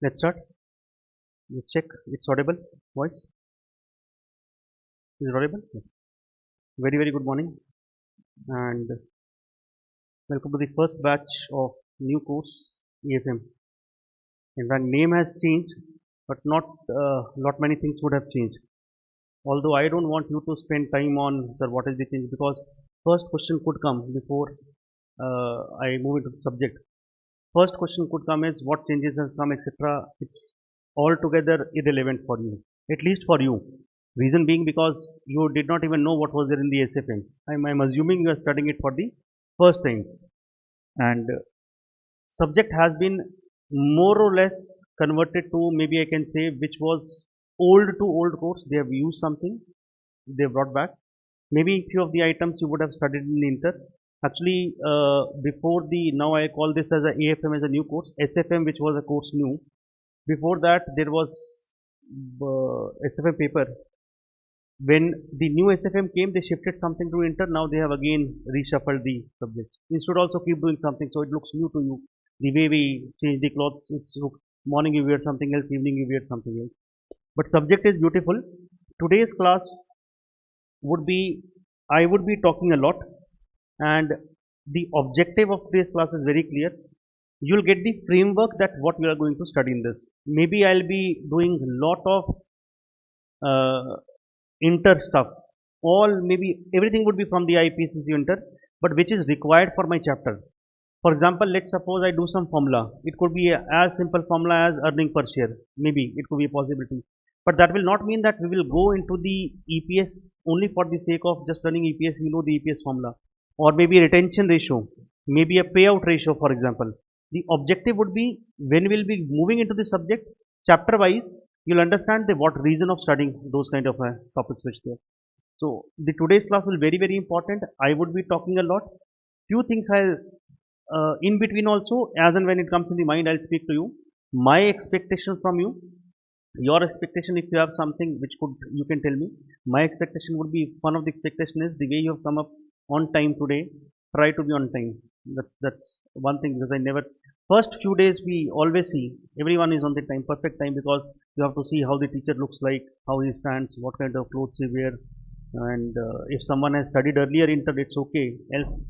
Let's start. Just check. It's audible. Voice is it audible. Yes. Very good morning and welcome to the first batch of new course AFM. And the name has changed, but not lot many things would have changed. Although I don't want you to spend time on sir what is the change, because first question could come before I move into the subject. First question could come is what changes has come, etc. It's altogether irrelevant for you, at least for you. Reason being because you did not even know what was there in the SFM. I'm assuming you are studying it for the first time, and subject has been more or less converted to, maybe I can say, which was old to old course. They have used something, they brought back. Maybe few of the items you would have studied in the inter. Actually, before the, now I call this as a AFM as a new course, SFM which was a course new. Before that there was SFM paper. When the new SFM came, they shifted something to inter. Now they have again reshuffled the subjects. We should also keep doing something so it looks new to you. The way we change the clothes, it's morning you wear something else, evening you wear something else. But subject is beautiful. Today's class would be, I would be talking a lot, and the objective of today's class is very clear. You'll get the framework that what we are going to study in this. Maybe I'll be doing lot of inter stuff. All, maybe everything would be from the IPCC inter, but which is required for my chapter. For example, let's suppose I do some formula. It could be as simple formula as earning per share. Maybe it could be a possibility. But that will not mean that we will go into the EPS only for the sake of just learning EPS. We know the EPS formula. Or maybe retention ratio, maybe a payout ratio, for example. The objective would be, when we'll be moving into the subject, chapter wise, you'll understand the what reason of studying those kind of topics which there. So the today's class will be very important. I would be talking a lot. Few things I'll in between also, as and when it comes in the mind, I'll speak to you. My expectation from you, your expectation, if you have something which could, you can tell me. My expectation would be, one of the expectation is the way you have come up on time today, try to be on time. That's one thing, because I never, first few days we always see everyone is on the time, perfect time, because you have to see how the teacher looks like, how he stands, what kind of clothes he wear, and if someone has studied earlier inter, it's okay. Else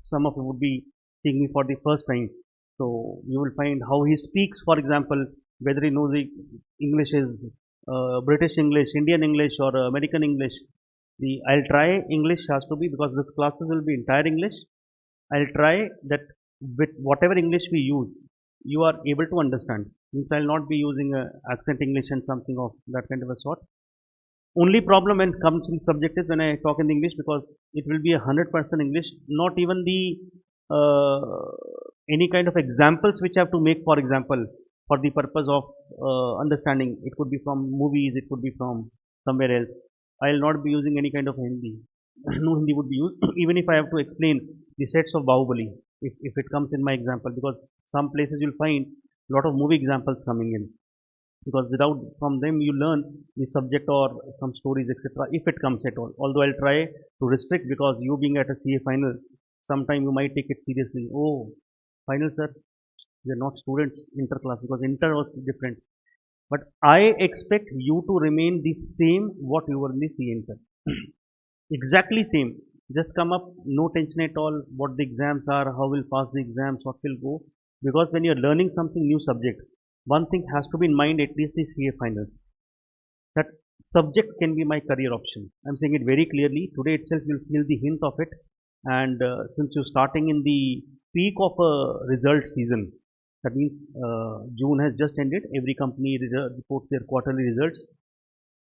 some of you would be seeing me for the first time, so you will find how he speaks, for example, whether he knows the English is British English, Indian English, or American English. I'll try English has to be, because this classes will be entire English. I'll try that with whatever English we use, you are able to understand. Means I'll not be using accent English and something of that kind of a sort. Only problem when comes in subject is when I talk in English, because it will be 100% English. Not even the any kind of examples which I have to make, for example, for the purpose of understanding. It could be from movies, it could be from somewhere else. I'll not be using any kind of Hindi. No Hindi would be used. Even if I have to explain the sets of Bahubali, if it comes in my example, because some places you'll find a lot of movie examples coming in, because without from them you learn the subject or some stories, etc. If it comes at all. Although I'll try to restrict, because you being at a CA final, sometime you might take it seriously. Oh, final sir, we are not students interclass, because inter was different. But I expect you to remain the same what you were in the C inter. Exactly same. Just come up, no tension at all. What the exams are, how will pass the exams, what will go. Because when you are learning something new subject, one thing has to be in mind, at least the CA final. That subject can be my career option. I'm saying it very clearly. Today itself you'll feel the hint of it. And since you're starting in the peak of a result season, that means June has just ended. Every company reports their quarterly results,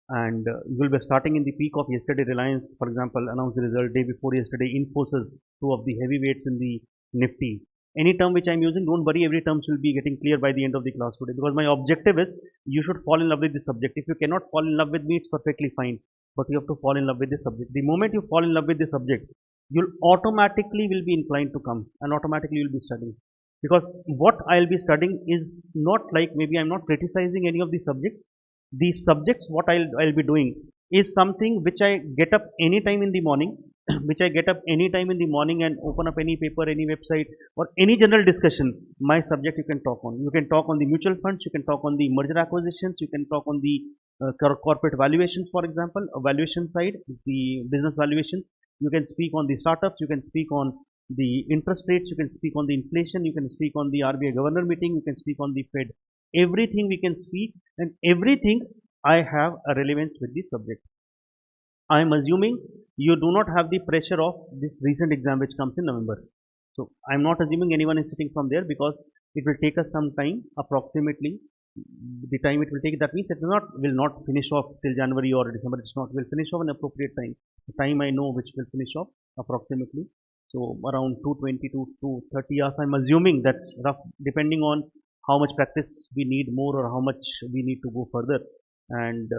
and you will be starting in the peak of yesterday. Reliance, for example, announced the result day before yesterday. Infosys, two of the heavyweights in the Nifty. Any term which I'm using, don't worry, every term will be getting clear by the end of the class today, because my objective is you should fall in love with the subject. If you cannot fall in love with me, it's perfectly fine, but you have to fall in love with the subject. The moment you fall in love with the subject, you'll automatically will be inclined to come, and automatically you'll be studying. Because what I'll be studying is not like, maybe I'm not criticizing any of the subjects. The subjects what I'll be doing is something which I get up anytime in the morning. which I get up any time in the morning and open up any paper, any website, or any general discussion, my subject you can talk on. You can talk on the mutual funds, you can talk on the merger acquisitions, you can talk on the corporate valuations, for example, valuation side, the business valuations. You can speak on the startups, you can speak on the interest rates, you can speak on the inflation, you can speak on the RBI governor meeting, you can speak on the Fed. Everything we can speak, and everything I have a relevance with the subject. I am assuming you do not have the pressure of this recent exam which comes in November. So I am not assuming anyone is sitting from there, because it will take us some time, approximately the time it will take. That means it will not finish off till January or December. It's not will finish off in appropriate time. The time I know which will finish off approximately. So around 220 to 230 hours. I'm assuming that's rough, depending on how much practice we need more or how much we need to go further. And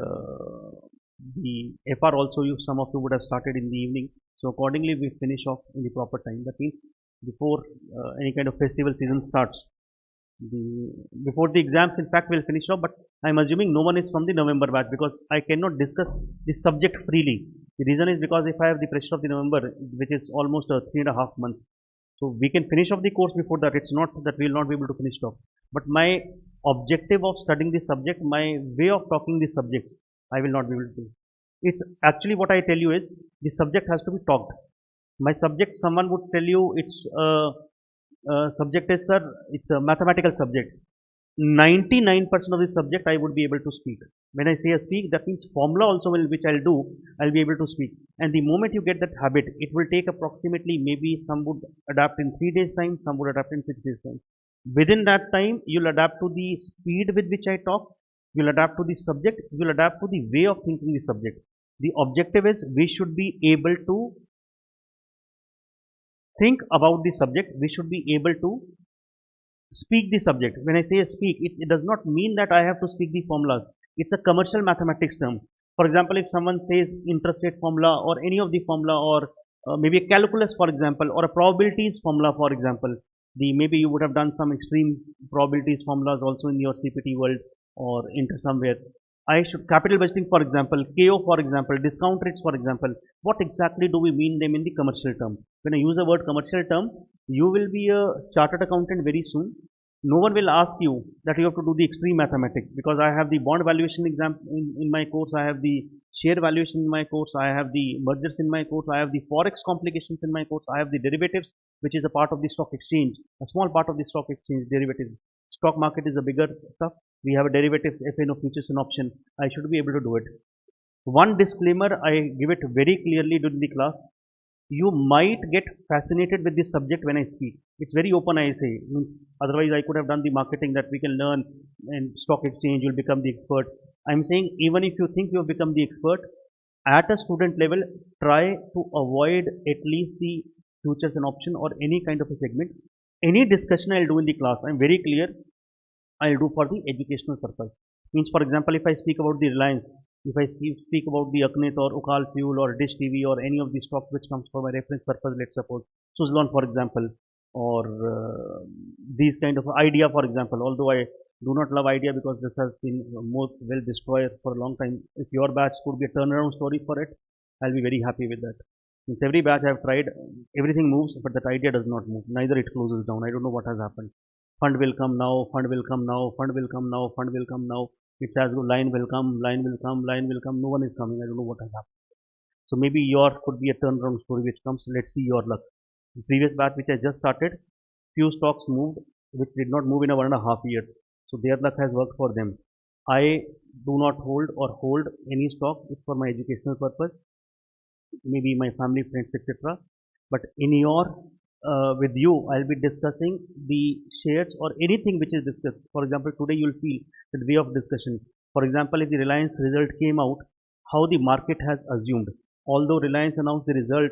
the FR also, you some of you would have started in the evening. So accordingly, we finish off in the proper time. That means before any kind of festival season starts. Before the exams, in fact, we'll finish off. But I'm assuming no one is from the November batch, because I cannot discuss this subject freely. The reason is because if I have the pressure of the November, which is almost 3.5 months, so we can finish off the course before that. It's not that we will not be able to finish it off. But my objective of studying the subject, my way of talking the subjects, I will not be able to do. It's actually what I tell you is the subject has to be talked. My subject, someone would tell you it's subject is, sir, it's a mathematical subject. 99% of the subject I would be able to speak. When I say a speak, that means formula also which I'll do, I'll be able to speak. And the moment you get that habit, it will take approximately, maybe some would adapt in 3 days time, some would adapt in 6 days time. Within that time, you'll adapt to the speed with which I talk, you'll adapt to the subject, you'll adapt to the way of thinking the subject. The objective is we should be able to think about the subject, we should be able to speak the subject. When I say speak, it does not mean that I have to speak the formulas. It's a commercial mathematics term. For example, if someone says interest rate formula or any of the formula, or maybe a calculus, for example, or a probabilities formula, for example, maybe you would have done some extreme probabilities formulas also in your CPT world or into somewhere. I should capital budgeting, for example, KO, for example, discount rates, for example. What exactly do we mean them in the commercial term? When I use the word commercial term, you will be a chartered accountant very soon. No one will ask you that you have to do the extreme mathematics, because I have the bond valuation exam in my course, I have the share valuation in my course, I have the mergers in my course, I have the forex complications in my course, I have the derivatives, which is a part of the stock exchange, a small part of the stock exchange derivatives. Stock market is a bigger stuff. We have a derivative, FNO, futures and option. I should be able to do it. One disclaimer, I give it very clearly during the class. You might get fascinated with this subject when I speak. It's very open, I say. Otherwise, I could have done the marketing that we can learn and stock exchange, you'll become the expert. I'm saying, even if you think you have become the expert, at a student level, try to avoid at least the futures and option or any kind of a segment. Any discussion I'll do in the class, I'm very clear, I'll do for the educational purpose. Means, for example, if I speak about the Reliance, if I speak about the Aknit or Ukal Fuel or Dish TV or any of the stock which comes for my reference purpose, let's suppose Suzlon, for example, or these kind of idea, for example, although I do not love idea because this has been most well destroyed for a long time. If your batch could be a turnaround story for it, I'll be very happy with that. Since every batch I've tried, everything moves, but that idea does not move. Neither it closes down. I don't know what has happened. Fund will come now, fund will come now, fund will come now, fund will come now. It says line will come, line will come, line will come. No one is coming. I don't know what has happened. So maybe your could be a turnaround story which comes. Let's see your luck. The previous batch which I just started, few stocks moved which did not move in a 1.5 years. So their luck has worked for them. I do not hold any stock. It's for my educational purpose. Maybe my family, friends, etc. But in your with you, I'll be discussing the shares or anything which is discussed. For example, today you'll feel the way of discussion. For example, if the Reliance result came out, how the market has assumed. Although Reliance announced the result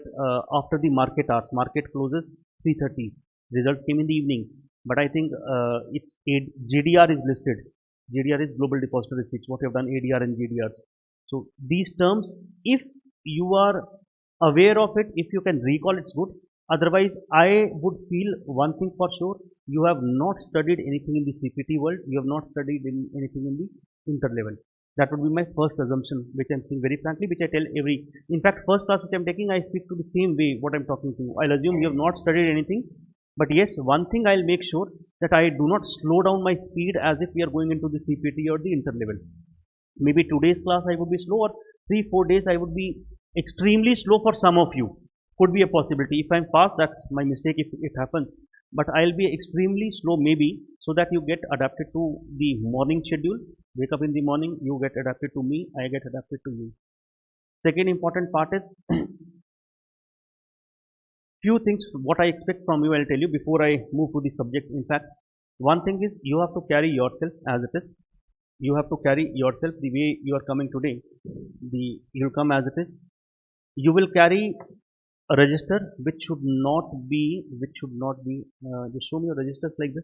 after the market hours, market closes 3:30. Results came in the evening, but I think it's JDR is listed. JDR is Global Depository Receipts. What you have done, ADR and GDRs. So these terms, if you are aware of it, if you can recall, it's good. Otherwise, I would feel one thing for sure, you have not studied anything in the CPT world, you have not studied anything in the inter level. That would be my first assumption, which I'm saying very frankly, which I tell every, in fact, first class which I'm taking, I speak to the same way what I'm talking to you. I'll assume you have not studied anything, but yes, one thing I'll make sure that I do not slow down my speed as if we are going into the CPT or the inter level. Maybe today's class I would be slow, or 3-4 days I would be extremely slow for some of you. Could be a possibility. If I'm fast, that's my mistake if it happens. But I'll be extremely slow maybe, so that you get adapted to the morning schedule. Wake up in the morning, you get adapted to me, I get adapted to you. Second important part is few things what I expect from you I'll tell you before I move to the subject. In fact, one thing is you have to carry yourself as it is. You have to carry yourself the way you are coming today. You'll come as it is. You will carry a register which should not be just show me your registers like this.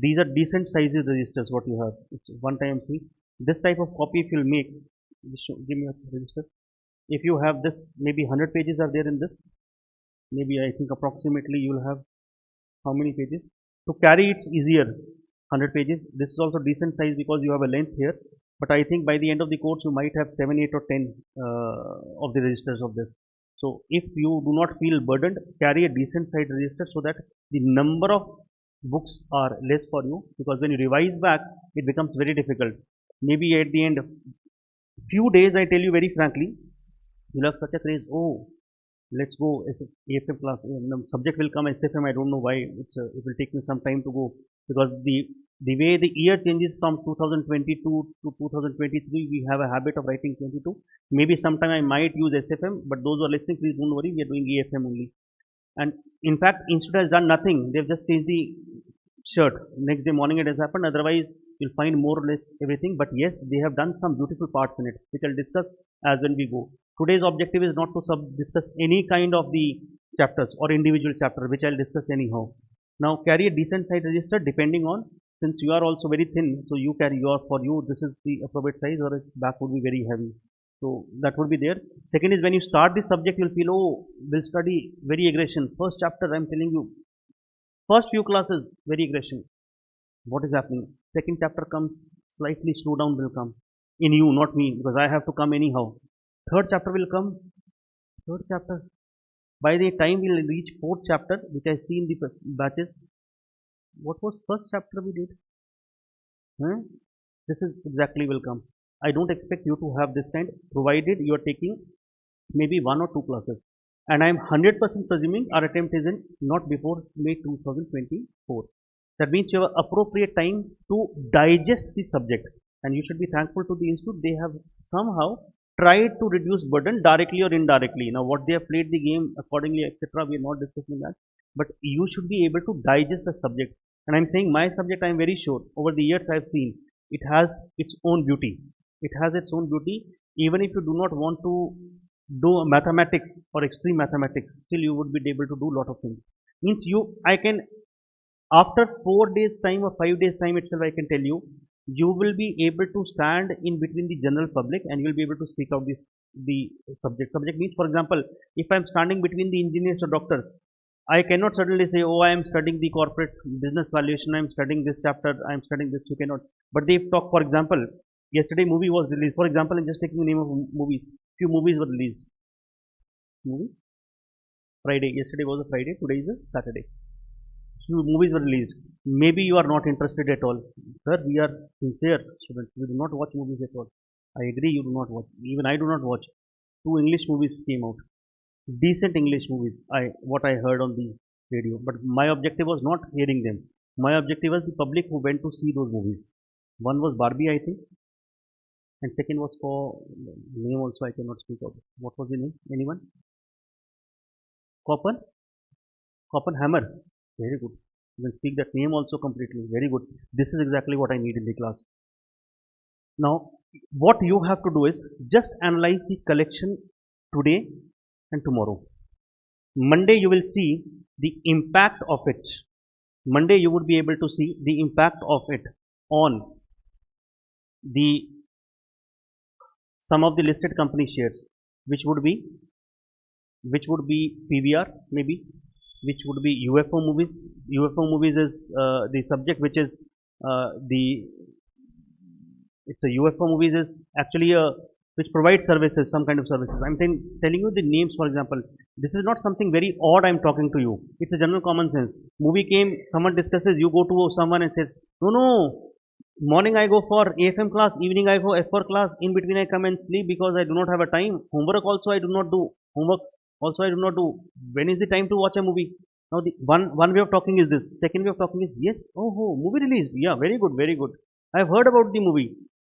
These are decent sizes registers what you have. It's one time see. This type of copy if you'll make, give me a register. If you have this, maybe 100 pages are there in this. Maybe I think approximately you will have how many pages? To carry it's easier. 100 pages. This is also decent size because you have a length here. But I think by the end of the course you might have 7, 8 or 10 of the registers of this. So if you do not feel burdened, carry a decent size register so that the number of books are less for you, because when you revise back it becomes very difficult. Maybe at the end few days, I tell you very frankly, you'll have such a craze. Oh, let's go AFM class. Subject will come SFM. I don't know why. It will take me some time to go, because the way the year changes from 2022 to 2023, we have a habit of writing 22. Maybe sometime I might use SFM, but those who are listening, please don't worry. We are doing AFM only. And in fact, Institute has done nothing. They've just changed the shirt. Next day morning it has happened. Otherwise, you'll find more or less everything. But yes, they have done some beautiful parts in it, which I'll discuss as when we go. Today's objective is not to discuss any kind of the chapters or individual chapter, which I'll discuss anyhow. Now, carry a decent size register depending on, since you are also very thin, so you carry for you, this is the appropriate size, or its back would be very heavy. So that would be there. Second is when you start this subject, you'll feel, oh, we'll study very aggression. First chapter, I'm telling you, first few classes, very aggression. What is happening? Second chapter comes, slightly slow down will come. In you, not me, because I have to come anyhow. Third chapter will come. Third chapter. By the time we'll reach fourth chapter, which I see in the batches, what was first chapter we did? This is exactly will come. I don't expect you to have this kind, provided you are taking maybe 1 or 2 classes. And I am 100% presuming our attempt is in not before May 2024. That means you have appropriate time to digest the subject. And you should be thankful to the institute. They have somehow tried to reduce burden directly or indirectly. Now, what they have played the game accordingly, etc., we are not discussing that. But you should be able to digest the subject. And I'm saying my subject, I'm very sure, over the years I've seen, it has its own beauty. It has its own beauty. Even if you do not want to do mathematics or extreme mathematics, still you would be able to do a lot of things. Means I can, after 4 days time or 5 days time itself, I can tell you, you will be able to stand in between the general public and you will be able to speak out the subject. Subject means, for example, if I am standing between the engineers or doctors, I cannot suddenly say, oh, I am studying the corporate business valuation, I am studying this chapter, I am studying this. You cannot. But they talk, for example, yesterday movie was released. For example, I'm just taking the name of movies. Few movies were released. Movie? Friday. Yesterday was a Friday. Today is a Saturday. Few movies were released. Maybe you are not interested at all. Sir, we are sincere students. We do not watch movies at all. I agree you do not watch. Even I do not watch. 2 English movies came out. Decent English movies. What I heard on the radio. But my objective was not hearing them. My objective was the public who went to see those movies. One was Barbie, I think. And second was for name also I cannot speak of. What was the name? Anyone? Hammer. Very good. You can speak that name also completely. Very good. This is exactly what I need in the class. Now, what you have to do is just analyze the collection today and tomorrow. Monday you will see the impact of it. Monday you would be able to see the impact of it on the some of the listed company shares, which would be PVR maybe, which would be UFO movies. UFO movies is the subject which is the It's a UFO movies is actually a which provides services, some kind of services. I'm telling you the names, for example. This is not something very odd I'm talking to you. It's a general common sense. Movie came, someone discusses, you go to someone and says, no, no, morning I go for AFM class, evening I go F4 class, in between I come and sleep because I do not have a time. Homework also I do not do. Homework also I do not do. When is the time to watch a movie? Now the one way of talking is this. Second way of talking is yes, movie released. Yeah, very good, very good. I've heard about the movie.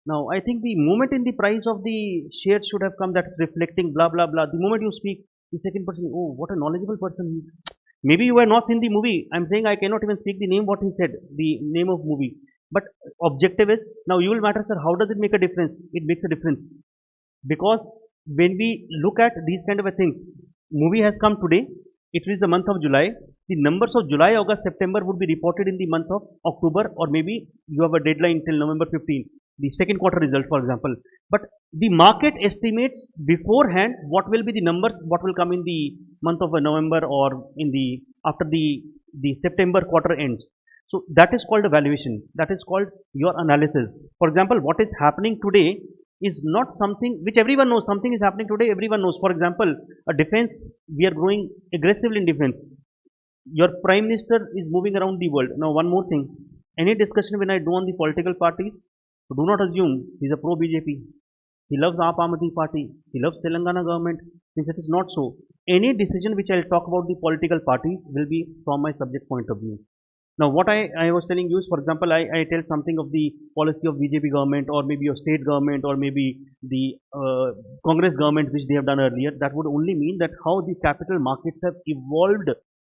Now, I think the moment in the price of the share should have come that's reflecting blah blah blah. The moment you speak, the second person, oh, what a knowledgeable person he is. Maybe you have not seen the movie. I'm saying I cannot even speak the name what he said, the name of movie. But objective is now you will matter, sir. How does it make a difference? It makes a difference because when we look at these kind of a things, movie has come today. It is the month of July. The numbers of July, August, September would be reported in the month of October, or maybe you have a deadline till November 15, the second quarter result, for example. But the market estimates beforehand what will be the numbers, what will come in the month of November or in the after the September quarter ends. So that is called a valuation. That is called your analysis. For example, what is happening today is not something which everyone knows. Something is happening today, everyone knows. For example, a defense, we are growing aggressively in defense. Your prime minister is moving around the world. Now, one more thing. Any discussion when I do on the political parties, do not assume he's a pro BJP. He loves Aap Aadmi Party. He loves Telangana government. Since it is not so, any decision which I'll talk about the political party will be from my subject point of view. Now, what I was telling you is, for example, I tell something of the policy of BJP government or maybe your state government or maybe the Congress government which they have done earlier. That would only mean that how the capital markets have evolved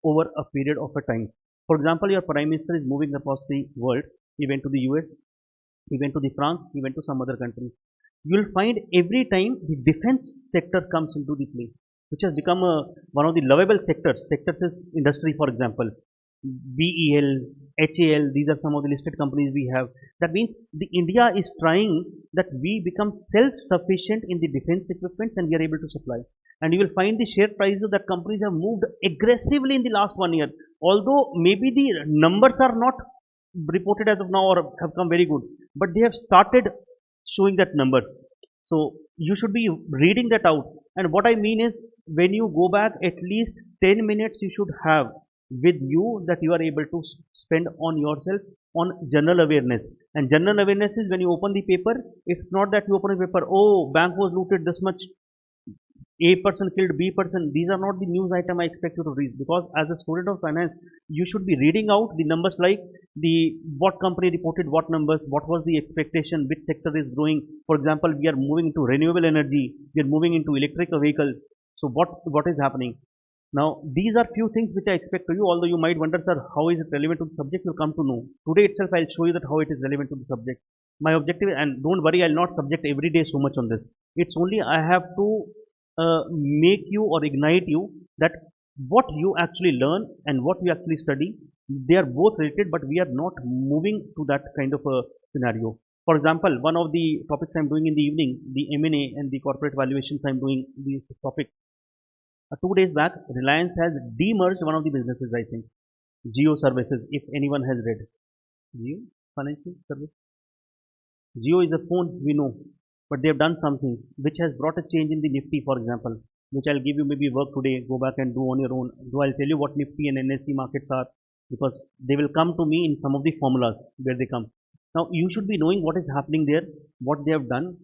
over a period of a time. For example, your prime minister is moving across the world. He went to the US, he went to the France, he went to some other country. You will find every time the defense sector comes into the play, which has become one of the lovable sectors. Sectors is industry, for example. BEL, HAL, these are some of the listed companies we have. That means the India is trying that we become self-sufficient in the defense equipments and we are able to supply. And you will find the share prices of that companies have moved aggressively in the last 1 year. Although maybe the numbers are not reported as of now or have come very good, but they have started showing that numbers. So you should be reading that out. And what I mean is when you go back at least 10 minutes you should have with you that you are able to spend on yourself on general awareness. And general awareness is when you open the paper, it's not that you open a paper, oh, bank was looted this much, A person killed B person. These are not the news item I expect you to read, because as a student of finance, you should be reading out the numbers like the what company reported what numbers, what was the expectation, which sector is growing. For example, we are moving into renewable energy, we are moving into electric vehicles. So what is happening? Now, these are few things which I expect to you, although you might wonder, sir, how is it relevant to the subject? You'll come to know. Today itself, I'll show you that how it is relevant to the subject. My objective, and don't worry, I'll not subject every day so much on this. It's only I have to make you or ignite you that what you actually learn and what you actually study, they are both related, but we are not moving to that kind of a scenario. For example, one of the topics I'm doing in the evening, the M&A and the corporate valuations I'm doing this topic. 2 days back, Reliance has demerged one of the businesses, I think. Geo Services, if anyone has read. Geo Financial Service. Geo is a phone, we know, but they have done something which has brought a change in the Nifty, for example, which I'll give you maybe work today, go back and do on your own. So I'll tell you what Nifty and NSE markets are, because they will come to me in some of the formulas where they come. Now, you should be knowing what is happening there, what they have done,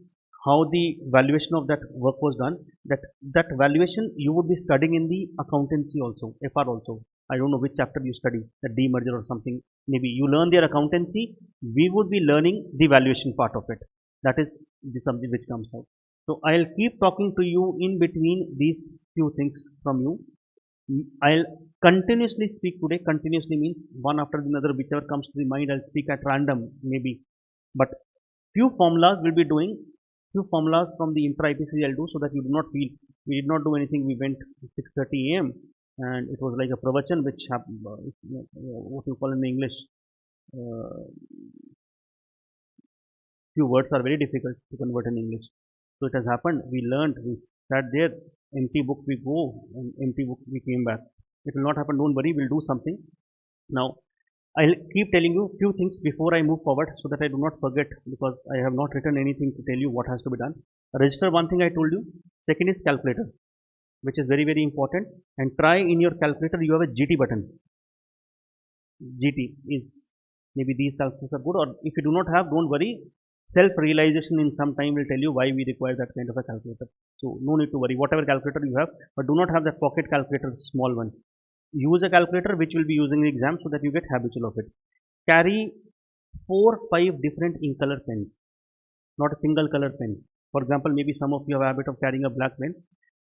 how the valuation of that work was done. That valuation you would be studying in the accountancy also, FR also. I don't know which chapter you study, the demerger or something. Maybe you learn their accountancy. We would be learning the valuation part of it. That is the subject which comes out. So I'll keep talking to you in between these few things from you. I'll continuously speak today. Continuously means one after another, whichever comes to the mind, I'll speak at random maybe. But few formulas will be doing. Few formulas from the intra IPC I'll do, so that you do not feel we did not do anything. We went 6:30 a.m. and it was like a pravachan which happened. What you call in English. Few words are very difficult to convert in English. So it has happened. We learned. We sat there. Empty book we go, and empty book we came back. It will not happen. Don't worry. We'll do something. Now, I'll keep telling you few things before I move forward so that I do not forget, because I have not written anything to tell you what has to be done. Register, one thing I told you. Second is calculator, which is very very important. And try in your calculator you have a GT button. GT is, maybe these calculators are good, or if you do not have, don't worry. Self-realization in some time will tell you why we require that kind of a calculator. So no need to worry. Whatever calculator you have, but do not have that pocket calculator, small one. Use a calculator which will be using the exam so that you get habitual of it. Carry 4-5 different ink color pens, not a single color pen. For example, maybe some of you have a habit of carrying a black pen,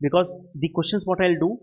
because the questions what I'll do,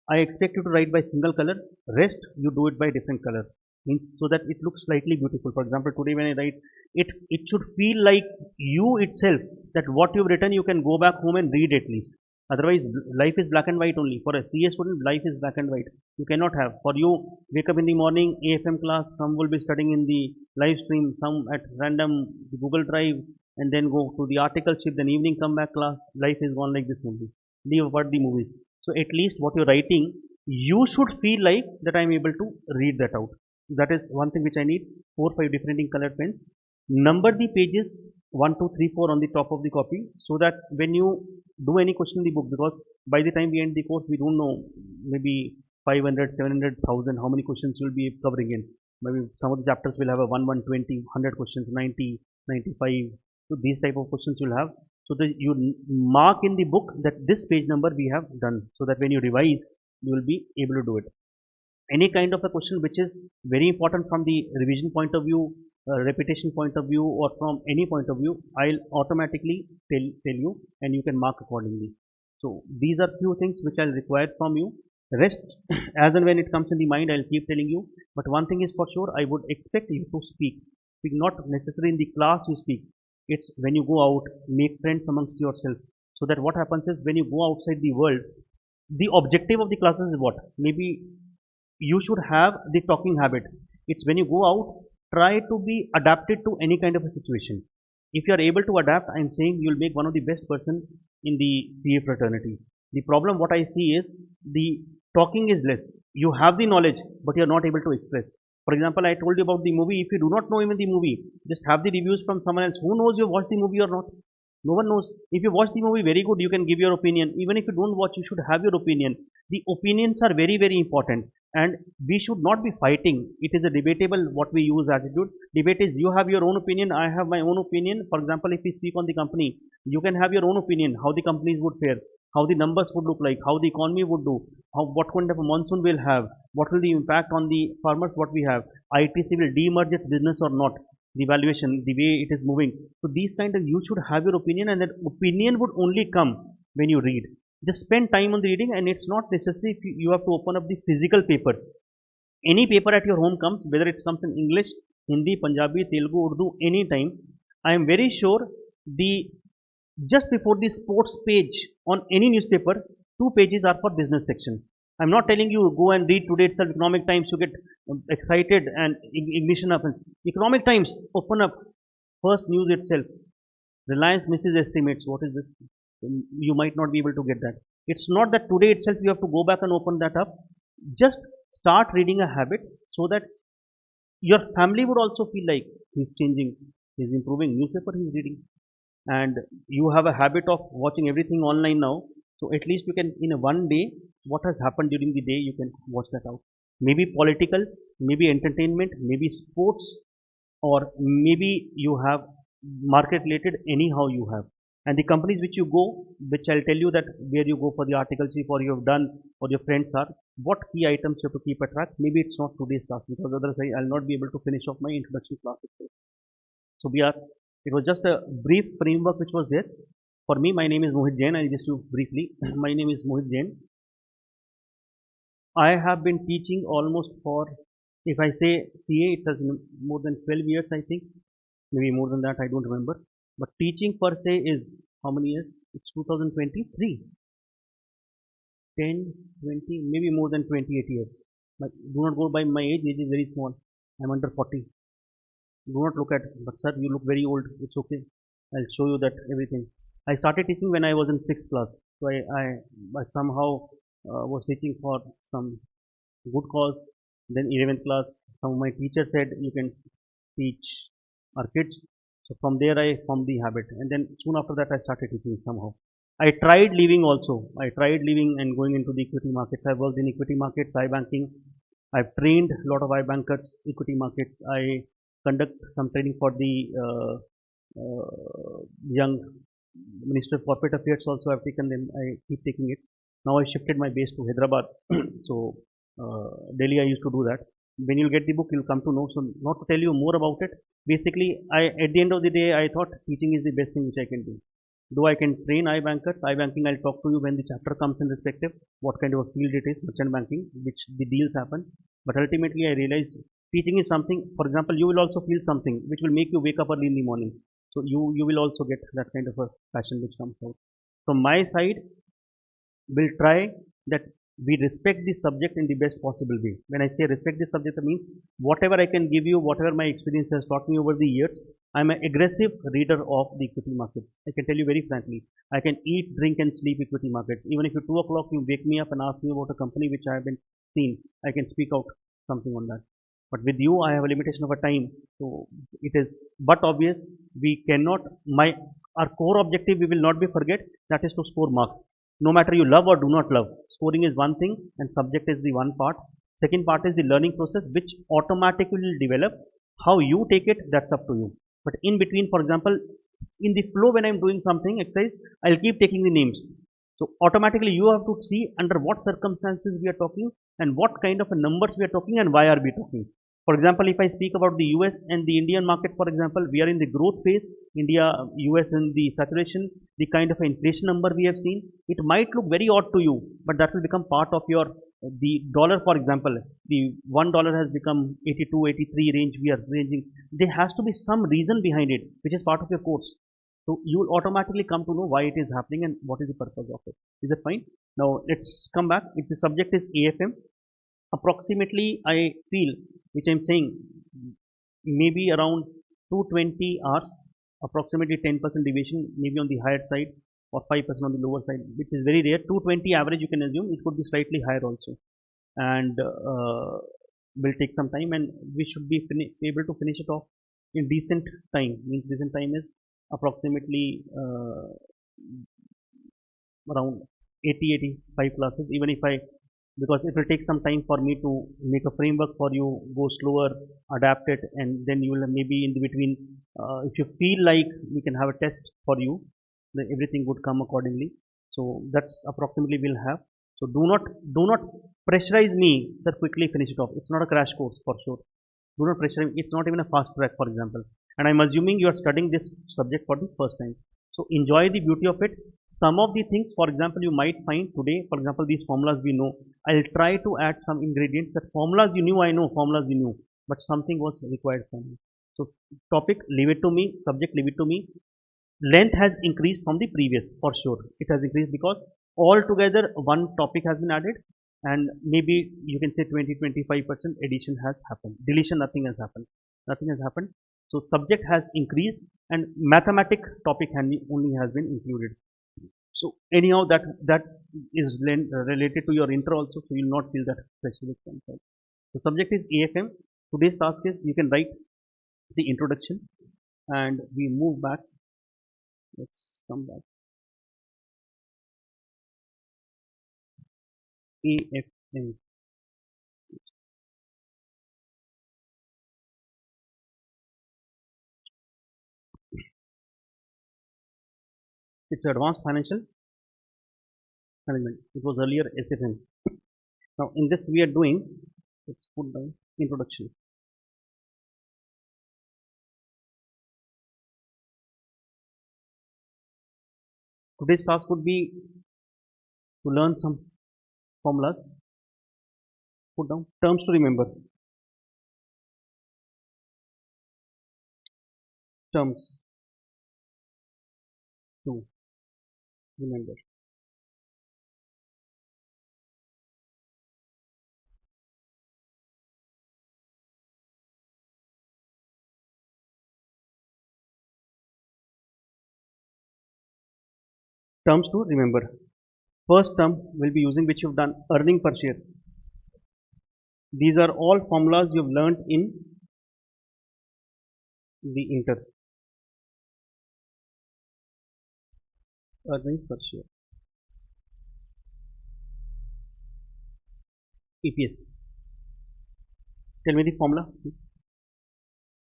I expect you to write by single color, rest you do it by different color. Means so that it looks slightly beautiful. For example, today when I write, it should feel like you itself, that what you've written you can go back home and read at least. Otherwise, life is black and white only. For a CA student, life is black and white. You cannot have. For you, wake up in the morning, AFM class, some will be studying in the live stream, some at random Google Drive, and then go to the article sheet, then evening come back class. Life is gone like this only. Leave apart the movies. So at least what you're writing, you should feel like that I'm able to read that out. That is one thing which I need. 4-5 different ink color pens. Number the pages 1, 2, 3, 4 on the top of the copy, so that when you do any question in the book, because by the time we end the course, we don't know, maybe 500, 700,000, how many questions you'll be covering in. Maybe some of the chapters will have a 1, 120, 100 questions, 90, 95. So these type of questions you'll have. So that you mark in the book that this page number we have done, so that when you revise, you will be able to do it. Any kind of a question which is very important from the revision point of view, repetition point of view, or from any point of view, I'll automatically tell you, and you can mark accordingly. So these are few things which I'll require from you. Rest, as and when it comes in the mind, I'll keep telling you. But one thing is for sure, I would expect you to speak. Speak not necessarily in the class you speak. It's when you go out, make friends amongst yourself. So that what happens is when you go outside the world, the objective of the classes is what? Maybe you should have the talking habit. It's when you go out, try to be adapted to any kind of a situation. If you are able to adapt, I'm saying you'll make one of the best person in the CA fraternity. The problem what I see is the talking is less. You have the knowledge, but you're not able to express. For example, I told you about the movie. If you do not know even the movie, just have the reviews from someone else. Who knows you watched the movie or not? No one knows. If you watch the movie, very good, you can give your opinion. Even if you don't watch, you should have your opinion. The opinions are very, very important. And we should not be fighting. It is a debatable what we use attitude. Debate is you have your own opinion, I have my own opinion. For example, if we speak on the company, you can have your own opinion, how the companies would fare, how the numbers would look like, how the economy would do, what kind of a monsoon we'll have, what will the impact on the farmers what we have, ITC will demerge its business or not, the valuation, the way it is moving. So these kind of, you should have your opinion, and that opinion would only come when you read. Just spend time on the reading, and it's not necessary if you have to open up the physical papers. Any paper at your home comes, whether it comes in English, Hindi, Punjabi, Telugu, Urdu, anytime. I am very sure the just before the sports page on any newspaper, 2 pages are for business section. I'm not telling you go and read today itself Economic Times, you get excited and ignition happens. Economic Times, open up first news itself. Reliance misses estimates. What is this? You might not be able to get that. It's not that today itself you have to go back and open that up. Just start reading a habit, so that your family would also feel like he's changing, he's improving. Newspaper he's reading, and you have a habit of watching everything online now. So at least you can, in a one day, what has happened during the day, you can watch that out. Maybe political, maybe entertainment, maybe sports, or maybe you have market related, anyhow you have. And the companies which you go, which I'll tell you that where you go for the articles, if or you have done, or your friends are, what key items you have to keep a track. Maybe it's not today's class, because otherwise I'll not be able to finish off my introduction class itself. So it was just a brief framework which was there. For me, my name is Mohit Jain. I'll just do briefly. My name is Mohit Jain. I have been teaching almost for, if I say CA, it has more than 12 years, I think. Maybe more than that, I don't remember. But teaching per se is how many years? It's 2023. 10, 20, maybe more than 28 years. But do not go by my age is very small. I'm under 40. Do not look at, but sir, you look very old. It's okay. I'll show you that everything. I started teaching when I was in 6th class. So I somehow was teaching for some good cause. Then 11th class, some of my teachers said you can teach our kids. So from there I formed the habit, and then soon after that I started teaching somehow. I tried leaving also. I tried leaving and going into the equity markets. I worked in equity markets, iBanking. I've trained a lot of iBankers, equity markets. I conduct some training for the young Minister of Corporate Affairs also. I've taken them. I keep taking it. Now I shifted my base to Hyderabad. So Delhi I used to do that. When you'll get the book, you'll come to know. So not to tell you more about it. Basically, I at the end of the day, I thought teaching is the best thing which I can do. Though I can train iBankers, iBanking I'll talk to you when the chapter comes in respective, what kind of a field it is, merchant banking, which the deals happen. But ultimately I realized teaching is something, for example, you will also feel something which will make you wake up early in the morning. So you will also get that kind of a passion which comes out. From my side, will try that we respect the subject in the best possible way. When I say respect the subject, that means whatever I can give you, whatever my experience has taught me over the years, I'm an aggressive reader of the equity markets. I can tell you very frankly, I can eat, drink, and sleep equity markets. Even if you 2 o'clock you wake me up and ask me about a company which I have been seen, I can speak out something on that. But with you, I have a limitation of a time, so it is. But obvious, we cannot. My our core objective we will not be forget, that is to score marks, no matter you love or do not love. Scoring is one thing and subject is the one part. Second part is the learning process which automatically will develop. How you take it, that's up to you. But in between, for example, in the flow when I'm doing something exercise, I'll keep taking the names. So automatically you have to see under what circumstances we are talking and what kind of numbers we are talking and why are we talking. For example, if I speak about the US and the Indian market, for example, we are in the growth phase. India, US in the saturation, the kind of inflation number we have seen, it might look very odd to you, but that will become part of your, the dollar, for example, the $1 has become 82, 83 range we are ranging. There has to be some reason behind it, which is part of your course. So you will automatically come to know why it is happening and what is the purpose of it. Is that fine? Now let's come back. If the subject is AFM, approximately I feel, which I'm saying, maybe around 220 hours, approximately 10% deviation, maybe on the higher side or 5% on the lower side, which is very rare. 220 average you can assume, it could be slightly higher also. And will take some time and we should be able to finish it off in decent time. Means decent time is approximately around 80, 85 classes. Even if I, because it will take some time for me to make a framework for you, go slower, adapt it, and then you will maybe in between, if you feel like we can have a test for you, then everything would come accordingly. So that's approximately we'll have. So do not pressurize me that quickly finish it off. It's not a crash course for sure. Do not pressure. It's not even a fast track, for example. And I'm assuming you are studying this subject for the first time. So enjoy the beauty of it. Some of the things, for example, you might find today, for example, these formulas we know. I'll try to add some ingredients that formulas you knew, I know, formulas you knew, but something was required from me. So topic, leave it to me. Subject, leave it to me. Length has increased from the previous, for sure. It has increased because altogether one topic has been added and maybe you can say 20-25% addition has happened. Deletion, nothing has happened. Nothing has happened. So subject has increased and mathematic topic only has been included. So anyhow, that is related to your intro also, so you will not feel that pressure which comes out. So subject is AFM. Today's task is you can write the introduction and we move back. Let's come back. AFM. It's Advanced Financial Management. It was earlier SFM. Now in this we are doing, let's put down introduction. Today's task would be to learn some formulas. Put down terms to remember. Terms to remember. Terms to remember. First term will be using which you've done, earning per share. These are all formulas you've learnt in the inter. Earnings per share. EPS. Tell me the formula, please.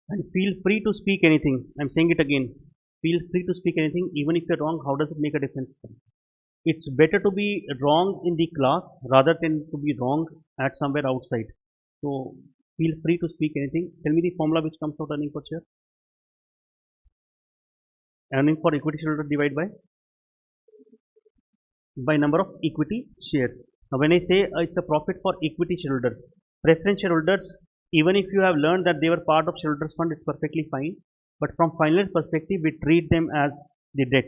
And feel free to speak anything. I'm saying it again. Feel free to speak anything, even if you're wrong. How does it make a difference? It's better to be wrong in the class rather than to be wrong at somewhere outside. So feel free to speak anything. Tell me the formula which comes out earning per share. Earning for equity shareholder divided by number of equity shares. Now when I say it's a profit for equity shareholders, preference shareholders, even if you have learned that they were part of shareholders fund, it's perfectly fine. But from final perspective, we treat them as the debt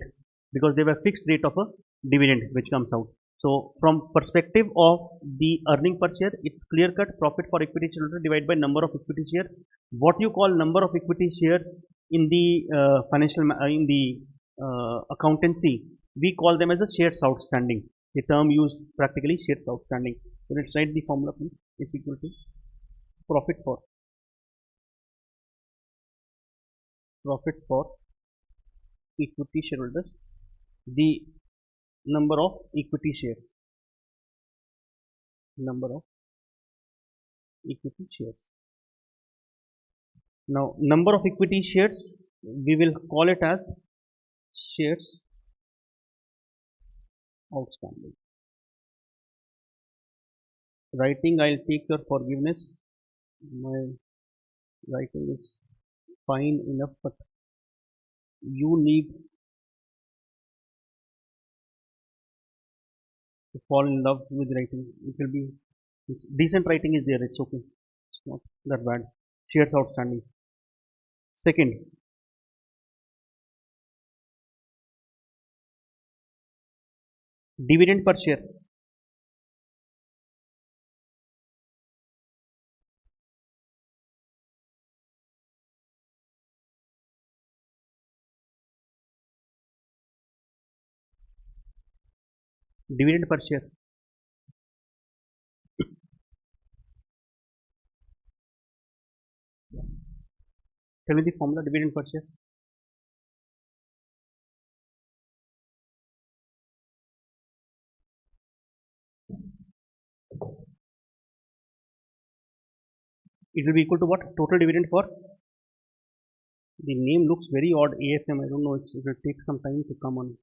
because they were fixed rate of a dividend which comes out. So from perspective of the earning per share, it's clear cut profit for equity shareholder divided by number of equity share. What you call number of equity shares in the in the accountancy, we call them as the shares outstanding. The term used practically shares outstanding. So let's write the formula, please. It's equal to profit for equity shareholders, the number of equity shares, number of equity shares. Now number of equity shares, we will call it as shares outstanding. Writing, I'll take your forgiveness. My writing is fine enough, but you need to fall in love with writing. It will be decent writing is there. It's okay. It's not that bad. Shares outstanding. Second, dividend per share. Dividend per share. Tell me the formula dividend per share. It will be equal to what? Total dividend for. The name looks very odd. AFM. I don't know. It will take some time to come on.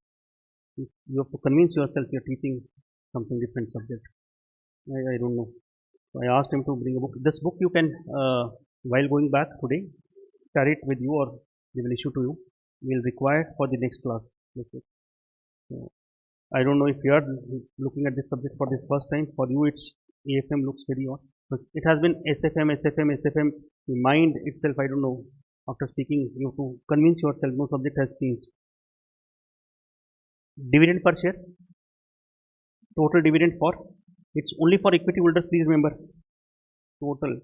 You have to convince yourself you're teaching something different subject. I don't know. So I asked him to bring a book. This book you can, while going back today, carry it with you or they will issue to you. Will require for the next class. So, I don't know if you are looking at this subject for the first time. For you, it's AFM looks very odd. Because it has been SFM. The mind itself, I don't know. After speaking, you have to convince yourself no subject has changed. Dividend per share. Total dividend for. It's only for equity holders. Please remember. Total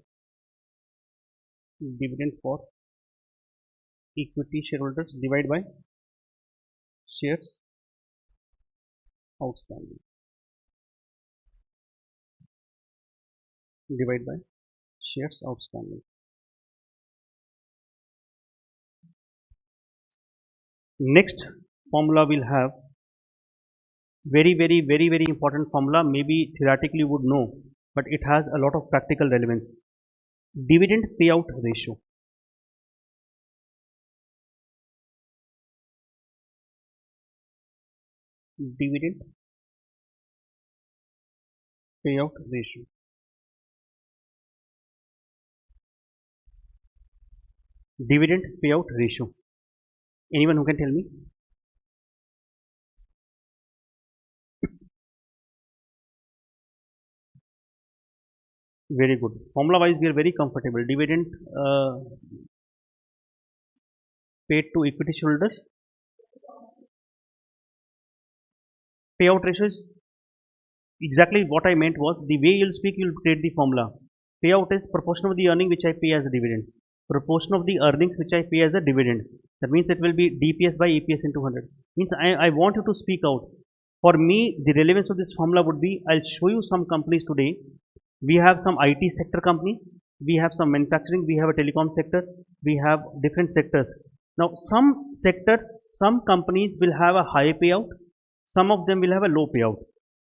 dividend for equity shareholders divided by shares outstanding. Divided by shares outstanding. Next formula will have very important formula. Maybe theoretically you would know, but it has a lot of practical relevance. Dividend payout ratio. Dividend payout ratio. Dividend payout ratio. Anyone who can tell me? Very good. Formula wise, we are very comfortable. Dividend paid to equity shareholders. Payout ratio is exactly what I meant was the way you'll speak, you'll create the formula. Payout is proportion of the earning which I pay as a dividend. Proportion of the earnings which I pay as a dividend. That means it will be DPS by EPS into 100. Means I want you to speak out. For me, the relevance of this formula would be, I'll show you some companies today We have some IT sector companies, we have some manufacturing, we have a telecom sector, we have different sectors. Now, some sectors, some companies will have a high payout, some of them will have a low payout.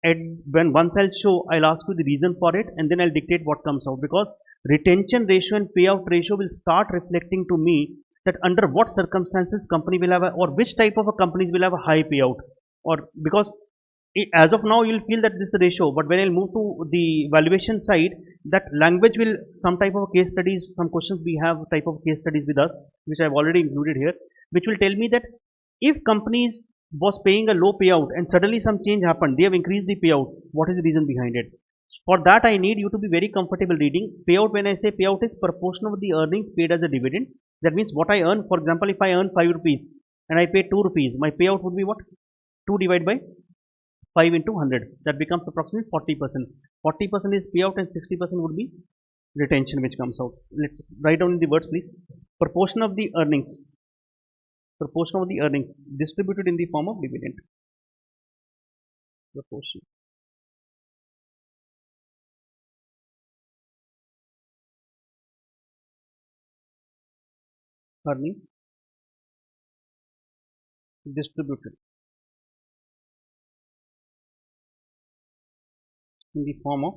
And when once I'll show, I'll ask you the reason for it, and then I'll dictate what comes out, because retention ratio and payout ratio will start reflecting to me that under what circumstances company will have a, or which type of a companies will have a high payout, or because as of now you'll feel that this is the ratio, but when I'll move to the valuation side, that language will, some type of case studies, some questions we have type of case studies with us, which I've already included here, which will tell me that if companies was paying a low payout and suddenly some change happened, they have increased the payout, what is the reason behind it? For that I need you to be very comfortable reading payout. When I say payout is proportion of the earnings paid as a dividend, that means what I earn. For example, if I earn 5 rupees and I pay 2 rupees, my payout would be what? 2 divided by 5 into 100, that becomes approximately 40%. 40% is payout and 60% would be retention, which comes out. Let's write down in the words, please. Proportion of the earnings, proportion of the earnings distributed in the form of dividend. Proportion. Earnings distributed in the form of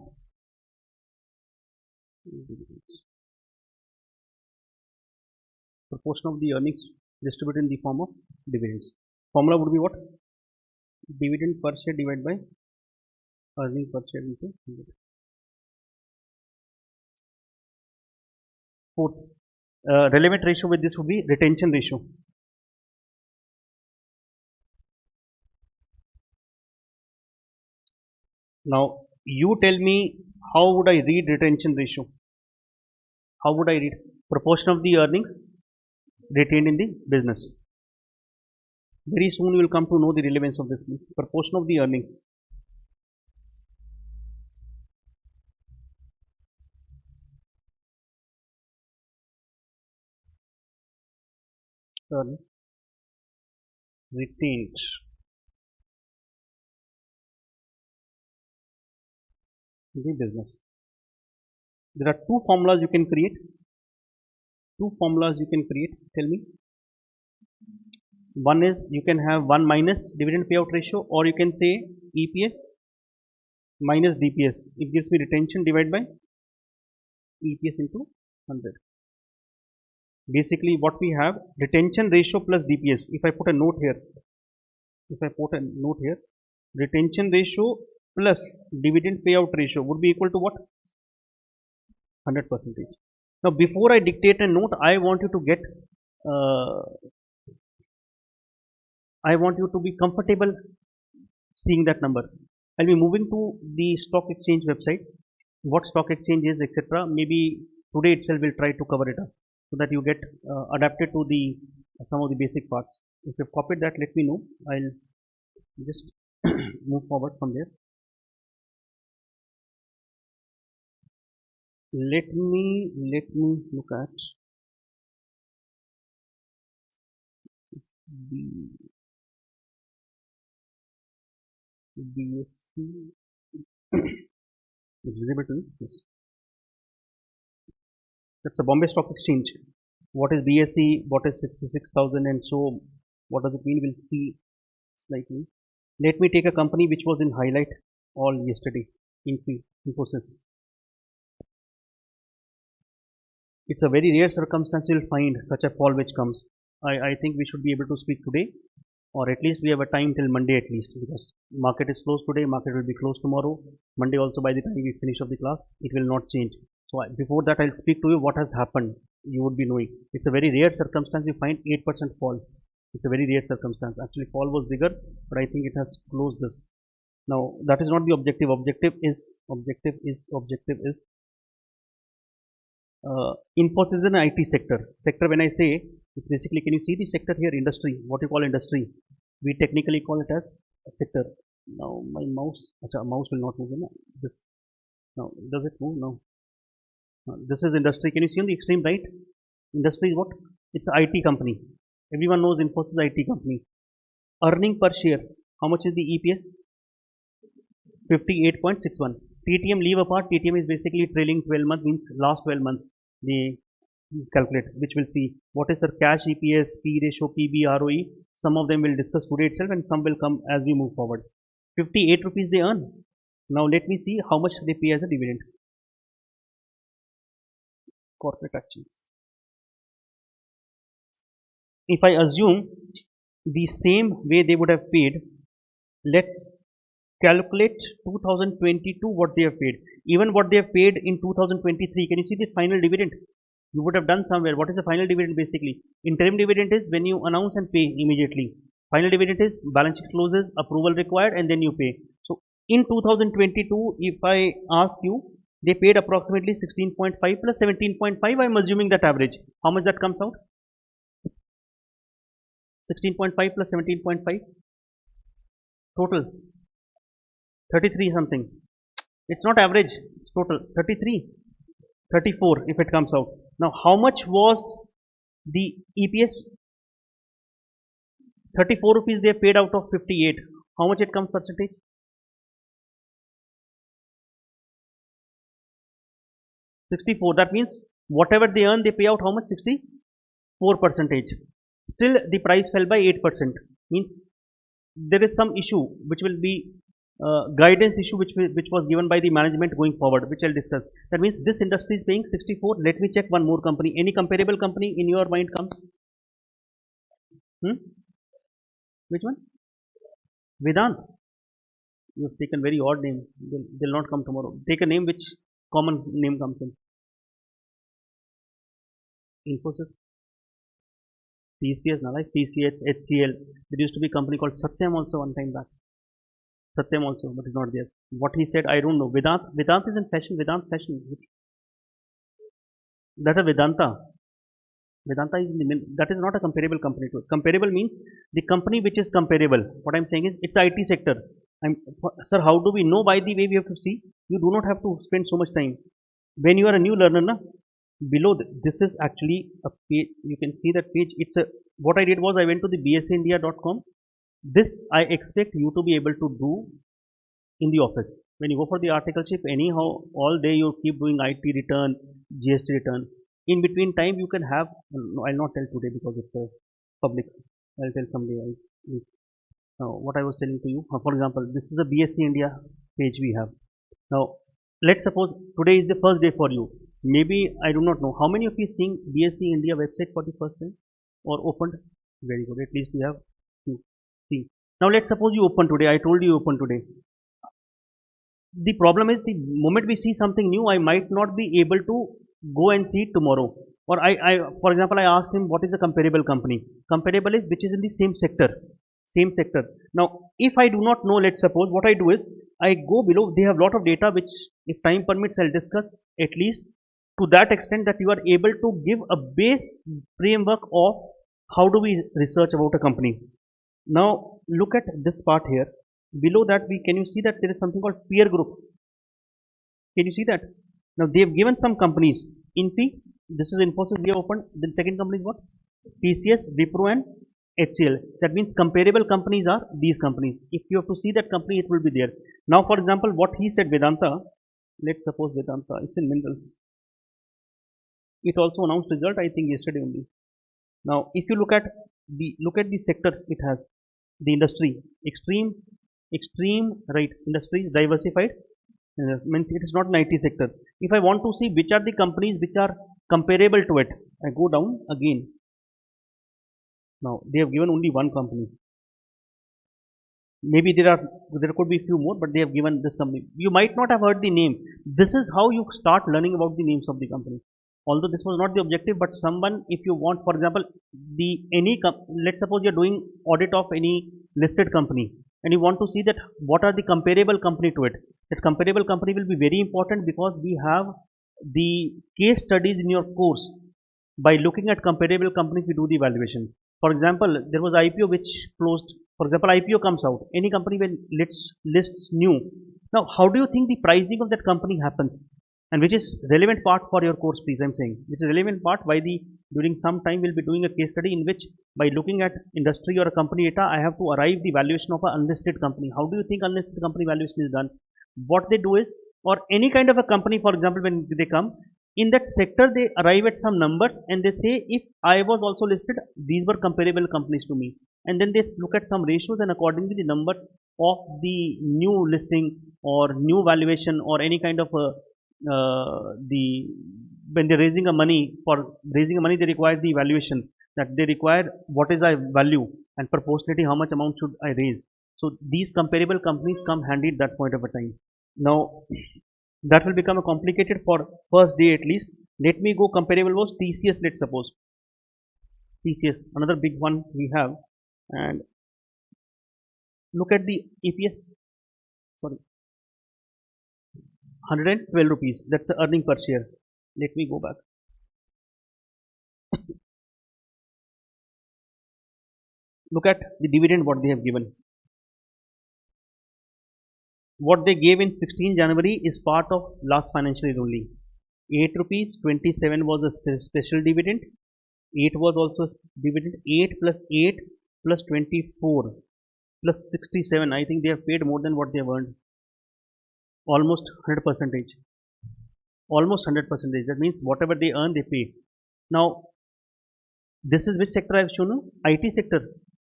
dividends. Proportion of the earnings distributed in the form of dividends. Formula would be what? Dividend per share divided by earning per share into dividend. Fourth, relevant ratio with this would be retention ratio. Now, you tell me, how would I read retention ratio? How would I read? Proportion of the earnings retained in the business. Very soon you will come to know the relevance of this, please. Proportion of the earnings. Retained in the business. There are two formulas you can create. Two formulas you can create. Tell me. One is you can have 1 minus dividend payout ratio, or you can say EPS minus DPS. It gives me retention divided by EPS into 100. Basically what we have, retention ratio plus DPS. If I put a note here, retention ratio plus dividend payout ratio would be equal to what? 100%. Now before I dictate a note, I want you to get I want you to be comfortable seeing that number. I'll be moving to the stock exchange website, what stock exchange is, etc. Maybe today itself we'll try to cover it up so that you get adapted to the some of the basic parts. If you've copied that, let me know. I'll just move forward from there. Let me look at the BSC. It's visible to you? Yes. That's a Bombay Stock Exchange. What is BSC? What is 66,000? And so, what does it mean? We'll see slightly. Let me take a company which was in highlight all yesterday. Infosys. It's a very rare circumstance you'll find such a fall which comes. I think we should be able to speak today, or at least we have a time till Monday at least, because market is closed today, market will be closed tomorrow, Monday also. By the time we finish of the class, it will not change. So before that, I'll speak to you what has happened. You would be knowing. It's a very rare circumstance you find 8% fall. It's a very rare circumstance. Actually, fall was bigger, but I think it has closed this. Now that is not the objective. Objective is Infosys is an IT sector. When I say, it's basically, can you see the sector here? Industry. What you call industry? We technically call it as a sector. Now my mouse will not move. This. Now does it move? No. This is industry. Can you see on the extreme right? Industry is what? It's an IT company. Everyone knows Infosys is an IT company. Earning per share. How much is the EPS? 58.61. TTM leave apart, TTM is basically trailing 12 months, means last 12 months they calculate, which will see what is their cash EPS, P ratio, PB, ROE. Some of them will discuss today itself and some will come as we move forward. 58 rupees they earn. Now let me see how much they pay as a dividend. Corporate actions. If I assume the same way they would have paid, let's calculate 2022 what they have paid. Even what they have paid in 2023, can you see the final dividend? You would have done somewhere. What is the final dividend basically? Interim dividend is when you announce and pay immediately. Final dividend is balance sheet closes, approval required, and then you pay. So in 2022, if I ask you, they paid approximately 16.5 plus 17.5. I'm assuming that average. How much that comes out? 16.5 plus 17.5 total 33 something. It's not average, it's total 33, 34 if it comes out. Now how much was the EPS? 34 rupees they paid out of 58. How much it comes percentage? 64. That means whatever they earn, they pay out how much? 64 percentage. Still the price fell by 8%. Means there is some issue which will be guidance issue which was given by the management going forward, which I'll discuss. That means this industry is paying 64. Let me check one more company. Any comparable company in your mind comes? Which one? Vedant. You have taken very odd name. They'll not come tomorrow. Take a name which common name comes in. Infosys. TCS, now like TCS, HCL. There used to be a company called Satyam also one time back. Satyam also, but it's not there. What he said, I don't know. Vedant is in fashion. Vedant fashion. That's a Vedanta. Vedanta is in the that is not a comparable company to it. Comparable means the company which is comparable. What I'm saying is it's IT sector. Sir, how do we know? By the way we have to see. You do not have to spend so much time. When you are a new learner, na, below this is actually a page. You can see that page. It's a what I did was I went to the bsindia.com. This I expect you to be able to do in the office. When you go for the articleship, anyhow, all day you keep doing IT return, GST return. In between time, you can have. No, I'll not tell today because it's a public. I'll tell someday. Now, what I was telling to you, for example, this is a BSc India page we have. Now, let's suppose today is the first day for you. Maybe I do not know how many of you seeing BSc India website for the first time or opened. Very good. At least we have two. See. Now let's suppose you open today. I told you open today. The problem is the moment we see something new, I might not be able to go and see it tomorrow. Or for example, I asked him what is the comparable company. Comparable is which is in the same sector. Same sector. Now, if I do not know, let's suppose what I do is I go below. They have a lot of data which, if time permits, I'll discuss at least to that extent that you are able to give a base framework of how do we research about a company. Now, look at this part here. Below that, can you see that there is something called peer group? Can you see that? Now, they have given some companies. Infi, this is Infosys we have opened. Then second company is what? TCS, Wipro and HCL. That means comparable companies are these companies. If you have to see that company, it will be there. Now, for example, what he said, Vedanta. Let's suppose Vedanta. It's in minerals. It also announced result, I think, yesterday only. Now, if you look at the sector, it has the industry, extreme, right? Industry diversified. Means it is not an IT sector. If I want to see which are the companies which are comparable to it, I go down again. Now they have given only one company. Maybe there could be few more, but they have given this company. You might not have heard the name. This is how you start learning about the names of the company. Although this was not the objective, but someone, if you want, for example, let's suppose you're doing audit of any listed company and you want to see that what are the comparable company to it. That comparable company will be very important because we have the case studies in your course. By looking at comparable companies, we do the evaluation. For example, there was IPO which closed. For example, IPO comes out. Any company when lists new. Now, how do you think the pricing of that company happens? And which is relevant part for your course, please, I'm saying. Which is relevant part during some time we'll be doing a case study in which by looking at industry or a company data, I have to arrive the valuation of an unlisted company. How do you think unlisted company valuation is done? What they do is or any kind of a company, for example, when they come in that sector, they arrive at some number and they say, if I was also listed, these were comparable companies to me. And then they look at some ratios, and accordingly the numbers of the new listing or new valuation or any kind of the when they're raising a money, for raising a money they require the valuation, that they require what is the value, and proportionally how much amount should I raise. So these comparable companies come handy at that point of a time. Now that will become a complicated for first day at least. Let me go comparable was TCS, let's suppose. TCS, another big one we have, and look at the EPS, sorry, 112 rupees, that's the earning per share. Let me go back. Look at the dividend what they have given. What they gave in 16 January is part of last financial year only. 8 rupees 27 was a special dividend. 8 was also dividend. 8 plus 8 plus 24 plus 67. I think they have paid more than what they have earned. Almost 100 percentage. Almost 100 percentage. That means whatever they earn, they pay. Now, this is which sector I have shown you? IT sector.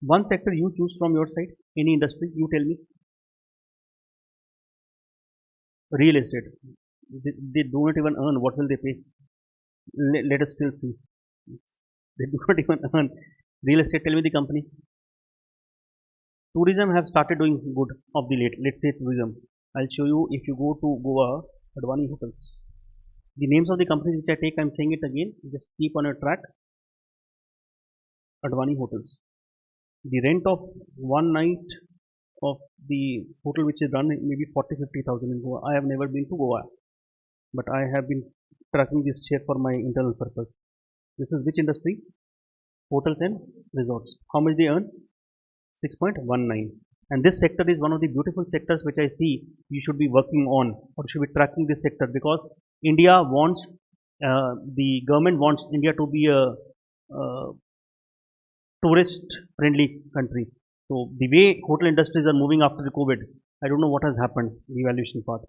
One sector you choose from your side. Any industry, you tell me. Real estate. They do not even earn. What will they pay? Let us still see. They do not even earn. Real estate, tell me the company. Tourism have started doing good of the late. Let's say tourism. I'll show you. If you go to Goa, Advani Hotels. The names of the companies which I take, I'm saying it again. Just keep on your track. Advani Hotels. The rent of one night of the hotel which is run maybe 40-50,000 in Goa. I have never been to Goa, but I have been tracking this share for my internal purpose. This is which industry? Hotels and resorts. How much they earn? 6.19. And this sector is one of the beautiful sectors which I see you should be working on, or should be tracking this sector, because India wants, the government wants India to be a tourist friendly country. So the way hotel industries are moving after the COVID, I don't know what has happened, the evaluation part.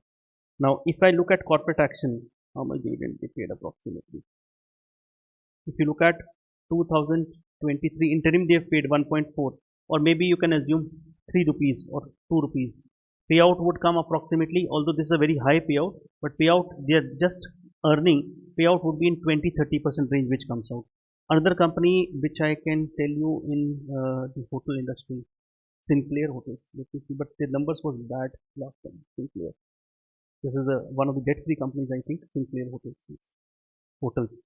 Now, if I look at corporate action, how much dividend they paid approximately? If you look at 2023 interim, they have paid 1.4, or maybe you can assume 3 rupees or 2 rupees. Payout would come approximately, although this is a very high payout, but payout they are just earning, payout would be in 20-30% range, which comes out. Another company which I can tell you in the hotel industry, Sinclair Hotels. Let me see, but the numbers was bad last time. Sinclair. This is one of the debt-free companies, I think. Sinclair Hotels. Hotels.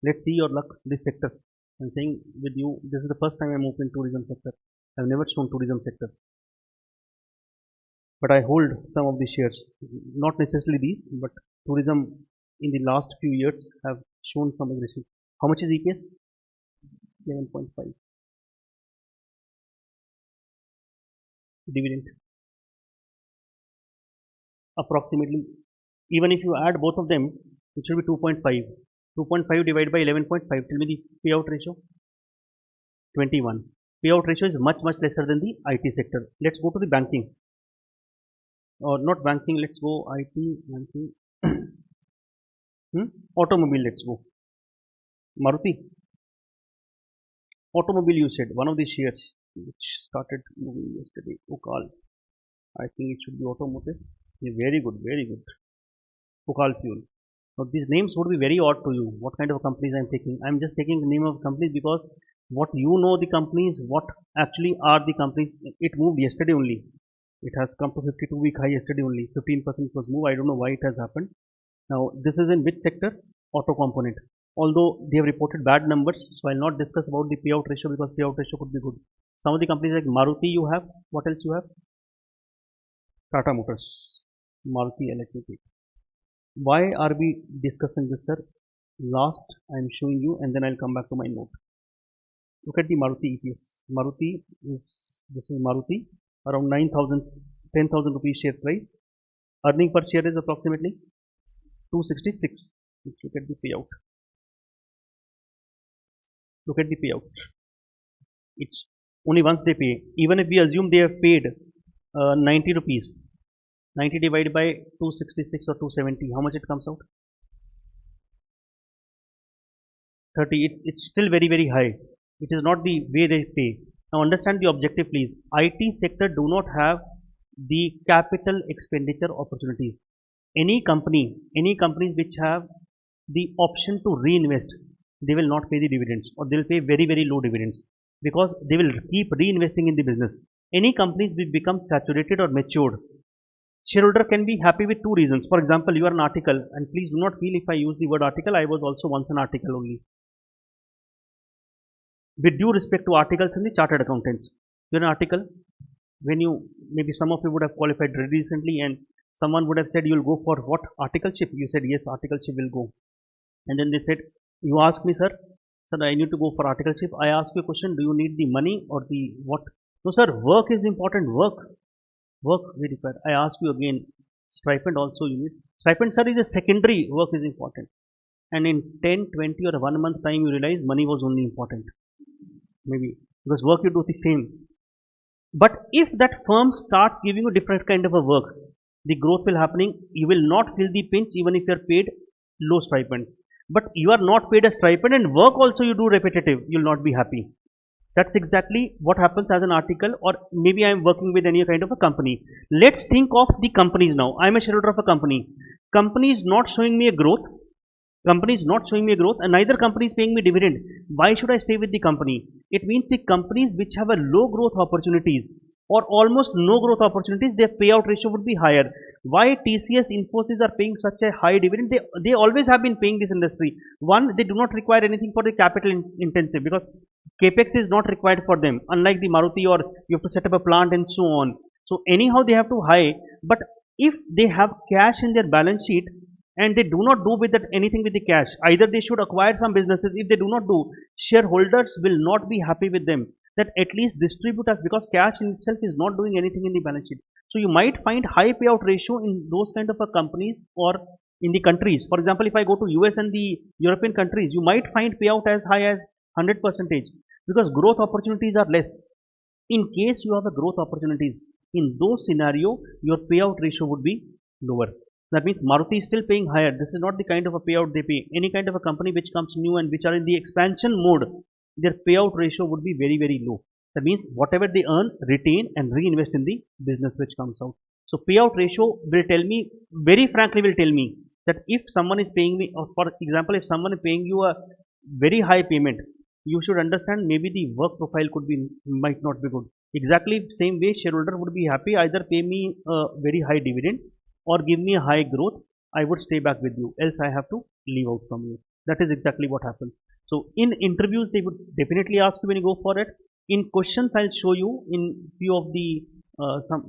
Let's see your luck. This sector. I'm saying with you, this is the first time I'm opening tourism sector. I've never shown tourism sector, but I hold some of the shares. Not necessarily these, but tourism in the last few years have shown some aggression. How much is EPS? 11.5. Dividend. Approximately, even if you add both of them, it should be 2.5. 2.5 divided by 11.5. Tell me the payout ratio. 21. Payout ratio is much lesser than the IT sector. Let's go to the banking. Or not banking, let's go IT, banking. Automobile, let's go. Maruti. Automobile, you said, one of the shares which started moving yesterday. Ukal. I think it should be automotive. Yeah, very good, very good. Ukal Fuel. Now these names would be very odd to you. What kind of companies I'm taking? I'm just taking the name of companies because what you know the companies, what actually are the companies. It moved yesterday only. It has come to 52-week high yesterday only. 15% was move. I don't know why it has happened. Now this is in which sector? Auto component. Although they have reported bad numbers, so I'll not discuss about the payout ratio because payout ratio could be good. Some of the companies like Maruti you have. What else you have? Tata Motors. Maruti Electric. Why are we discussing this, sir? Last I'm showing you, and then I'll come back to my note. Look at the Maruti EPS. Maruti is, this is Maruti, around 9,000, 10,000 rupees share price. Earning per share is approximately 266. Let's look at the payout. Look at the payout. It's only once they pay. Even if we assume they have paid 90 rupees, 90 divided by 266 or 270, how much it comes out? 30. It's still very very high. It is not the way they pay. Now understand the objective, please. IT sector do not have the capital expenditure opportunities. Any companies which have the option to reinvest, they will not pay the dividends, or they'll pay very very low dividends, because they will keep reinvesting in the business. Any companies will become saturated or matured, shareholder can be happy with two reasons. For example, you are an article, and please do not feel if I use the word article, I was also once an article only. With due respect to articles and the chartered accountants, you're an article. When you, maybe some of you would have qualified very recently, and someone would have said, you'll go for what, articleship? You said yes, articleship will go. And then they said, you ask me, sir, I need to go for articleship. I ask you a question, do you need the money or the what? No sir, work is important. Work we require. I ask you again, stipend also you need. Stipend, sir, is a secondary. Work is important. And in 10, 20 or 1 month time, you realize money was only important. Maybe because work you do the same. But if that firm starts giving you different kind of a work, the growth will happening. You will not feel the pinch even if you are paid low stipend. But you are not paid a stipend and work also you do repetitive, you will not be happy. That's exactly what happens as an article, or maybe I am working with any kind of a company. Let's think of the companies now. I am a shareholder of a company. Company is not showing me a growth. Company is not showing me growth, and neither company is paying me dividend. Why should I stay with the company? It means the companies which have a low growth opportunities or almost no growth opportunities, their payout ratio would be higher. Why TCS, Infosys are paying such a high dividend? They always have been paying this industry. One, they do not require anything for the capital intensive, because capex is not required for them. Unlike the Maruti, or you have to set up a plant and so on. So anyhow they have to high, but if they have cash in their balance sheet, and they do not do with that anything with the cash, either they should acquire some businesses. If they do not do, shareholders will not be happy with them, that at least distribute us, because cash in itself is not doing anything in the balance sheet. So you might find high payout ratio in those kind of a companies or in the countries. For example, if I go to US and the European countries, you might find payout as high as 100%, because growth opportunities are less. In case you have a growth opportunities, in those scenario, your payout ratio would be lower. That means Maruti is still paying higher. This is not the kind of a payout they pay. Any kind of a company which comes new and which are in the expansion mode, their payout ratio would be very, very low. That means whatever they earn, retain and reinvest in the business which comes out. So payout ratio will tell me, very frankly will tell me, that if someone is paying me, or for example, if someone is paying you a very high payment, you should understand maybe the work profile could be, might not be good. Exactly same way shareholder would be happy, either pay me a very high dividend or give me a high growth, I would stay back with you, else I have to leave out from you. That is exactly what happens. So in interviews, they would definitely ask you when you go for it. In questions, I'll show you in few of the,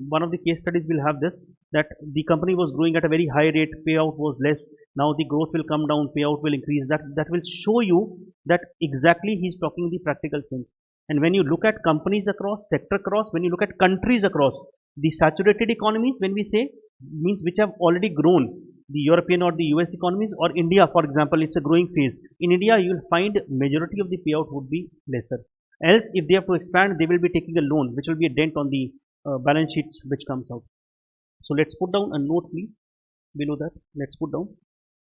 one of the case studies will have this, that the company was growing at a very high rate, payout was less, now the growth will come down, payout will increase. That will show you that exactly he's talking the practical sense. And when you look at companies across, sector across, when you look at countries across, the saturated economies, when we say, means which have already grown, the European or the US economies, or India, for example, it's a growing phase. In India, you will find majority of the payout would be lesser. Else, if they have to expand, they will be taking a loan, which will be a dent on the balance sheets which comes out. So let's put down a note, please. Below that, let's put down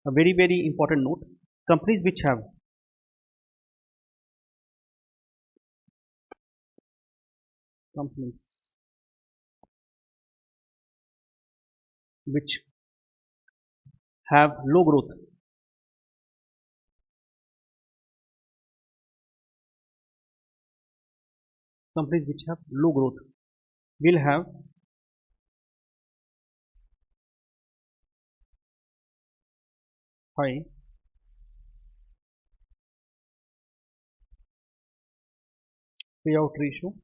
a very, very important note. Companies which have companies which have low growth, companies which have low growth will have high payout ratio.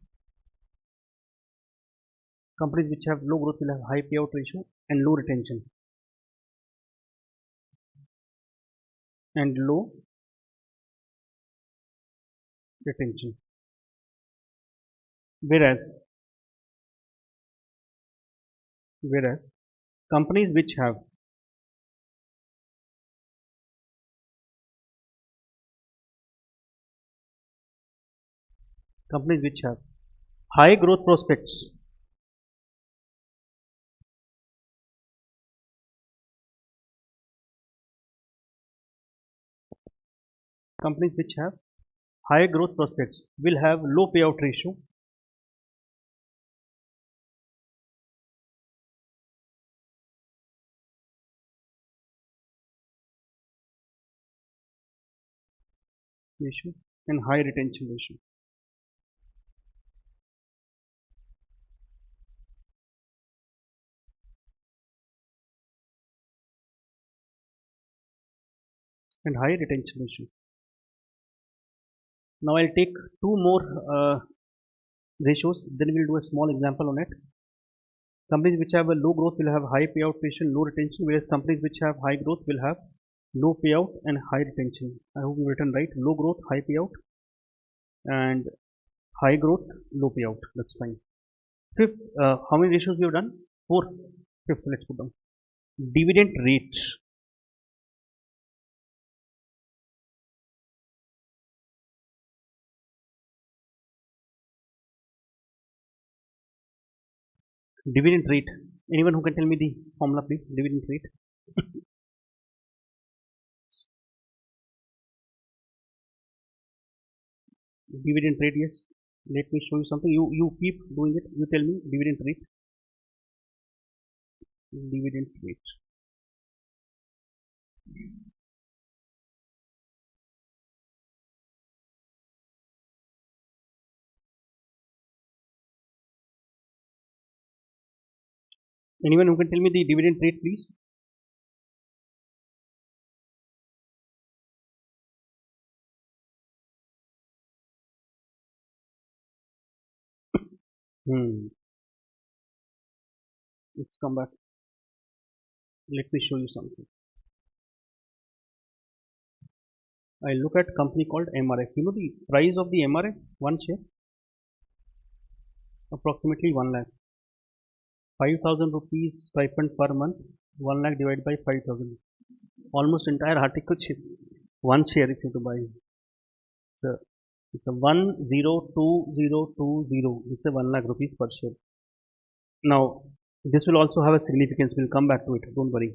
Companies which have low growth will have high payout ratio and low retention, and low retention. Whereas whereas companies which have companies which have high growth prospects Companies which have high growth prospects will have low payout ratio. Ratio and high retention ratio. And high retention ratio. Now I'll take two more ratios, then we'll do a small example on it. Companies which have a low growth will have high payout ratio and low retention, whereas companies which have high growth will have low payout and high retention. I hope you've written right. Low growth, high payout, and high growth, low payout. That's fine. Fifth, how many ratios we have done? Four. Fifth, let's put down. Dividend rate. Dividend rate. Anyone who can tell me the formula, please? Dividend rate. Dividend rate, yes. Let me show you something. You keep doing it. You tell me dividend rate. Dividend rate. Anyone who can tell me the dividend rate, please? Let's come back. Let me show you something. I look at company called MRF. You know the price of the MRF? One share? Approximately 1 lakh. 5,000 rupees stipend per month. 1 lakh divided by 5,000. Almost entire article chip. One share if you to buy. So it's a 102020. It's a 1 lakh rupees per share. Now this will also have a significance. We'll come back to it. Don't worry.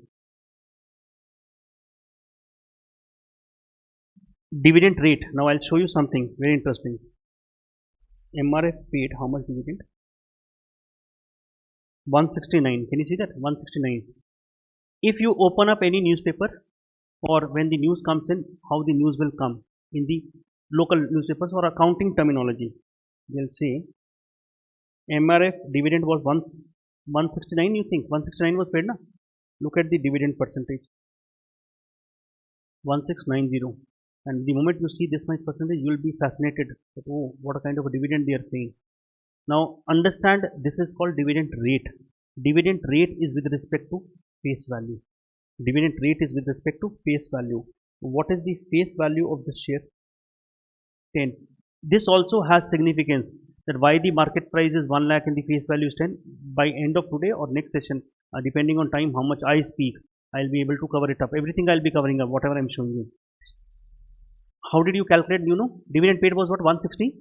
Dividend rate. Now I'll show you something very interesting. MRF paid how much dividend? 169. Can you see that? 169. If you open up any newspaper or when the news comes in, how the news will come in the local newspapers or accounting terminology, they'll say MRF dividend was once 169. You think 169 was paid, na? Look at the dividend percentage, 1690. And the moment you see this much percentage, you will be fascinated that, oh, what a kind of a dividend they are paying. Now understand, this is called dividend rate. Dividend rate is with respect to face value. Dividend rate is with respect to face value. What is the face value of this share? 10. This also has significance that why the market price is 1 lakh and the face value is 10. By end of today or next session, depending on time, how much I speak, I'll be able to cover it up. Everything I'll be covering up, whatever I'm showing you. How did you calculate? You know, dividend paid was what? 169.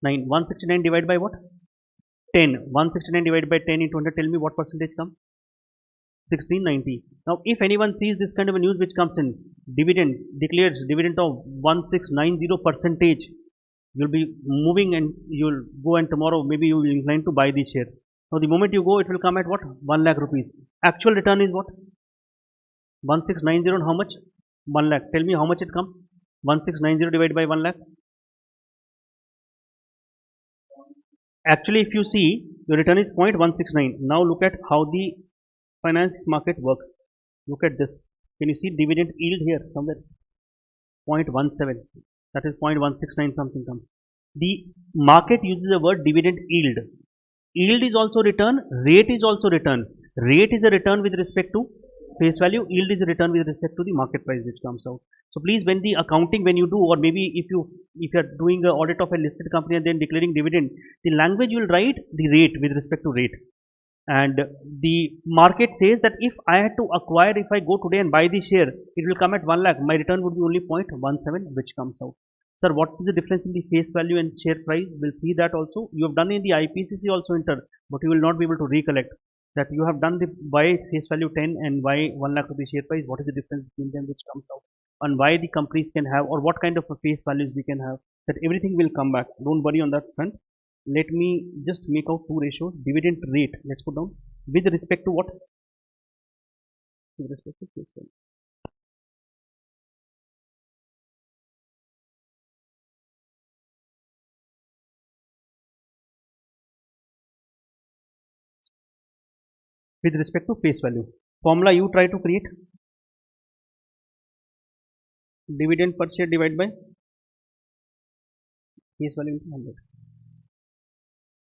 169 divided by what? 10. 169 divided by 10 into 100. Tell me what percentage comes? 1690. Now, if anyone sees this kind of a news which comes in, dividend declares dividend of 1690 percentage, you'll be moving and you'll go and tomorrow maybe you will incline to buy the share. Now, the moment you go, it will come at what? 1 lakh rupees. Actual return is what? 1690 and how much? 1 lakh. Tell me how much it comes? 1690 divided by 1 lakh. Actually, if you see, your return is 0.169. Now look at how the finance market works. Look at this. Can you see dividend yield here somewhere? 0.17. That is 0.169 something comes. The market uses the word dividend yield. Yield is also return. Rate is also return. Rate is a return with respect to face value. Yield is a return with respect to the market price which comes out. So please, when the accounting, when you do, or maybe if you are doing an audit of a listed company and then declaring dividend, the language you will write the rate with respect to rate. And the market says that if I had to acquire, if I go today and buy the share, it will come at 1 lakh. My return would be only 0.17, which comes out. Sir, what is the difference in the face value and share price? We'll see that also. You have done in the IPCC also enter, but you will not be able to recollect that you have done the why face value 10 and why 1 lakh rupees share price. What is the difference between them which comes out? and why the companies can have or what kind of a face values we can have, that everything will come back. Don't worry on that front. Let me just make out two ratios. Dividend rate, let's put down with respect to what? With respect to face value. With respect to face value. Formula you try to create, dividend per share divided by face value into 100.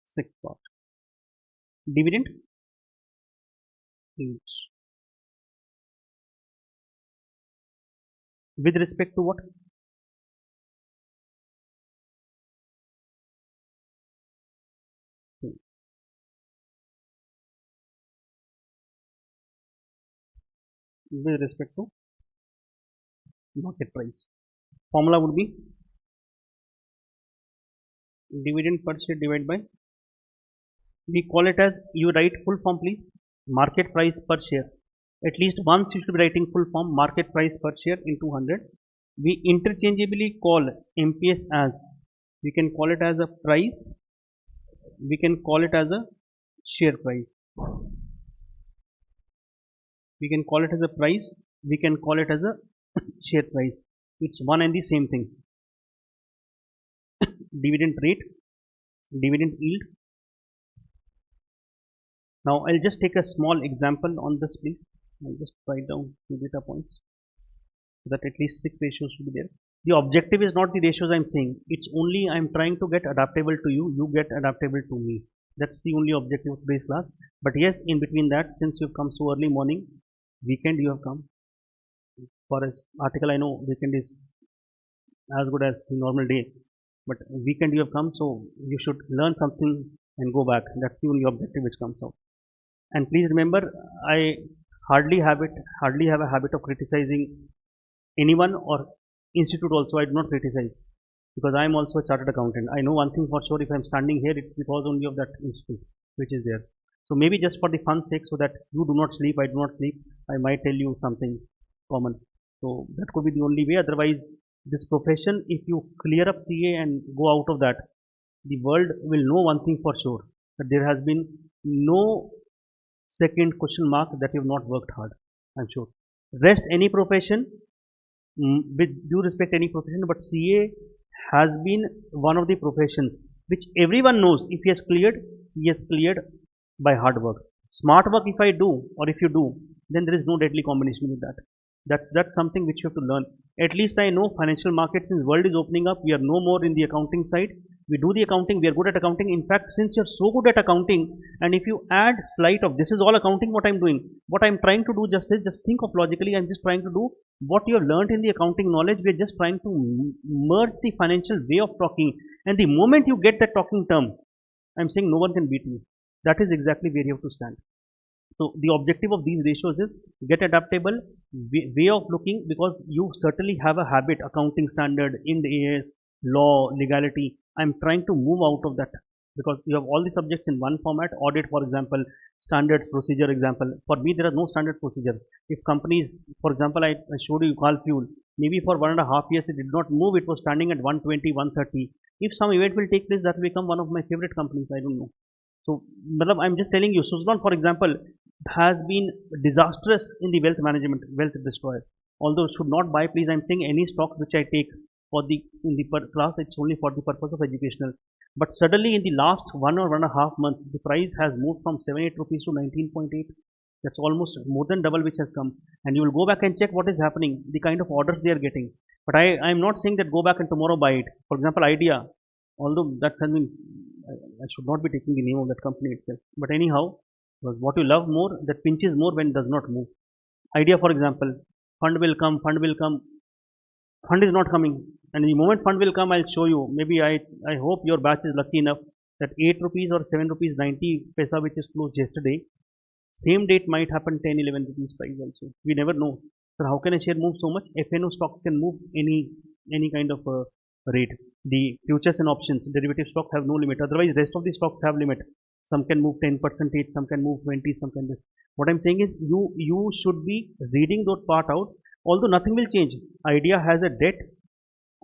Sixth part. Dividend yield. With respect to what? With respect to market price. Formula would be dividend per share divided by, we call it as, you write full form please, market price per share. At least once you should be writing full form, market price per share into 100. We interchangeably call MPS as, we can call it as a price, we can call it as a share price. We can call it as a price, we can call it as a share price. It's one and the same thing. Dividend rate, dividend yield. Now I'll just take a small example on this please. I'll just write down the data points so that at least 6 ratios should be there. The objective is not the ratios I'm saying. It's only I'm trying to get adaptable to you. You get adaptable to me. That's the only objective of today's class. But yes, in between that, since you've come so early morning, weekend you have come. For an article, I know weekend is as good as the normal day. But weekend you have come, so you should learn something and go back. That's the only objective which comes out. And please remember, I hardly have a habit of criticizing anyone or institute also. I do not criticize because I am also a chartered accountant. I know one thing for sure, if I am standing here, it's because only of that institute which is there. So maybe just for the fun sake, so that you do not sleep, I do not sleep, I might tell you something common. So that could be the only way. Otherwise, this profession, if you clear up CA and go out of that, the world will know one thing for sure, that there has been no second question mark that you have not worked hard. I'm sure. Rest any profession, with due respect any profession, but CA has been one of the professions which everyone knows, if he has cleared by hard work. Smart work if I do, or if you do, then there is no deadly combination with that. That's something which you have to learn. At least I know financial markets, since world is opening up, we are no more in the accounting side. We do the accounting, we are good at accounting. In fact, since you're so good at accounting, and if you add slight of this is all accounting, what I'm doing, what I'm trying to do just is, just think of logically, I'm just trying to do what you have learned in the accounting knowledge. We're just trying to merge the financial way of talking. And the moment you get that talking term, I'm saying no one can beat you. That is exactly where you have to stand. So the objective of these ratios is get adaptable way of looking, because you certainly have a habit, accounting standard in the AS, law, legality. I'm trying to move out of that because you have all the subjects in one format. Audit, for example, standards, procedure example. For me, there are no standard procedure. If companies, for example, I showed you call fuel, maybe for 1.5 years it did not move. It was standing at 120, 130. If some event will take place, that will become one of my favorite companies. I don't know. So, I'm just telling you, Suzlon, for example, has been disastrous in the wealth management, wealth destroyer. Although should not buy, please. I'm saying any stock which I take for the in the class, it's only for the purpose of educational. But suddenly in the last 1 or 1.5 months, the price has moved from 7-8 rupees to 19.8. That's almost more than double which has come. And you will go back and check what is happening, the kind of orders they are getting. But I'm not saying that go back and tomorrow buy it. For example, Idea, although that's something I should not be taking the name of that company itself. But anyhow, what you love more, that pinches more when it does not move. Idea, for example, fund will come, fund is not coming. And the moment fund will come, I'll show you. Maybe I hope your batch is lucky enough that 8 rupees or 7 rupees 90 paisa, which is closed yesterday, same date might happen 10, 11 rupees price also. We never know. So how can a share move so much? FNO stock can move any kind of rate. The futures and options, derivative stock have no limit. Otherwise, rest of the stocks have limit. Some can move 10%, some can move 20, some can this. What I'm saying is, you should be reading that part out. Although nothing will change. Idea has a debt,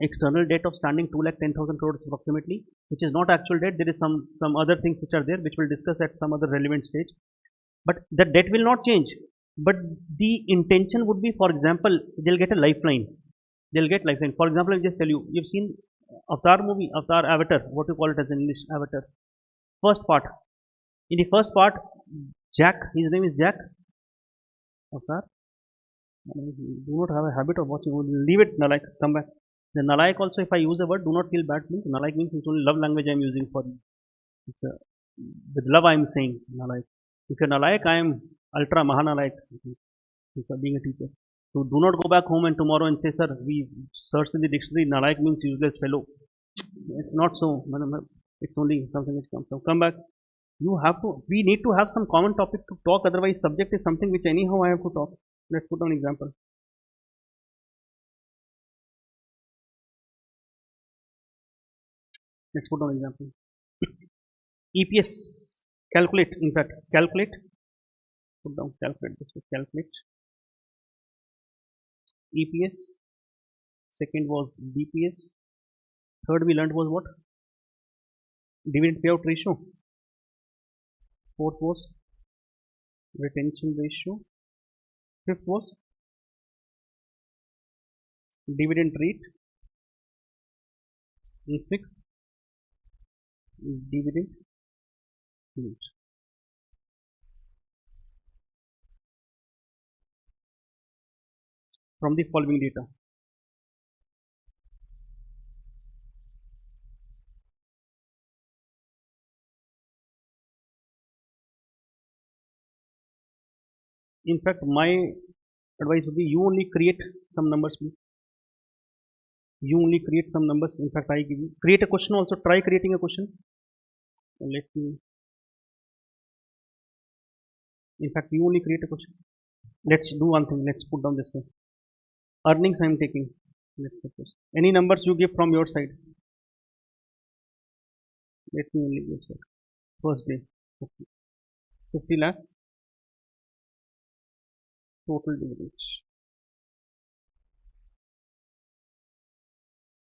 external debt of standing 2,10,000 crores approximately, which is not actual debt. There is some other things which are there, which we'll discuss at some other relevant stage. But the debt will not change. But the intention would be, for example, they'll get a lifeline. They'll get lifeline. For example, I'll just tell you, you've seen Avatar movie, Avatar, Avatar, what you call it as in English, Avatar. First part. In the first part, Jack, his name is Jack. Avatar. Do not have a habit of watching. Leave it, Nalaik. Come back. The Nalaik also, if I use a word, do not feel bad, please. Nalaik means it's only love language I'm using for you. It's a, with love I'm saying Nalaik. If you're Nalaik, I am ultra Mahanalaik. Being a teacher. So do not go back home and tomorrow and say, sir, we searched in the dictionary, Nalaik means useless fellow. It's not so. It's only something which comes. So come back. We need to have some common topic to talk. Otherwise, subject is something which anyhow I have to talk. Let's put an example. Let's put an example. EPS. Calculate. In fact, calculate. Put down calculate. This will calculate. EPS. Second was DPS. Third we learned was what? Dividend payout ratio. Fourth was retention ratio. Fifth was dividend rate. And sixth, dividend yield. From the following data. In fact, my advice would be you only create some numbers, please. You only create some numbers. In fact, I give you create a question also. Try creating a question. Let me. In fact, you only create a question. Let's do one thing. Let's put down this one. Earnings I am taking. Let's suppose any numbers you give from your side. Let me only give sir. First day 50 lakh total dividends.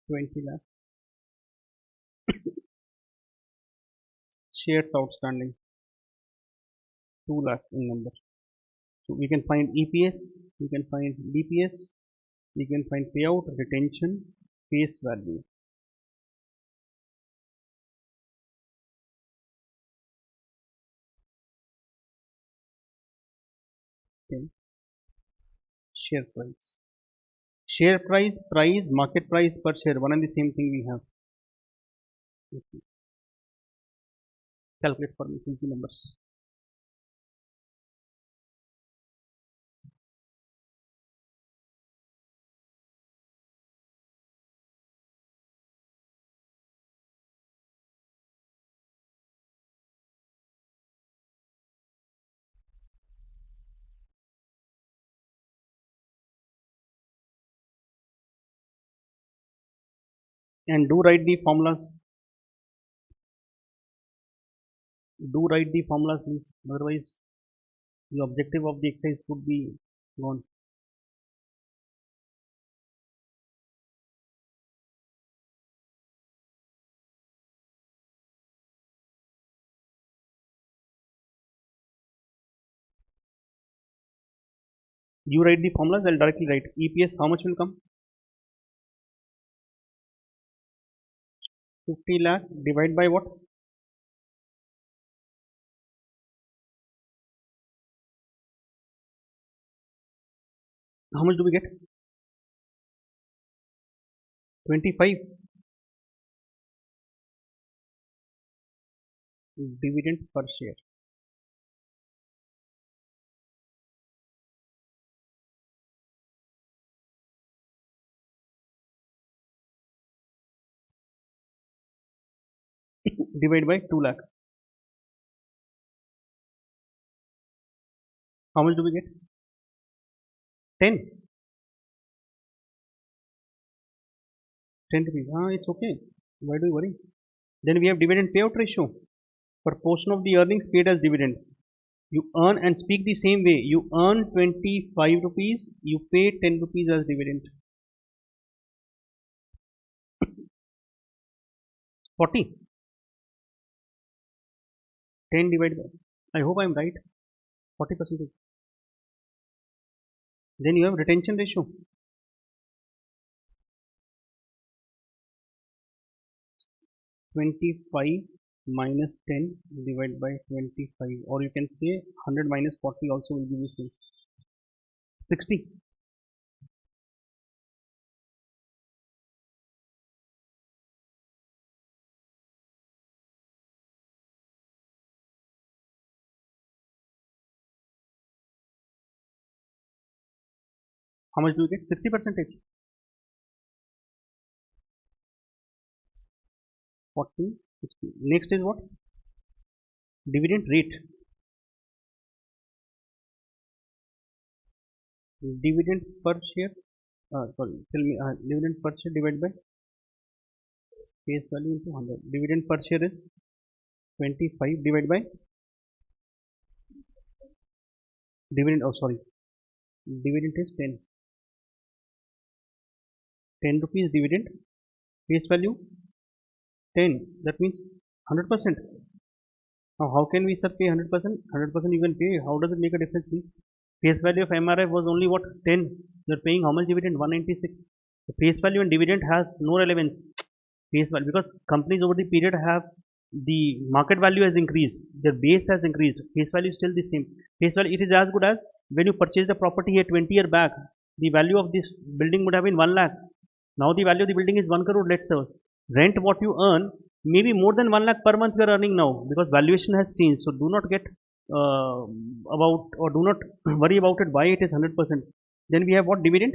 20 lakh shares outstanding 2 lakh in number. So we can find EPS, we can find DPS, we can find payout, retention, face value. Okay. Share price. Share price, price, market price per share, one and the same thing we have. Okay. Calculate for me, simple numbers. And do write the formulas. Do write the formulas, please. Otherwise, the objective of the exercise would be gone. You write the formulas, I'll directly write EPS. How much will come? 50 lakh divided by what? How much do we get? 25 dividend per share. Divided by 2 lakh. How much do we get? 10. 10 rupees. It's okay. Why do you worry? Then we have dividend payout ratio. Proportion of the earnings paid as dividend. You earn and speak the same way. You earn 25 rupees, you pay 10 rupees as dividend. 40. 10 divided by, I hope I'm right, 40%. Then you have retention ratio. 25 minus 10 divided by 25, or you can say 100 minus 40 also will give you 60. How much do you get? 60 percentage. 40, 60. Next is what? Dividend rate. Dividend per share. Sorry, tell me. Dividend per share divided by face value into 100. Dividend per share is 25 divided by dividend. Oh, sorry. Dividend is 10. 10 rupees dividend. Face value 10. That means 100%. Now, how can we sir pay 100%? 100% you can pay. How does it make a difference, please? Face value of MRF was only what? 10. You're paying how much dividend? 196. The face value and dividend has no relevance. Face value, because companies over the period have the market value has increased, their base has increased, face value is still the same. Face value, it is as good as when you purchase the property a 20 year back, the value of this building would have been 1 lakh. Now the value of the building is 1 crore, let's say. Rent what you earn, maybe more than 1 lakh per month you are earning now, because valuation has changed. So do not get about, or do not worry about it why it is 100%. Then we have what? Dividend.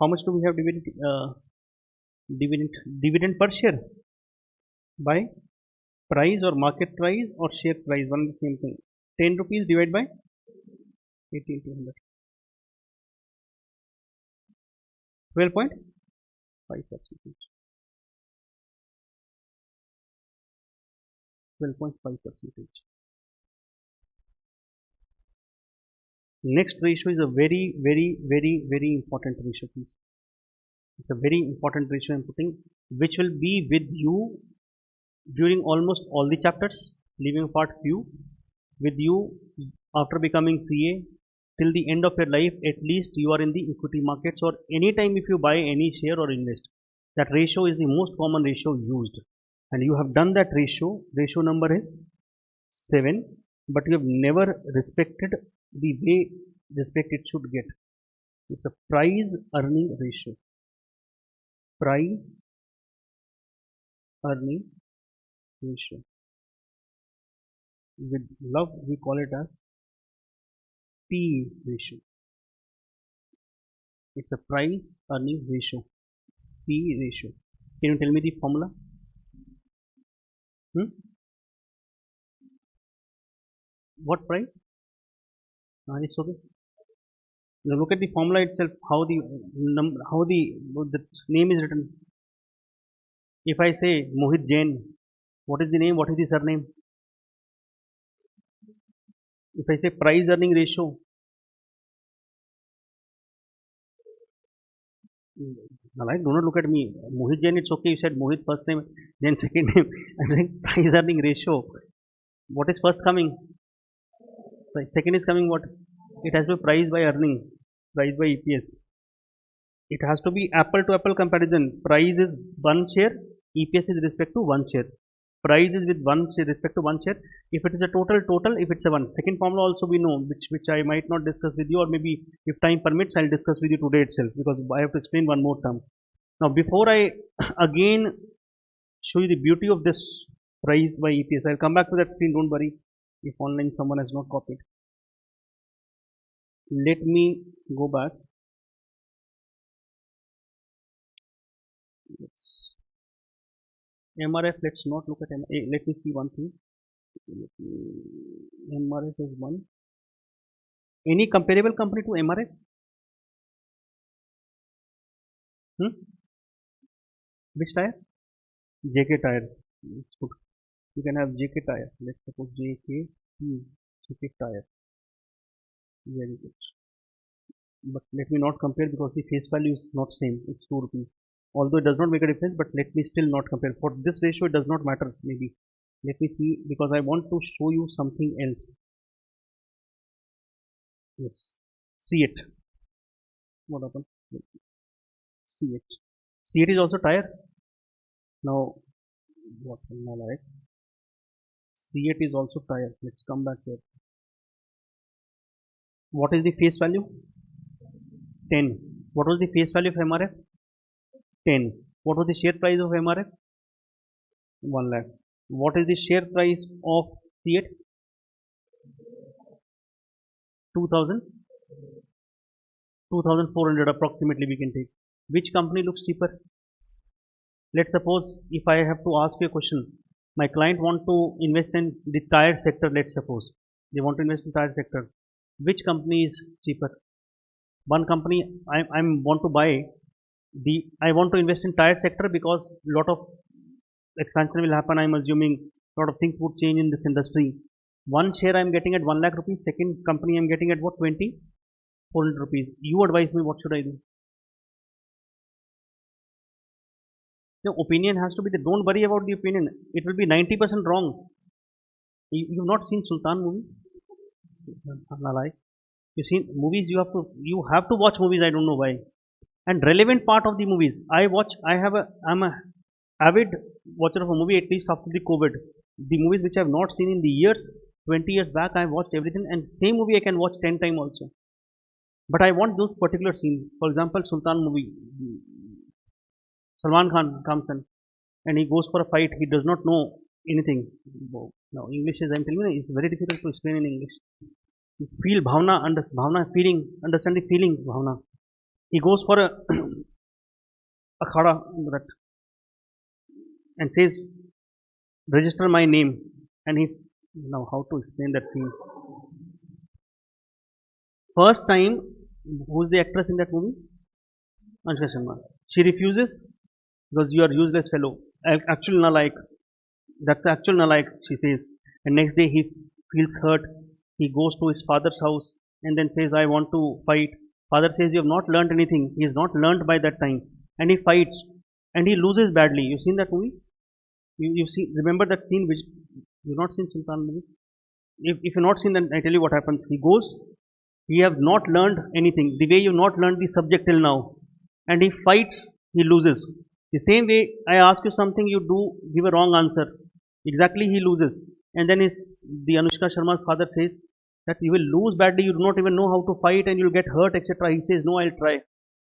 How much do we have dividend? Dividend per share by price or market price or share price, one and the same thing. 10 rupees divided by 18,200. 12.5%. 12.5%. Next ratio is a very, very, very, very important ratio, please. It's a very important ratio I'm putting, which will be with you during almost all the chapters, leaving apart few, with you after becoming CA till the end of your life. At least you are in the equity markets, or anytime if you buy any share or invest, that ratio is the most common ratio used, and you have done that ratio. Ratio number is 7, but you have never respected the way respect it should get. It's a price earning ratio. Price earning ratio. With love we call it as P ratio. It's a price earning ratio. P ratio. Can you tell me the formula? What price? It's okay. Now look at the formula itself. How the name is written. If I say Mohit Jain, what is the name? What is the surname? If I say price earning ratio, alright, do not look at me. Mohit Jain, it's okay. You said Mohit first name, then second name. I'm saying price earning ratio. What is first coming? Second is coming what? It has to be price by earning, price by EPS. It has to be apple to apple comparison. Price is 1 share, EPS is respect to 1 share. Price is with 1 share respect to 1 share. If it is a total, if it's a 1. Second formula also we know, which I might not discuss with you, or maybe if time permits, I'll discuss with you today itself, because I have to explain one more term. Now, before I again show you the beauty of this price by EPS, I'll come back to that screen. Don't worry if online someone has not copied. Let me go back. MRF, let's not look at MRF. Let me see one thing. MRF is 1. Any comparable company to MRF? Which tire? JK tire. It's good. You can have JK tire. Let's suppose JK. JK tire. Very good. But let me not compare because the face value is not same. It's 2 rupees. Although it does not make a difference, but let me still not compare. For this ratio, it does not matter. Maybe. Let me see because I want to show you something else. Yes. See it. What happened? See it. See it is also tire. Now, what am I like? See it is also tire. Let's come back here. What is the face value? 10. What was the face value of MRF? 10. What was the share price of MRF? 1 lakh. What is the share price of C8? 2000? 2400 approximately we can take. Which company looks cheaper? Let's suppose if I have to ask you a question. My client want to invest in the tire sector, let's suppose. They want to invest in tire sector. Which company is cheaper? One company I want to buy I want to invest in tire sector because lot of expansion will happen. I'm assuming lot of things would change in this industry. One share I'm getting at 1 lakh rupees. Second company I'm getting at what? 400 rupees. You advise me what should I do? The opinion has to be there. Don't worry about the opinion. It will be 90% wrong. You've not seen Sultan movie? Like you seen movies. You have to watch movies. I don't know why. And relevant part of the movies. I'm a avid watcher of a movie at least after the COVID. The movies which I have not seen in the years, 20 years back, I watched everything, and same movie I can watch 10 times also. But I want those particular scenes. For example, Sultan movie. Salman Khan comes in and he goes for a fight. He does not know anything. Now English is, I'm telling you, it's very difficult to explain in English. You feel bhavna, feeling, understand the feeling, bhavna. He goes for a akhada that and says, register my name. And now how to explain that scene? First time, who's the actress in that movie? Anushka Sharma. She refuses because you are useless fellow. Actual nalaik. That's actual nalaik, she says. And next day he feels hurt. He goes to his father's house and then says, I want to fight. Father says, you have not learned anything. He has not learned by that time. And he fights. And he loses badly. You've seen that movie? You see, remember that scene which you've not seen Sultan movie? If you've not seen, then I tell you what happens. He goes, he have not learned anything. The way you not learned the subject till now. And he fights, he loses. The same way I ask you something, you do give a wrong answer. Exactly, he loses. And then the Anushka Sharma's father says that you will lose badly, you do not even know how to fight and you'll get hurt, etc. He says, no, I'll try.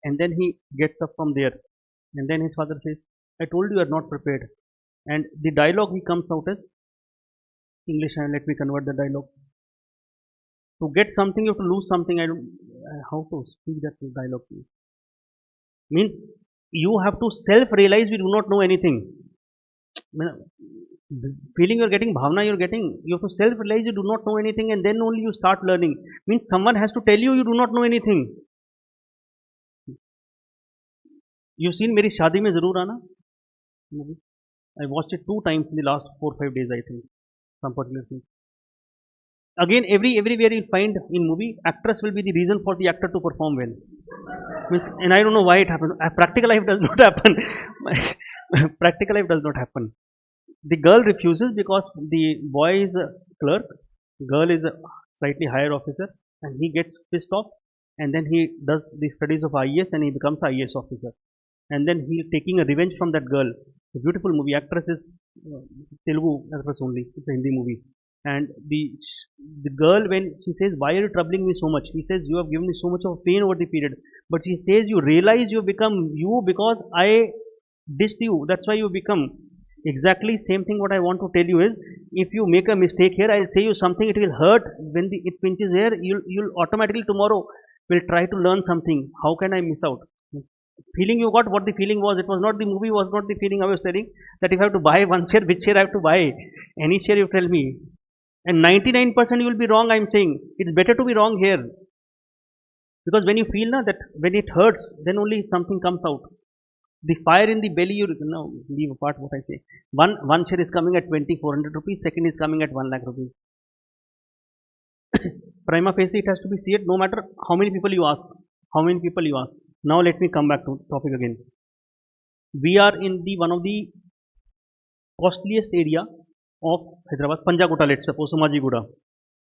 And then he gets up from there. And then his father says, I told you are not prepared. And the dialogue he comes out as English, and let me convert the dialogue. To get something, you have to lose something. I don't how to speak that dialogue. Means you have to self-realize we do not know anything. Feeling you're getting bhavna, you have to self-realize you do not know anything, and then only you start learning. Means someone has to tell you you do not know anything. You've seen Meri Shaadi Mein Zaroor Aana movie? I watched it 2 times in the last 4-5 days, I think. Some particular thing. Again, everywhere you find in movie, actress will be the reason for the actor to perform well. Means, and I don't know why it happens. Practical life does not happen. Practical life does not happen. The girl refuses because the boy is a clerk, girl is a slightly higher officer, and he gets pissed off, and then he does the studies of IAS and he becomes an IAS officer. And then he is taking a revenge from that girl. A beautiful movie. Actress is Telugu actress only. It's a Hindi movie. And the girl, when she says, why are you troubling me so much? He says, you have given me so much of pain over the period. But she says, you realize you become you because I dissed you. That's why you become. Exactly same thing what I want to tell you is, if you make a mistake here, I'll say you something, it will hurt. When it pinches here, you'll automatically tomorrow will try to learn something. How can I miss out? Feeling you got, what the feeling was, it was not the movie, was not the feeling I was telling, that if I have to buy one share, which share I have to buy? Any share you tell me. And 99% you will be wrong, I'm saying. It's better to be wrong here. Because when you feel that when it hurts, then only something comes out. The fire in the belly, you no, leave apart what I say. One share is coming at 2400 rupees, second is coming at 1 lakh rupees. Prima facie, it has to be said no matter how many people you ask. How many people you ask. Now let me come back to topic again. We are in the one of the costliest area of Hyderabad, Panjaguta, let's suppose, Somajiguda.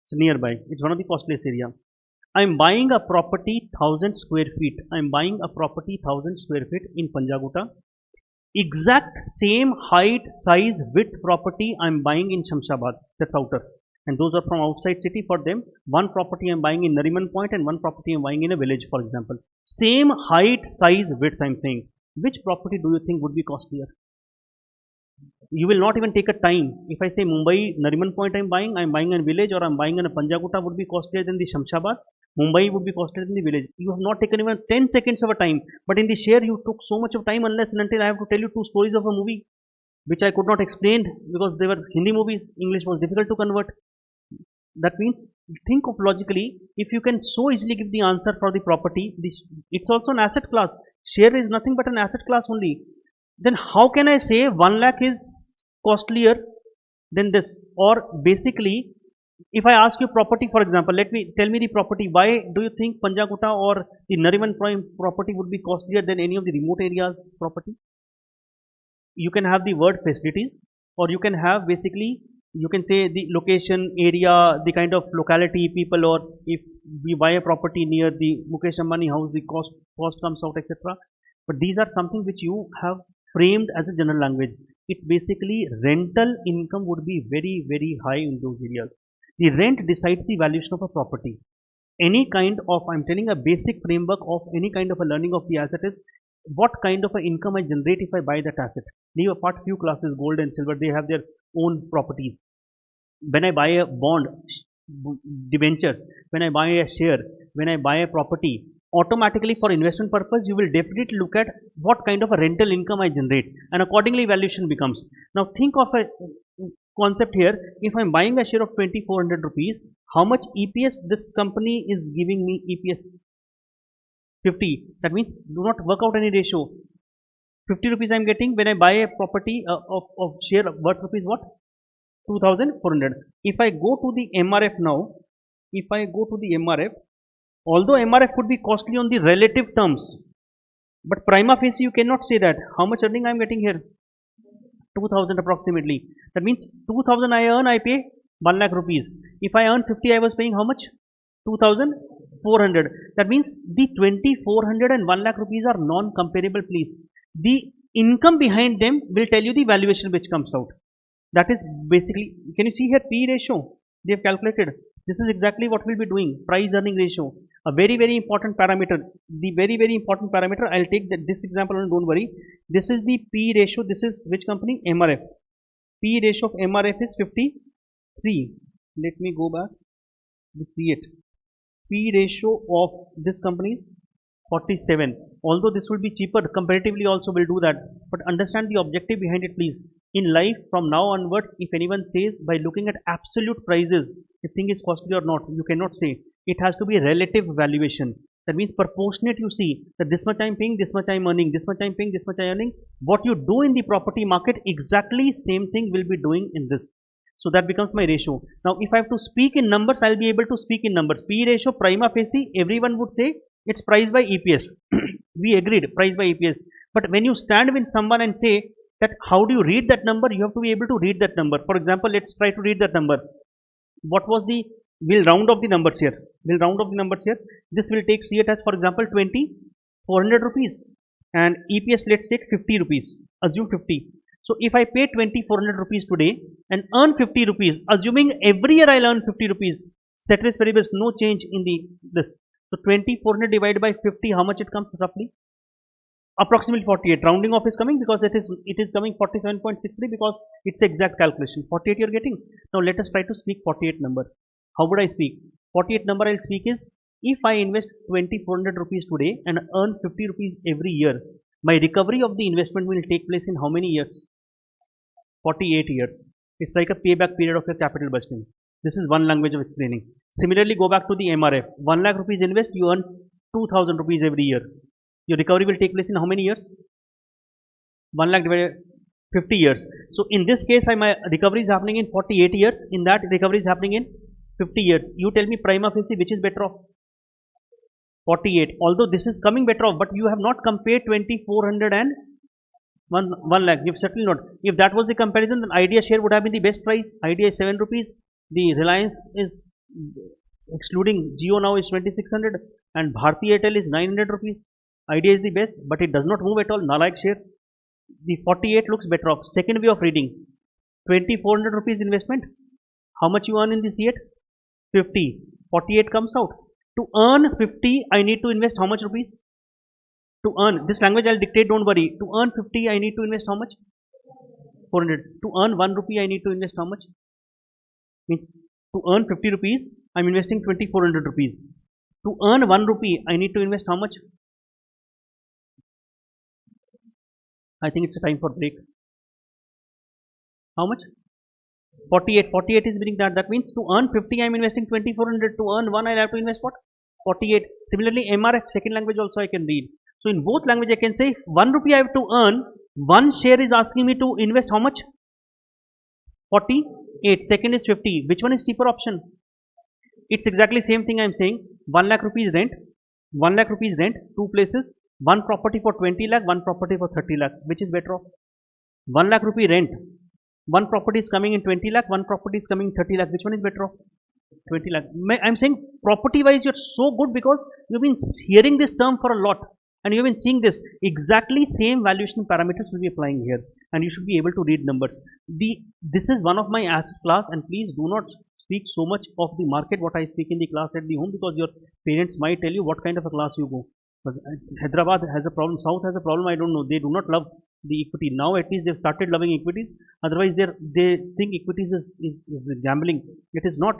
It's nearby. It's one of the costliest area. I'm buying a property 1000 square feet. I'm buying a property 1000 square feet in Panjaguta. Exact same height, size, width property I'm buying in Shamshabad. That's outer. And those are from outside city. For them, one property I'm buying in Nariman Point and one property I'm buying in a village, for example. Same height, size, width I'm saying. Which property do you think would be costlier? You will not even take a time. If I say Mumbai, Nariman Point I'm buying in a village, or I'm buying in a Panjaguta would be costlier than the Shamshabad. Mumbai would be costlier than the village. You have not taken even 10 seconds of a time. But in the share, you took so much of time unless and until I have to tell you two stories of a movie, which I could not explain because they were Hindi movies. English was difficult to convert. That means, think of logically, if you can so easily give the answer for the property, it's also an asset class. Share is nothing but an asset class only. Then how can I say 1 lakh is costlier than this? Or basically, if I ask you property, for example, tell me the property. Why do you think Panjaguta or the Nariman Prime property would be costlier than any of the remote areas property? You can have the word facilities, or you can have basically, you can say the location, area, the kind of locality, people, or if we buy a property near the Mukesh Ambani house, the cost comes out, etc. But these are something which you have framed as a general language. It's basically rental income would be very, very high in those areas. The rent decides the valuation of a property. Any kind of, I'm telling a basic framework of any kind of a learning of the asset is what kind of an income I generate if I buy that asset. Leave apart few classes, gold and silver, they have their own properties. When I buy a bond, debentures, when I buy a share, when I buy a property, automatically for investment purpose, you will definitely look at what kind of a rental income I generate, and accordingly valuation becomes. Now think of a concept here. If I'm buying a share of 2400 rupees, how much EPS this company is giving me? EPS 50. That means do not work out any ratio. 50 rupees I'm getting when I buy a property of share worth rupees what? 2400. If I go to the MRF now, if I go to the MRF, although MRF could be costly on the relative terms, but prima facie you cannot say that. How much earning I am getting here? 2000 approximately. That means 2000 I earn, I pay 1 lakh rupees. If I earn 50, I was paying how much? 2400. That means the 2400 and 1 lakh rupees are non-comparable, please. The income behind them will tell you the valuation which comes out. That is basically, can you see here P ratio? They have calculated. This is exactly what we'll be doing. Price earning ratio. A very, very important parameter. The very, very important parameter. I'll take this example and don't worry. This is the P ratio. This is which company? MRF. P ratio of MRF is 53. Let me go back. We see it. P ratio of this company is 47. Although this will be cheaper, comparatively also will do that. But understand the objective behind it, please. In life, from now onwards, if anyone says by looking at absolute prices, if thing is costly or not, you cannot say. It has to be a relative valuation. That means proportionate. You see that this much I am paying, this much I am earning, this much I am paying, this much I am earning. What you do in the property market, exactly same thing will be doing in this. So that becomes my ratio. Now, if I have to speak in numbers, I'll be able to speak in numbers. P ratio, prima facie, everyone would say it's price by EPS. We agreed, price by EPS. But when you stand with someone and say that how do you read that number, you have to be able to read that number. For example, let's try to read that number. What was the, we'll round off the numbers here. We'll round off the numbers here. This will take, see it as, for example, 400 rupees. And EPS, let's take 50 rupees. Assume 50. So if I pay 2400 rupees today and earn 50 rupees, assuming every year I'll earn 50 rupees, ceteris paribus, no change in the this. So 2400 divided by 50, how much it comes roughly? Approximately 48. Rounding off is coming because it is coming 47.63 because it's exact calculation. 48 you're getting. Now let us try to speak 48 number. How would I speak? 48 number I'll speak is, if I invest 2400 rupees today and earn 50 rupees every year, my recovery of the investment will take place in how many years? 48 years. It's like a payback period of your capital budgeting. This is one language of explaining. Similarly, go back to the MRF. 1 lakh rupees invest, you earn 2000 rupees every year. Your recovery will take place in how many years? 1 lakh divided 50 years. So in this case, my recovery is happening in 48 years. In that, recovery is happening in 50 years. You tell me prima facie which is better off? 48. Although this is coming better off, but you have not compared 2400 and 1 lakh. You've certainly not. If that was the comparison, then Idea share would have been the best price. Idea is 7 rupees. The Reliance is, excluding Jio now, is 2600, and Bharti Airtel is 900 rupees. Idea is the best, but it does not move at all. Nalayak share. The 48 looks better off. Second way of reading, 2400 rupees investment. How much you earn in the C8? 50. 48 comes out. To earn 50, I need to invest how much rupees? To earn, this language I'll dictate, don't worry. To earn 50, I need to invest how much? 400. To earn 1 rupee, I need to invest how much? Means to earn 50 rupees, I'm investing 2400 rupees. To earn 1 rupee, I need to invest how much? I think it's a time for break. How much? 48. 48 is meaning that. That means to earn 50, I'm investing 2400. To earn 1, I'll have to invest what? 48. Similarly, MRF, second language also I can read. So in both language, I can say 1 rupee I have to earn. 1 share is asking me to invest how much? 48. Second is 50. Which one is cheaper option? It's exactly same thing I'm saying. 1 lakh rupees rent. 1 lakh rupees rent. Two places. One property for 20 lakh. One property for 30 lakh. Which is better off? 1 lakh rupee rent. One property is coming in 20 lakh. One property is coming in 30 lakh. Which one is better off? 20 lakh. I'm saying property wise you're so good because you've been hearing this term for a lot. And you've been seeing this. Exactly same valuation parameters will be applying here. And you should be able to read numbers. This is one of my asset class, and please do not speak so much of the market what I speak in the class at the home, because your parents might tell you what kind of a class you go. But Hyderabad has a problem, South has a problem, I don't know. They do not love the equity. Now at least they've started loving equities. Otherwise they think equities is gambling. It is not.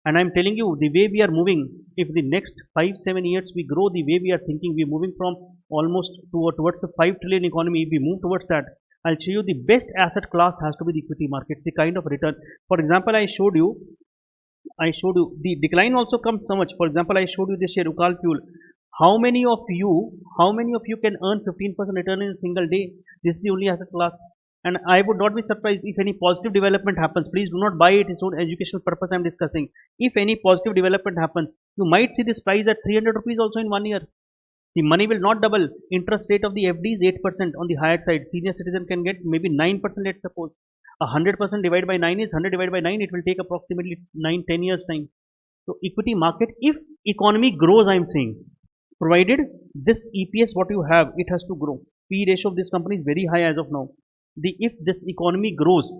And I'm telling you, the way we are moving, if the next 5-7 years we grow the way we are thinking, we're moving from almost towards a 5 trillion economy. If we move towards that, I'll show you the best asset class has to be the equity market, the kind of return. For example, I showed you the decline also comes so much. For example, I showed you this share Ukal Fuel. How many of you can earn 15% return in a single day? This is the only asset class. And I would not be surprised if any positive development happens. Please do not buy it. It's own educational purpose I'm discussing. If any positive development happens, you might see this price at 300 rupees also in 1 year. The money will not double. Interest rate of the FD is 8% on the higher side. Senior citizen can get maybe 9%, let's suppose. 100% divided by 9 is 100 divided by 9. It will take approximately 9-10 years time. So equity market, if economy grows, I'm saying, provided this EPS what you have, it has to grow. P ratio of this company is very high as of now. If this economy grows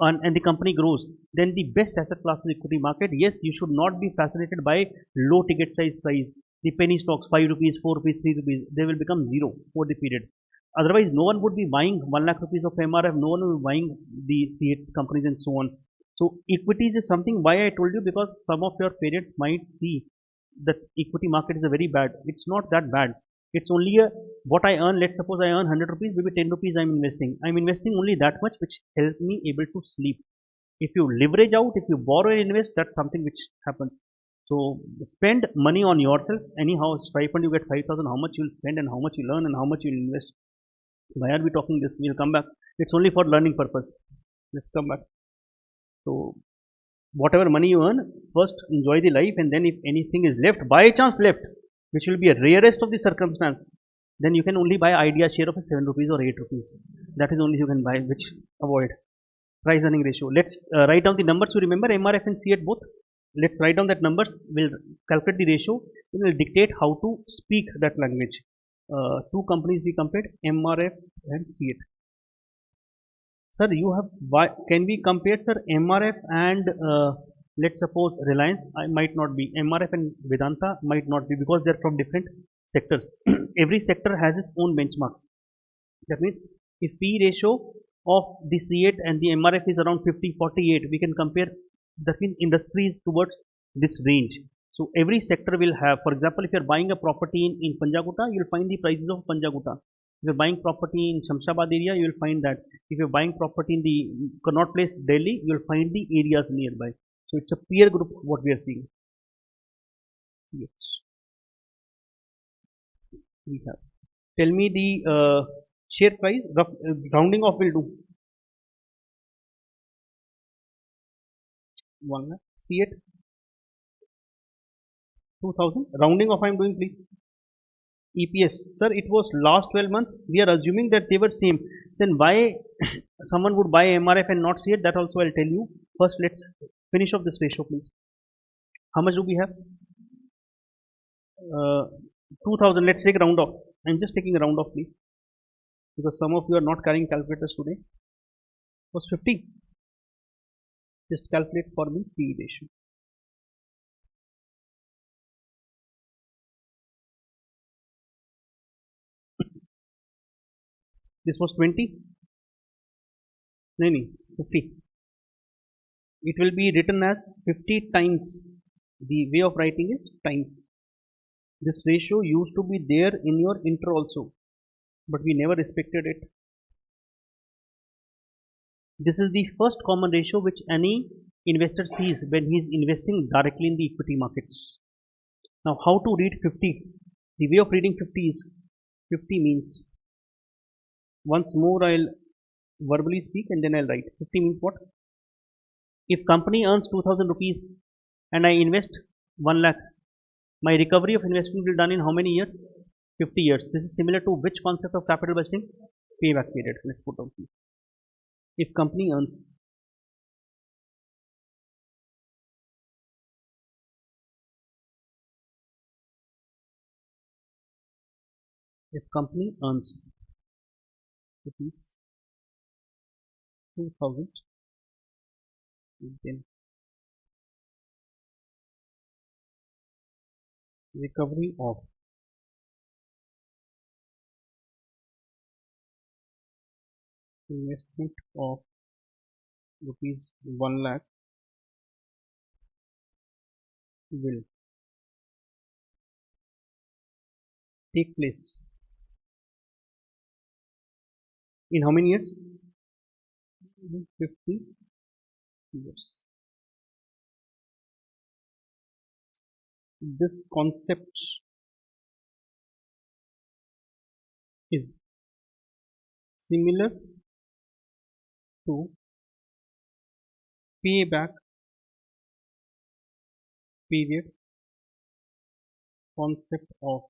and the company grows, then the best asset class is equity market. Yes, you should not be fascinated by low ticket size price. The penny stocks, 5 rupees, 4 rupees, 3 rupees, they will become zero for the period. Otherwise, no one would be buying 1 lakh rupees of MRF, no one will be buying the C8 companies and so on. So equities is something why I told you, because some of your parents might see that equity market is a very bad. It's not that bad. It's only what I earn. Let's suppose I earn 100 rupees, maybe 10 rupees I'm investing. I'm investing only that much which helps me able to sleep. If you leverage out, if you borrow and invest, that's something which happens. So spend money on yourself. Anyhow, stipend you get 5,000, how much you'll spend and how much you learn and how much you'll invest. Why are we talking this? We'll come back. It's only for learning purpose. Let's come back. So whatever money you earn, first enjoy the life, and then if anything is left, by chance left, which will be a rarest of the circumstance, then you can only buy Idea share of a 7 rupees or 8 rupees. That is only you can buy, which avoid. Price earning ratio. Let's write down the numbers. You remember MRF and C8 both. Let's write down that numbers. We'll calculate the ratio. We will dictate how to speak that language. Two companies we compared, MRF and C8. Sir, you have, can we compare, sir, MRF and let's suppose Reliance? I might not be. MRF and Vedanta might not be, because they're from different sectors. Every sector has its own benchmark. That means if P ratio of the C8 and the MRF is around 50-48, we can compare. That means industries towards this range. So every sector will have, for example, if you're buying a property in Panjaguta, you'll find the prices of Panjaguta. If you're buying property in Shamshabad area, you will find that. If you're buying property in the Connaught Place, Delhi, you will find the areas nearby. So it's a peer group what we are seeing. Yes. We have. Tell me the Share price, rounding off will do 1 lakh. See it, 2000. Rounding off I am doing, please. EPS, sir, it was last 12 months. We are assuming that they were same. Then why someone would buy MRF and not see it? That also I'll tell you. First, let's finish off this ratio, please. How much do we have? 2000. Let's take a round off. I'm just taking a round off, please, because some of you are not carrying calculators today. Was 50. Just calculate for me P ratio. This was 20. No, 50. It will be written as 50 times. The way of writing is times. This ratio used to be there in your intro also, but we never respected it. This is the first common ratio which any investor sees when he is investing directly in the equity markets. Now, how to read 50? The way of reading 50 is 50 means, once more I'll verbally speak and then I'll write. 50 means what? If company earns 2000 rupees and I invest 1 lakh, my recovery of investment will be done in how many years? 50 years. This is similar to which concept of capital budgeting? Payback period. Let's put down. If company earns rupees 2000, then recovery of investment of rupees 1 lakh will take place in how many years? 50 years. This concept is similar to payback period concept of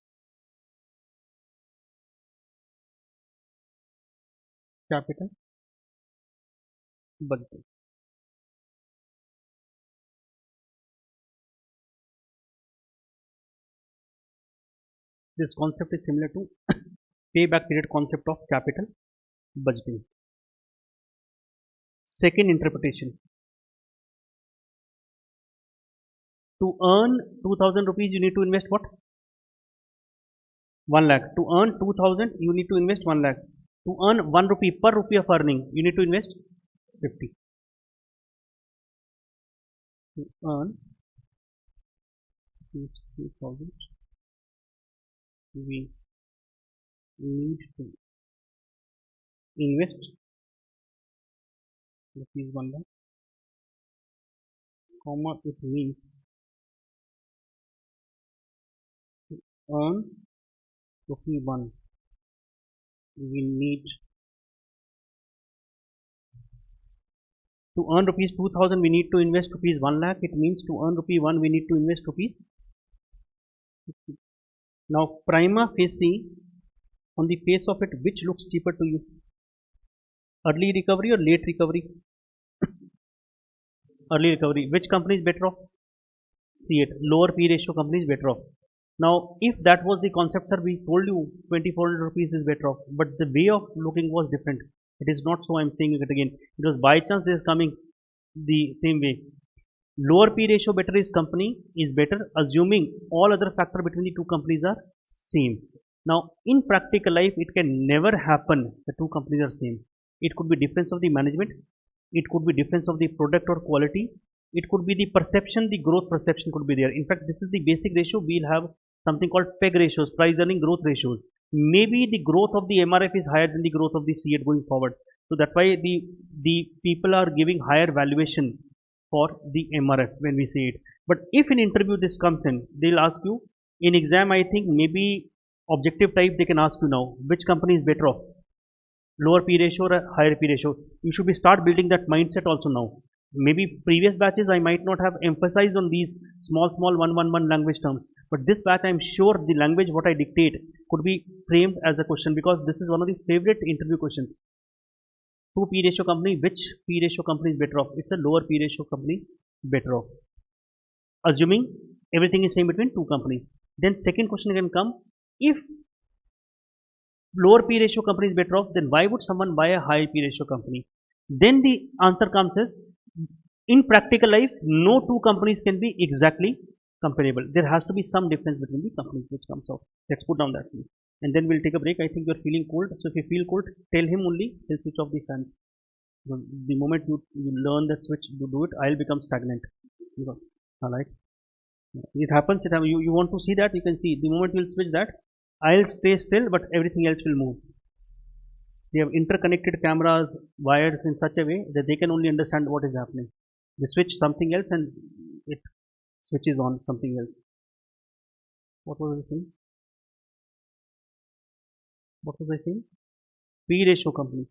capital budgeting. This concept is similar to payback period concept of capital budgeting. Second interpretation. To earn 2000 rupees, you need to invest what? 1 lakh. To earn 2000, you need to invest 1 lakh. To earn 1 rupee per rupee of earning, you need to invest 50. To earn 2000, we need to invest rupees 1 lakh, comma, it means to earn rupee 1, we need to earn rupees 2000, we need to invest rupees 1 lakh. It means to earn rupee 1, we need to invest rupees 50. Now, prima facie, on the face of it, which looks cheaper to you? Early recovery or late recovery? Early recovery. Which company is better off? See it. Lower P ratio company is better off. Now, if that was the concept, sir, we told you 2400 rupees is better off, but the way of looking was different. It is not so. I'm saying it again. It was by chance this is coming the same way. Lower P ratio better is company is better, assuming all other factor between the two companies are same. Now, in practical life, it can never happen the two companies are same. It could be difference of the management, it could be difference of the product or quality, it could be the perception, the growth perception could be there. In fact, this is the basic ratio. We'll have something called PEG ratios, price earning growth ratios. Maybe the growth of the MRF is higher than the growth of the C8 going forward. So that's why the people are giving higher valuation for the MRF when we say it. But if in interview this comes in, they'll ask you, in exam I think maybe objective type they can ask you now, which company is better off? lower P ratio or a higher P ratio. You should be start building that mindset also now. Maybe previous batches I might not have emphasized on these small 111 language terms, but this batch I'm sure the language what I dictate could be framed as a question, because this is one of the favorite interview questions. Two P ratio company, which P ratio company is better off? It's a lower P ratio company better off. Assuming everything is same between two companies. Then second question can come, if lower P ratio company is better off, then why would someone buy a high P ratio company? Then the answer comes as, in practical life, no two companies can be exactly comparable. There has to be some difference between the companies which comes out. Let's put down that please. And then we'll take a break. I think you're feeling cold. So if you feel cold, tell him only, he'll switch off the fans. The moment you learn that switch, you do it, I'll become stagnant. Alright. It happens, you want to see that, you can see the moment you'll switch that, I'll stay still, but everything else will move. They have interconnected cameras, wires in such a way that they can only understand what is happening. They switch something else and it switches on something else. What was I saying? What was I saying? P ratio company.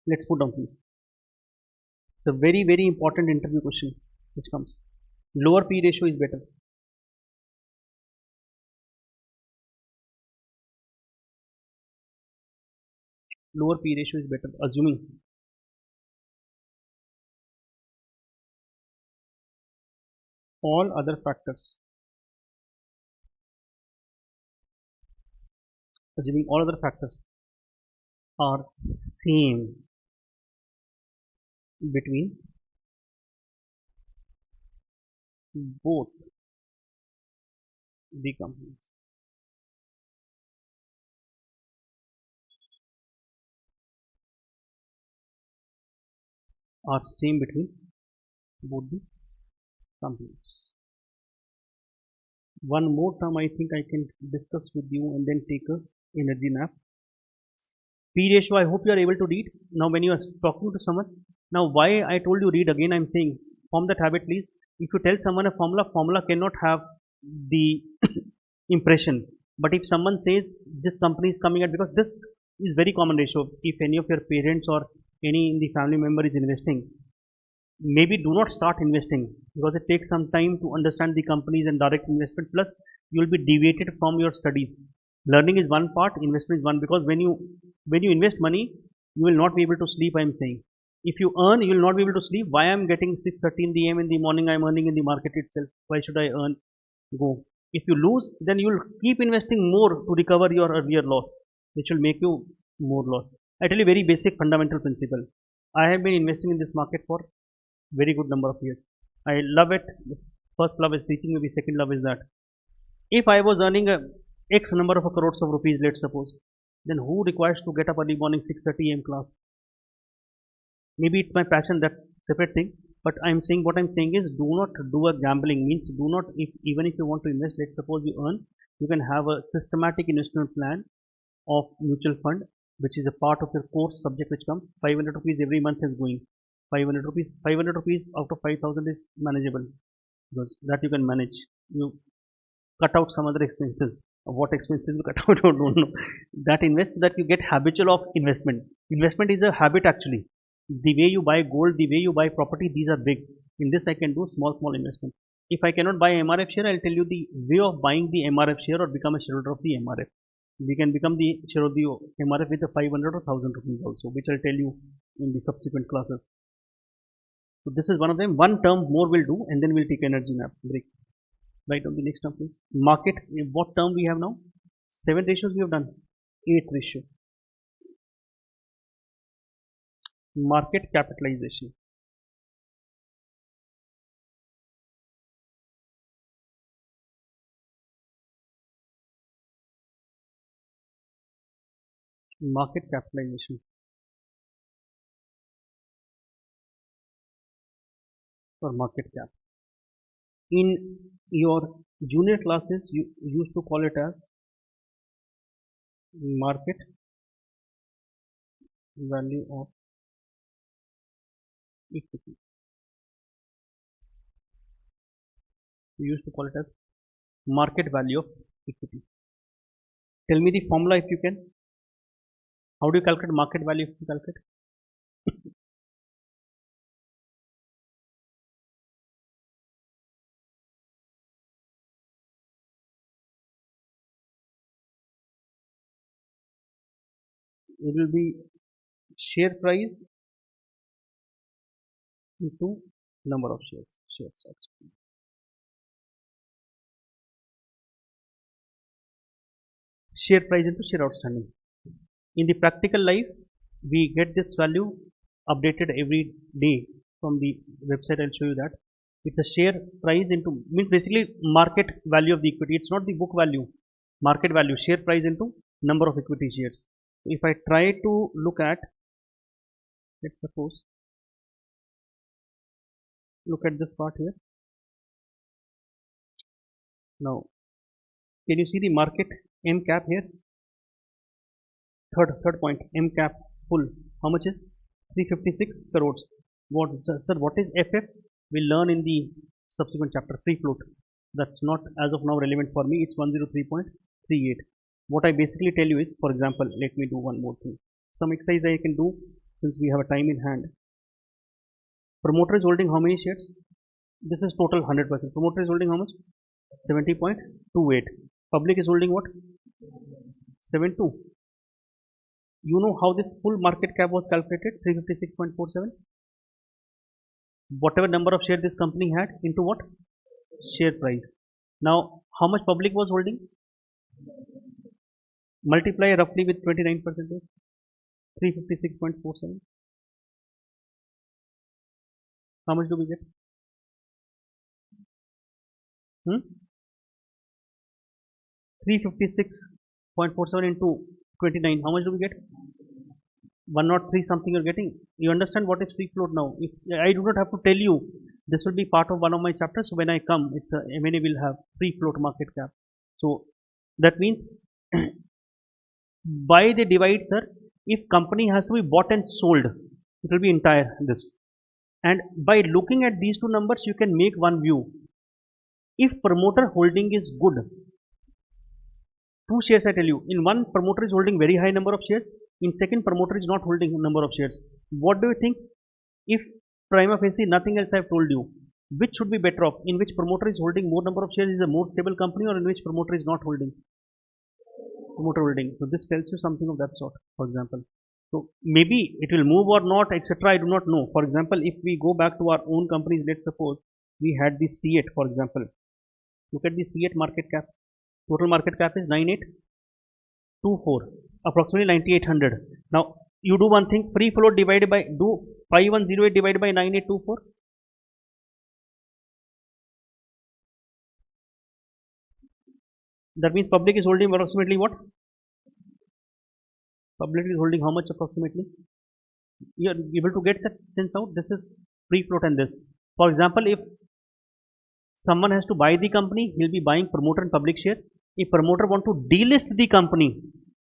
Let's put down please. It's a very important interview question which comes. Lower P ratio is better. Lower P ratio is better, assuming all other factors. Assuming all other factors are same between both the companies. Are same between both the companies. One more term I think I can discuss with you and then take a energy nap. P ratio, I hope you are able to read. Now when you are talking to someone, now why I told you read again, I'm saying form that habit please. If you tell someone a formula cannot have the impression. But if someone says this company is coming at, because this is very common ratio, if any of your parents or any in the family member is investing, maybe do not start investing, because it takes some time to understand the companies and direct investment, plus you will be deviated from your studies. Learning is one part, investment is one, because when you invest money, you will not be able to sleep, I am saying. If you earn, you will not be able to sleep. Why I am getting 6:30 in the AM in the morning, I am earning in the market itself. Why should I earn? Go. If you lose, then you will keep investing more to recover your earlier loss, which will make you more loss. I tell you very basic fundamental principle. I have been investing in this market for very good number of years. I love it. It's first love is teaching, maybe second love is that. If I was earning a X number of crores of rupees, let's suppose, then who requires to get up early morning 6:30 AM class? Maybe it's my passion, that's separate thing. But I'm saying, what I'm saying is, do not do a gambling, means do not, if even if you want to invest, let's suppose you earn, you can have a systematic investment plan of mutual fund, which is a part of your course subject, which comes 500 rupees every month is going. 500 rupees out of 5,000 is manageable, because that you can manage. You cut out some other expenses. What expenses you cut out, I don't know. That invest so that you get habitual of investment. Investment is a habit actually. The way you buy gold, the way you buy property, these are big. In this I can do small investment. If I cannot buy MRF share, I'll tell you the way of buying the MRF share or become a shareholder of the MRF. We can become the shareholder of the MRF with a 500 or 1000 rupees also, which I'll tell you in the subsequent classes. So this is one of them. One term more will do, and then we'll take energy nap break. Right on the next term, please. Market. What term we have now? 7 ratios we have done. 8th ratio. Market capitalization. Market capitalization or market cap. In your junior classes, you used to call it as market value of equity. You used to call it as market value of equity. Tell me the formula if you can. How do you calculate market value if you calculate? It will be share price into number of shares. Share price into share outstanding. In the practical life, we get this value updated every day from the website. I'll show you that. It's a share price into, means basically market value of the equity. It's not the book value, market value, share price into number of equity shares. If I try to look at, let's suppose, look at this part here. Now, can you see the market M cap here? Third point, M cap full. How much is 356 crores? What, sir? What is FF? We'll learn in the subsequent chapter. Free float. That's not as of now relevant for me. It's 103.38. What I basically tell you is, for example, let me do one more thing. Some exercise I can do since we have a time in hand. Promoter is holding how many shares? This is total 100%. Promoter is holding how much? 70.28. Public is holding what? 72. You know how this full market cap was calculated? 356.47. Whatever number of shares this company had into what? Share price. Now, how much public was holding? Multiply roughly with 29%. 356.47. How much do we get? 356.47 into 29. How much do we get? 103 something you're getting. You understand what is free float now? If I do not have to tell you, this will be part of one of my chapters. So when I come, it's a M&A will have free float market cap. So that means by the divide, sir, if company has to be bought and sold, it will be entire this. And by looking at these two numbers, you can make one view. If promoter holding is good, two shares I tell you, in one promoter is holding very high number of shares, in second promoter is not holding number of shares. What do you think? If prima facie nothing else I have told you, which should be better off? In which promoter is holding more number of shares is a more stable company, or in which promoter is not holding? Promoter holding. So this tells you something of that sort, for example. So maybe it will move or not, etc. I do not know. For example, if we go back to our own companies, let's suppose we had the C8, for example. Look at the C8 market cap. Total market cap is 9824, approximately 9800. Now you do one thing, free float divided by, do 5108 divided by 9824. That means public is holding approximately what? Public is holding how much approximately? You are able to get that sense out. This is free float and this. For example, if someone has to buy the company, he'll be buying promoter and public share. If promoter want to delist the company,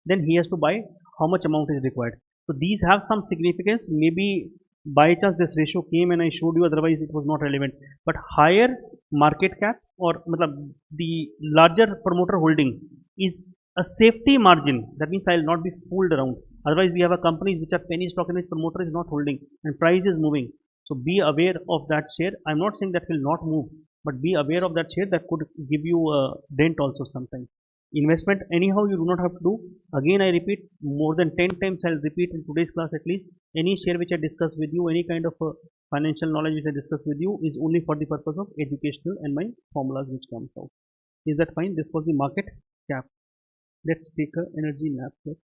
then he has to buy how much amount is required. So these have some significance. Maybe by chance this ratio came and I showed you, otherwise it was not relevant. But higher market cap or the larger promoter holding is a safety margin. That means I will not be fooled around. Otherwise we have a companies which are penny stock in which promoter is not holding and price is moving. So be aware of that share. I'm not saying that will not move, but be aware of that share that could give you a dent also sometimes. Investment anyhow you do not have to do. Again I repeat, more than 10 times I'll repeat in today's class at least, any share which I discuss with you, any kind of financial knowledge which I discuss with you is only for the purpose of educational and my formulas which comes out. Is that fine? This was the market cap. Let's take a energy nap here.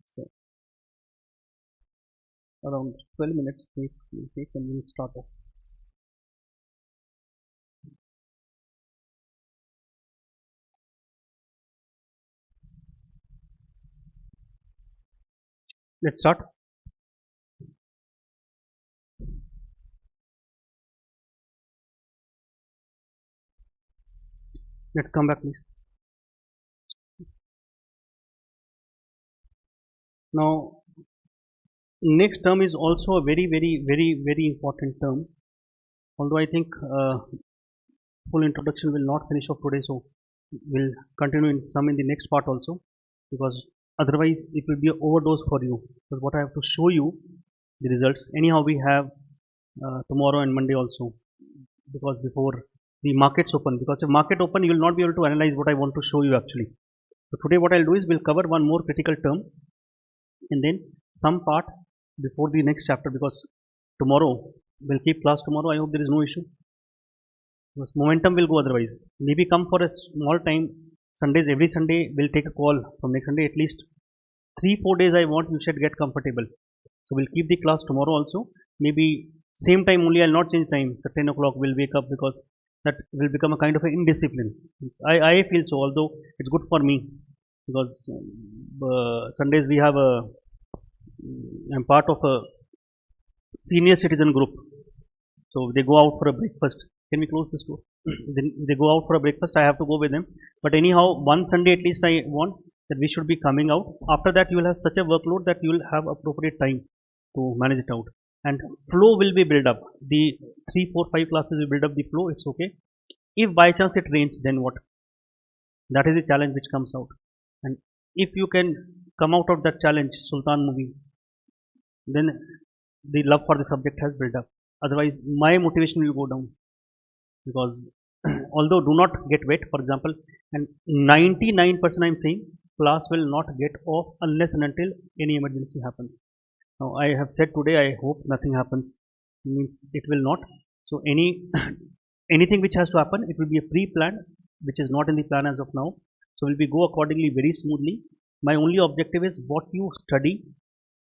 So around 12 minutes we'll take and we'll start off. Let's start. Let's come back please. Now next term is also a very important term, although I think full introduction will not finish off today, so We'll continue in some in the next part also, because otherwise it will be an overdose for you. But what I have to show you the results. Anyhow, we have tomorrow and Monday also, because before the markets open, because if market open, you will not be able to analyze what I want to show you actually. So today what I'll do is we'll cover one more critical term and then some part before the next chapter, because tomorrow we'll keep class tomorrow. I hope there is no issue, because momentum will go otherwise. Maybe come for a small time. Sundays, every Sunday we'll take a call from next Sunday. At least 3-4 days I want you should get comfortable. So we'll keep the class tomorrow also. Maybe same time only, I'll not change time. So 10 o'clock we'll wake up, because that will become a kind of an indiscipline. I feel so, although it's good for me, because Sundays we have a, I'm part of a senior citizen group. So they go out for a breakfast. Can we close this door? Then they go out for a breakfast. I have to go with them. But anyhow, one Sunday at least I want that we should be coming out. After that, you will have such a workload that you will have appropriate time to manage it out. And flow will be built up. The 3, 4, 5 classes will build up the flow. It's okay. If by chance it rains, then what? That is the challenge which comes out. And if you can come out of that challenge, Sultan movie, then the love for the subject has built up. Otherwise, my motivation will go down, because although do not get wet, for example, and 99% I'm saying class will not get off unless and until any emergency happens. Now I have said today, I hope nothing happens, means it will not. So anything which has to happen, it will be a pre-planned, which is not in the plan as of now. So will we go accordingly very smoothly. My only objective is what you study,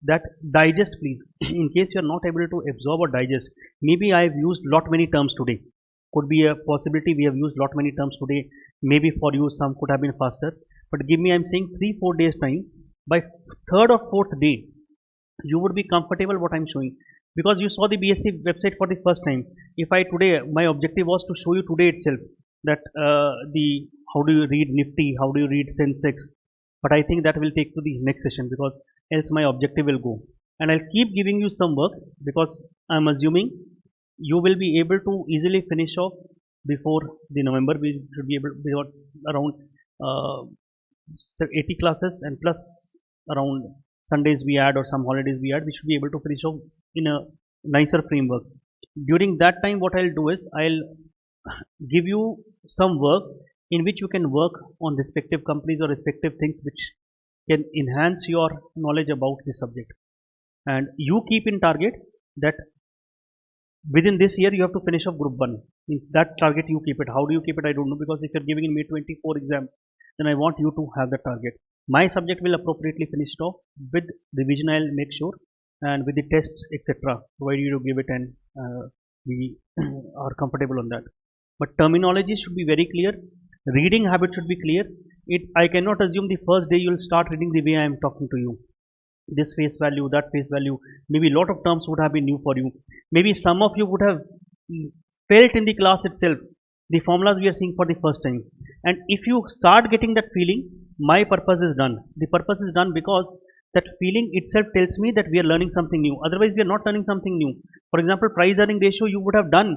that digest please. In case you are not able to absorb or digest, maybe I have used lot many terms today. Could be a possibility we have used lot many terms today. Maybe for you some could have been faster. But give me, I'm saying 3-4 days time. By third or fourth day, you would be comfortable what I'm showing, because you saw the BSc website for the first time. If I today, my objective was to show you today itself that the how do you read Nifty, how do you read Sensex. But I think that will take to the next session, because else my objective will go. And I'll keep giving you some work, because I'm assuming you will be able to easily finish off before the November. We should be able to be around 80 classes, and plus around Sundays we add or some holidays we add. We should be able to finish off in a nicer framework. During that time, what I'll do is I'll give you some work in which you can work on respective companies or respective things which can enhance your knowledge about the subject. And you keep in target that within this year you have to finish off group 1. Means that target you keep it. How do you keep it? I don't know, because if you're giving in May 24 exam, then I want you to have the target. My subject will appropriately finish it off. With revision I'll make sure, and with the tests etc. provided you give it, and we are comfortable on that. But terminology should be very clear. Reading habit should be clear. I cannot assume the first day you will start reading the way I am talking to you. This face value, that face value. Maybe a lot of terms would have been new for you. Maybe some of you would have felt in the class itself the formulas we are seeing for the first time. And if you start getting that feeling, my purpose is done. The purpose is done because that feeling itself tells me that we are learning something new. Otherwise, we are not learning something new. For example, price earning ratio you would have done.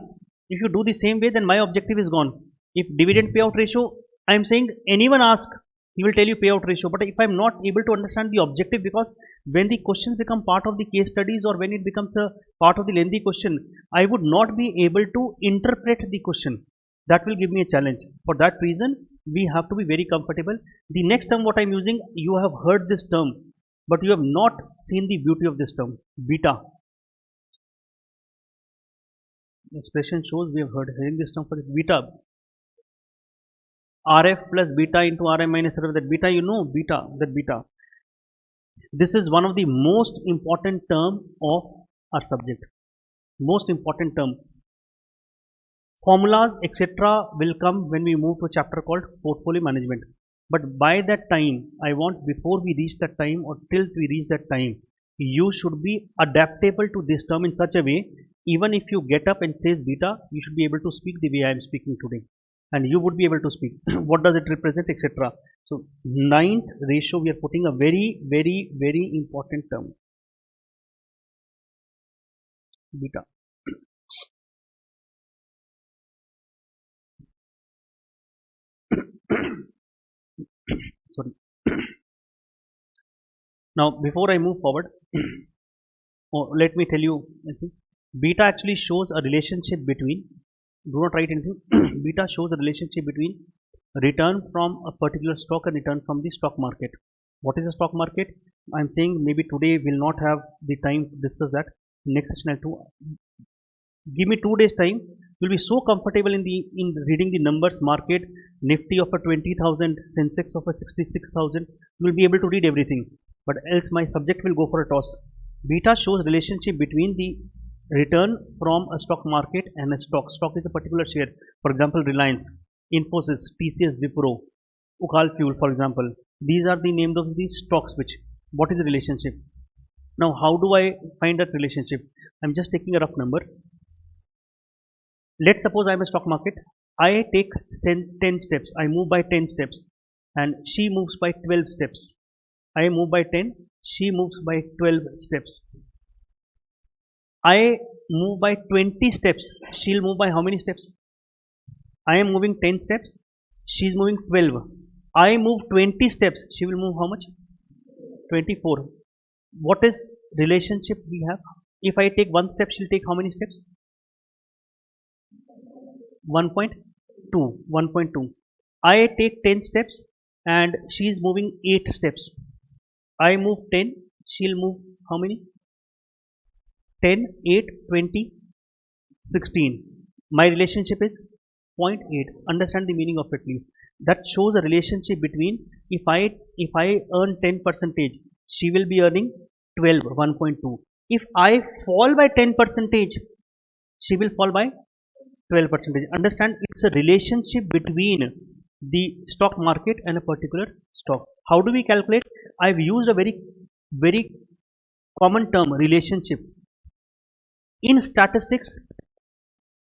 If you do the same way, then my objective is gone. If dividend payout ratio, I am saying anyone ask, he will tell you payout ratio. But if I am not able to understand the objective, because when the questions become part of the case studies or when it becomes a part of the lengthy question, I would not be able to interpret the question. That will give me a challenge. For that reason, we have to be very comfortable. The next term what I am using, you have heard this term, but you have not seen the beauty of this term, beta. Expression shows we have heard this term for beta. RF plus beta into RM minus RF, that beta, you know, that beta. This is one of the most important term of our subject. Most important term. Formulas etc. will come when we move to a chapter called portfolio management. But by that time, I want before we reach that time or till we reach that time, you should be adaptable to this term in such a way, even if you get up and says beta, you should be able to speak the way I am speaking today. And you would be able to speak. What does it represent, etc. So, ninth ratio, we are putting a very, very, very important term. Beta. sorry. Now, before I move forward, let me tell you, I think beta actually shows a relationship between, do not write anything, beta shows a relationship between return from a particular stock and return from the stock market. What is a stock market? I'm saying maybe today we'll not have the time to discuss that. Next session I'll do. Give me 2 days time. You'll be so comfortable in reading the numbers, market, Nifty of a 20,000, Sensex of a 66,000. You'll be able to read everything. But else my subject will go for a toss. Beta shows relationship between the return from a stock market and a stock. Stock is a particular share. For example, Reliance, Infosys, TCS, Wipro, Ukal Fuel, for example. These are the names of the stocks. Which, what is the relationship? Now, how do I find that relationship? I'm just taking a rough number. Let's suppose I'm a stock market. I take 10 steps. I move by 10 steps, and she moves by 12 steps. I move by 10. She moves by 12 steps. I move by 20 steps. She'll move by how many steps? I am moving 10 steps. She's moving 12. I move 20 steps. She will move how much? 24. What is relationship we have? If I take one step, she'll take how many steps? 1.2. 1.2. I take 10 steps and she is moving 8 steps. I move 10, she'll move how many? 10, 8, 20, 16. My relationship is 0.8. Understand the meaning of it, please. That shows a relationship between, if I earn 10 percentage, she will be earning 12, 1.2. If I fall by 10 percentage, she will fall by 12 percentage. Understand, it's a relationship between the stock market and a particular stock. How do we calculate? I've used a very common term, relationship. In statistics,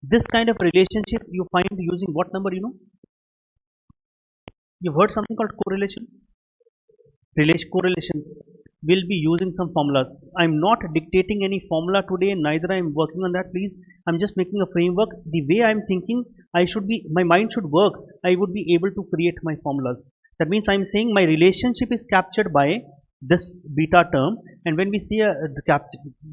this kind of relationship you find using what number, you know? You've heard something called correlation? Correlation. We'll be using some formulas. I'm not dictating any formula today, neither I'm working on that, please. I'm just making a framework. The way I'm thinking, my mind should work. I would be able to create my formulas. That means I'm saying my relationship is captured by this beta term, and when we see a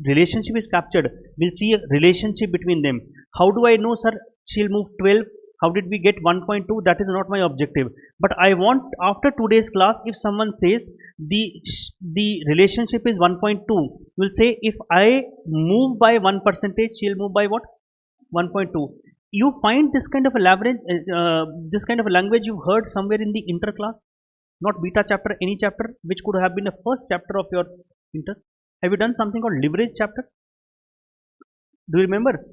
relationship is captured, we'll see a relationship between them. How do I know, sir, she'll move 12? How did we get 1.2? That is not my objective. But I want, after today's class, if someone says the relationship is 1.2, we'll say if I move by 1%, she'll move by what? 1.2. You find this kind of a language you've heard somewhere in the inter class, not beta chapter, any chapter which could have been a first chapter of your inter. Have you done something called leverage chapter? Do you remember?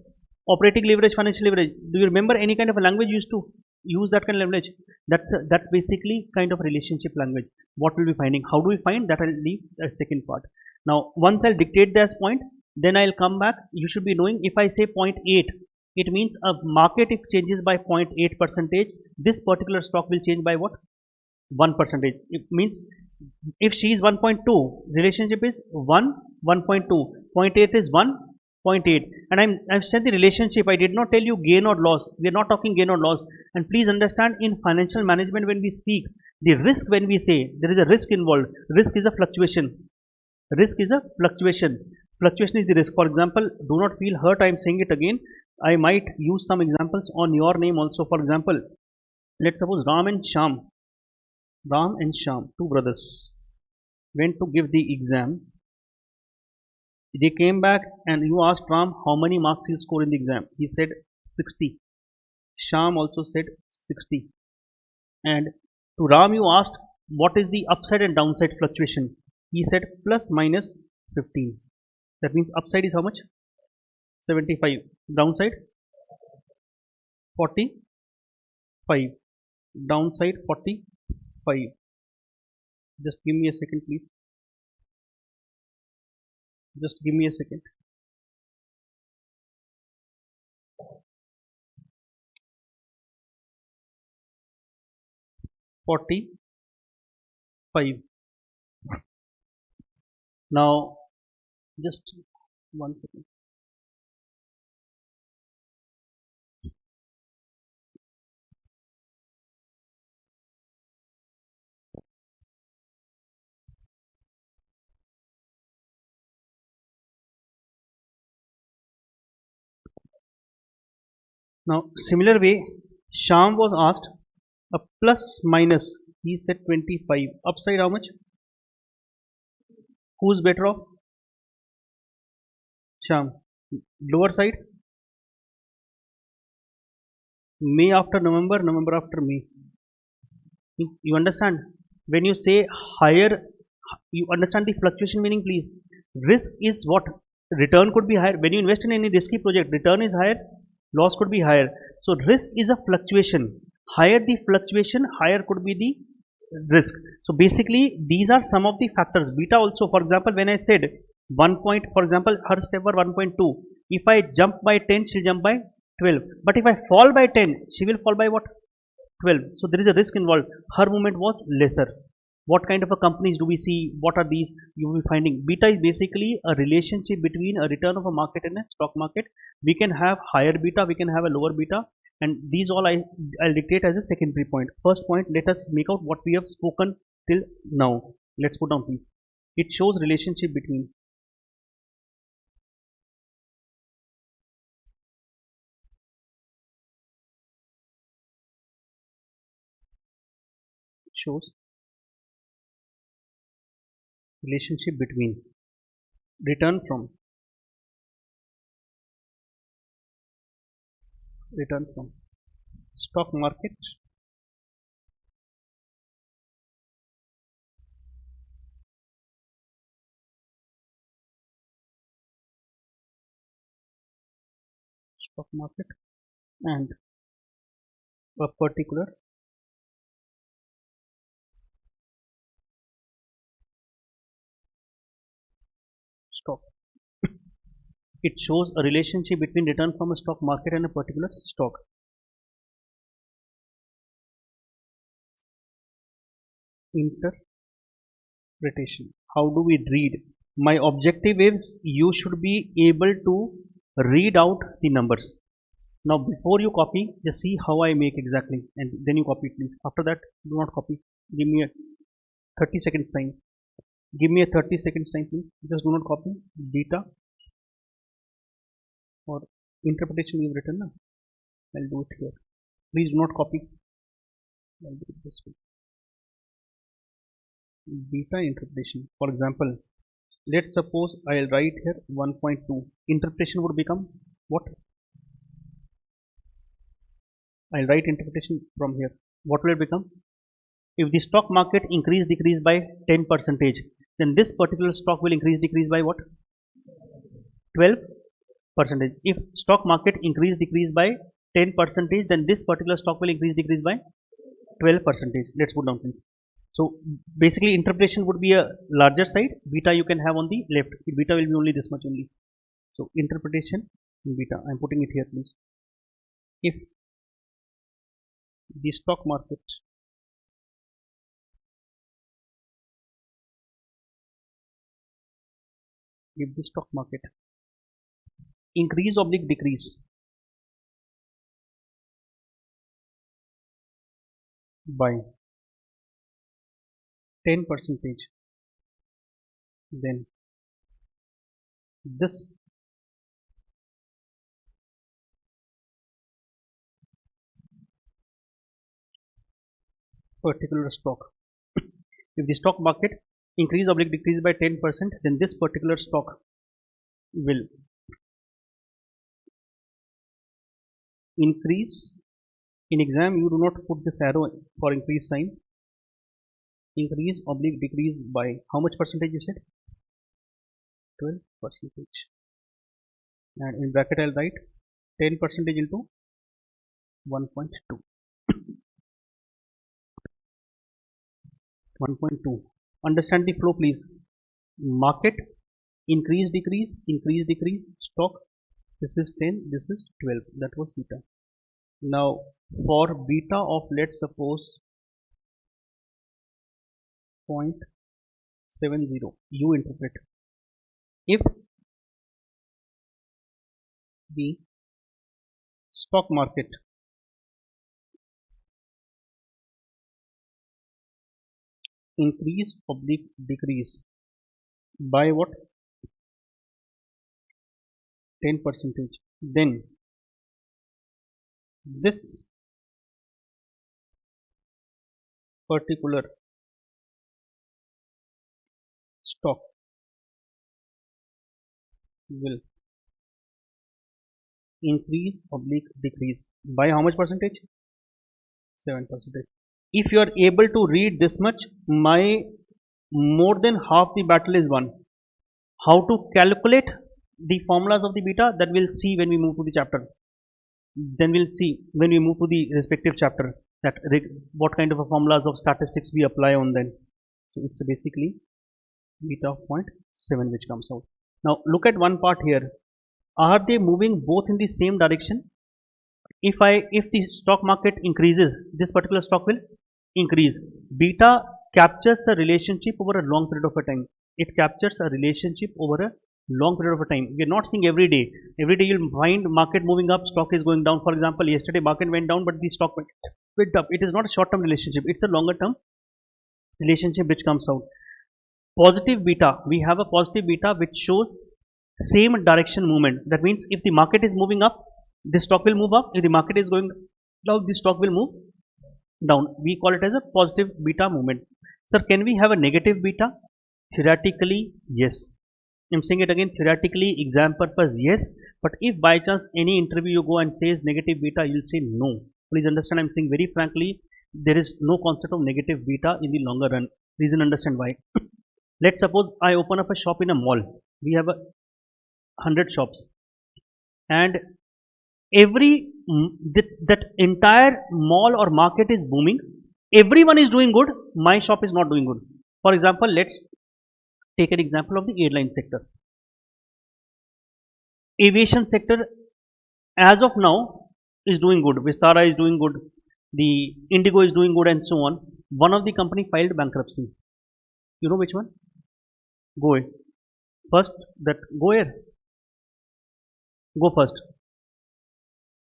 Operating leverage, financial leverage. Do you remember any kind of a language used to use that kind of leverage? That's basically kind of relationship language. What will be finding? How do we find that? I'll leave a second part. Now, once I'll dictate this point, then I'll come back. You should be knowing, if I say 0.8, it means a market if changes by 0.8 percentage, this particular stock will change by what? 1 percentage. It means if she is 1.2, relationship is 1, 1.2. 0.8 is 1, 0.8. And I've said the relationship. I did not tell you gain or loss. We are not talking gain or loss. And please understand, in financial management, when we speak, the risk, when we say there is a risk involved, risk is a fluctuation. Risk is a fluctuation. Fluctuation is the risk. For example, do not feel hurt. I am saying it again. I might use some examples on your name also. For example, let's suppose Ram and Sham, two brothers, went to give the exam. They came back and you asked Ram how many marks he'll score in the exam. He said 60. Sham also said 60. And to Ram you asked what is the upside and downside fluctuation. He said plus minus 15. That means upside is how much? 75. Downside 45. Downside 45. Just give me a second, please. Just give me a second. $45. Now, just 1 second. Now, similar way, Sham was asked a plus minus. He said 25. Upside how much? Who's better off? Sham. Lower side? May after November, November after May. You understand? When you say higher, you understand the fluctuation meaning, please. Risk is what? Return could be higher. When you invest in any risky project, return is higher, loss could be higher. So risk is a fluctuation. Higher the fluctuation, higher could be the risk. So basically, these are some of the factors. Beta also, for example, when I said 1 point, for example, her step were 1.2. If I jump by 10, she'll jump by 12. But if I fall by 10, she will fall by what? 12. So there is a risk involved. Her movement was lesser. What kind of a companies do we see? What are these? You will be finding. Beta is basically a relationship between a return of a market and a stock market. We can have higher beta, we can have a lower beta, and these all I'll dictate as a secondary point. First point, let us make out what we have spoken till now. Let's put down please. It shows relationship between shows relationship between return from stock market stock market and a particular stock. It shows a relationship between return from a stock market and a particular stock. Interpretation. How do we read? My objective is you should be able to read out the numbers. Now before you copy, just see how I make exactly and then you copy please. After that, do not copy. Give me a 30 seconds time. Give me a 30 seconds time please. Just do not copy. Beta or interpretation you've written now. I'll do it here. Please do not copy. I'll do it this way. Beta interpretation. For example, let's suppose I'll write here 1.2. Interpretation would become what? I'll write interpretation from here. What will it become? If the stock market increase decrease by 10 percentage, then this particular stock will increase decrease by what? 12 percentage. If stock market increase decrease by 10 percentage, then this particular stock will increase decrease by 12 percentage. Let's put down please. So basically interpretation would be a larger side. Beta you can have on the left. Beta will be only this much only. So interpretation beta. I'm putting it here please. If the stock market increase oblique decrease by 10 percentage, then this particular stock, if the stock market increase oblique decrease by 10%, then this particular stock will increase. In exam you do not put this arrow for increase sign. Increase oblique decrease by how much percentage you said? 12 percentage. And in bracket I'll write 10 percentage into 1.2. 1.2. Understand the flow please. Market increase decrease stock. This is 10, this is 12. That was beta. Now for beta of let's suppose 0.70, you interpret. If the stock market increase oblique decrease by what? 10 percentage, then this particular stock will increase oblique decrease by how much percentage? 7%. If you are able to read this much, my more than half the battle is won. How to calculate the formulas of the beta, that we'll see when we move to the chapter. Then we'll see when we move to the respective chapter that what kind of a formulas of statistics we apply on them. So it's basically beta of 0.7 which comes out. Now look at one part here. Are they moving both in the same direction? If the stock market increases, this particular stock will increase. Beta captures a relationship over a long period of a time. It captures a relationship over a long period of a time. We are not seeing every day. Every day you'll find market moving up, stock is going down. For example, yesterday market went down, but the stock went up. It is not a short-term relationship. It's a longer-term relationship which comes out. Positive beta. We have a positive beta which shows same direction movement. That means if the market is moving up, the stock will move up. If the market is going down, the stock will move down. We call it as a positive beta movement. Sir, can we have a negative beta? Theoretically, yes. I'm saying it again, theoretically, exam purpose, yes. But if by chance any interview you go and says negative beta, you'll say no. Please understand, I'm saying very frankly, there is no concept of negative beta in the longer run. Please understand why. Let's suppose I open up a shop in a mall. We have 100 shops. And that entire mall or market is booming. Everyone is doing good. My shop is not doing good. For example, let's take an example of the airline sector. Aviation sector as of now is doing good. Vistara is doing good. The Indigo is doing good and so on. One of the company filed bankruptcy. You know which one? Go Air. First, that Go Air. Go first.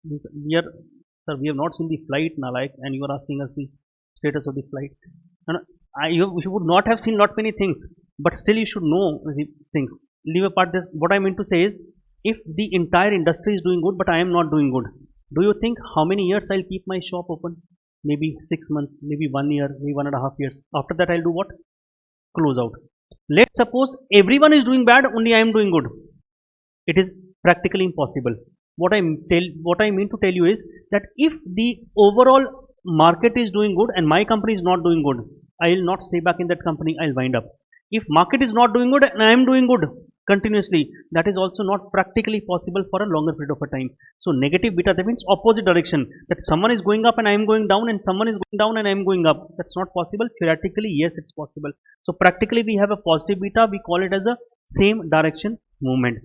We have not seen the flight now, and you are asking us the status of the flight. And you would not have seen lot many things, but still you should know the things. Leave apart this. What I mean to say is, if the entire industry is doing good, but I am not doing good, do you think how many years I'll keep my shop open? Maybe 6 months, maybe 1 year, maybe 1.5 years. After that, I'll do what? Close out. Let's suppose everyone is doing bad, only I am doing good. It is practically impossible. What I mean to tell you is that if the overall market is doing good and my company is not doing good, I will not stay back in that company. I'll wind up. If market is not doing good and I am doing good continuously, that is also not practically possible for a longer period of a time. So negative beta, that means opposite direction, that someone is going up and I am going down, and someone is going down and I am going up. That's not possible. Theoretically, yes, it's possible. So practically we have a positive beta. We call it as a same direction movement.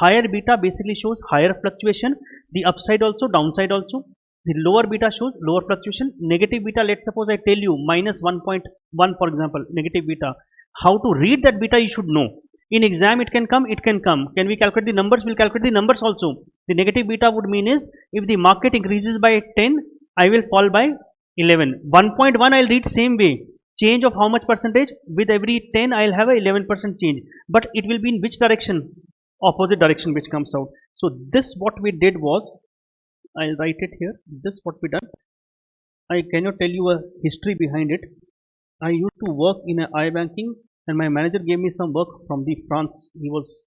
Higher beta basically shows higher fluctuation. The upside also, downside also. The lower beta shows lower fluctuation. Negative beta, let's suppose I tell you minus 1.1 for example, negative beta. How to read that beta you should know. In exam it can come, it can come. Can we calculate the numbers? We'll calculate the numbers also. The negative beta would mean is, if the market increases by 10, I will fall by 11. 1.1 I'll read same way. Change of how much percentage? With every 10 I'll have a 11% change. But it will be in which direction? Opposite direction which comes out. So this what we did was, I'll write it here. This what we done. I cannot tell you a history behind it. I used to work in a iBanking, and my manager gave me some work from the France. He was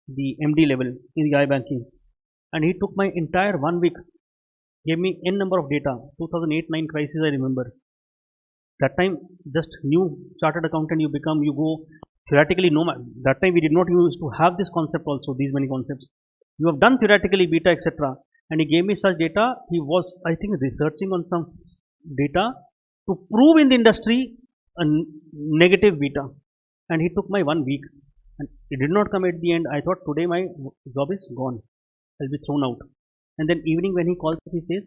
the MD level in the iBanking, and he took my entire 1 week, gave me n number of data. 2008-9 crisis, I remember. That time, just new chartered accountant you become, you go theoretically no. That time we did not use to have this concept also, these many concepts. You have done theoretically beta, etc. And he gave me such data. He was, I think, researching on some data to prove in the industry a negative beta. And he took my 1 week, and it did not come at the end. I thought today my job is gone. I'll be thrown out. And then evening when he calls, he says,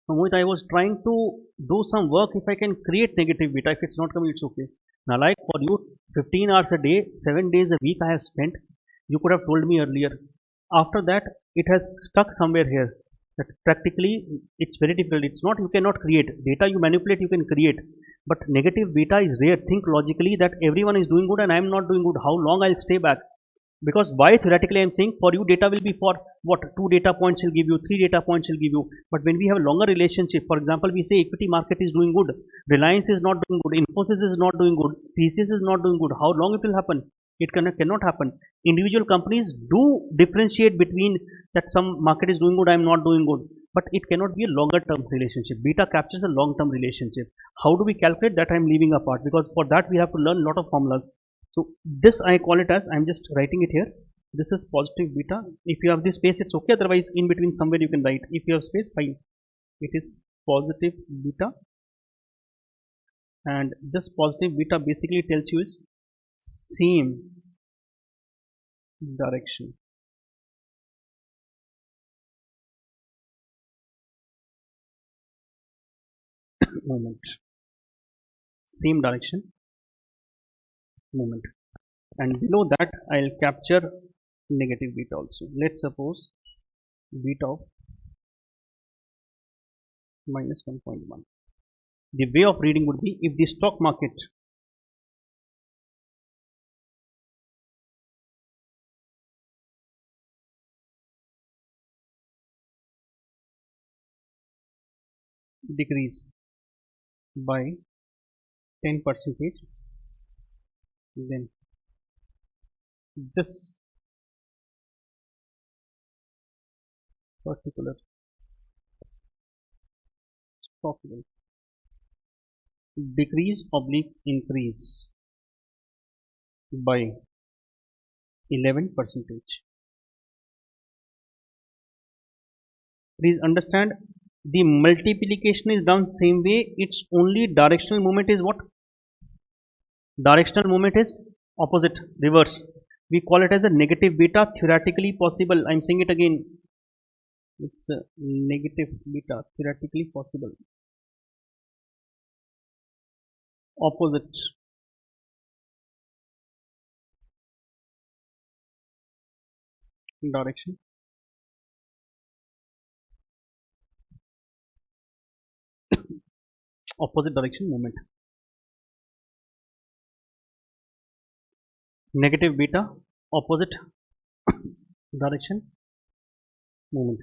Mohit, I was trying to do some work. If I can create negative beta, if it's not coming, it's okay. Now, like for you, 15 hours a day, 7 days a week I have spent. You could have told me earlier. After that, it has stuck somewhere here. That practically, it's very difficult. It's not, you cannot create. Data you manipulate, you can create. But negative beta is rare. Think logically that everyone is doing good and I am not doing good. How long I'll stay back? Because why theoretically I'm saying for you data will be for what? 2 data points will give you, 3 data points will give you. But when we have a longer relationship, for example, we say equity market is doing good, Reliance is not doing good, Infosys is not doing good, TCS is not doing good. How long it will happen? It cannot happen. Individual companies do differentiate between that some market is doing good, I'm not doing good. But it cannot be a longer term relationship. Beta captures a long term relationship. How do we calculate that? I'm leaving apart, because for that we have to learn a lot of formulas. So this I call it as, I'm just writing it here. This is positive beta. If you have this space, it's okay. Otherwise, in between somewhere you can write. If you have space, fine. It is positive beta. And this positive beta basically tells you is same direction. Moment. Same direction. Moment. And below that I'll capture negative beta also. Let's suppose beta of minus 1.1. The way of reading would be, if the stock market decrease by 10 percentage, then this particular stock will decrease oblique increase by 11 percentage. Please understand, the multiplication is done same way. Its only directional movement is what? Directional movement is opposite, reverse. We call it as a negative beta, theoretically possible. I'm saying it again. It's a negative beta, theoretically possible. Opposite. Direction. Opposite direction movement. Negative beta, opposite direction movement.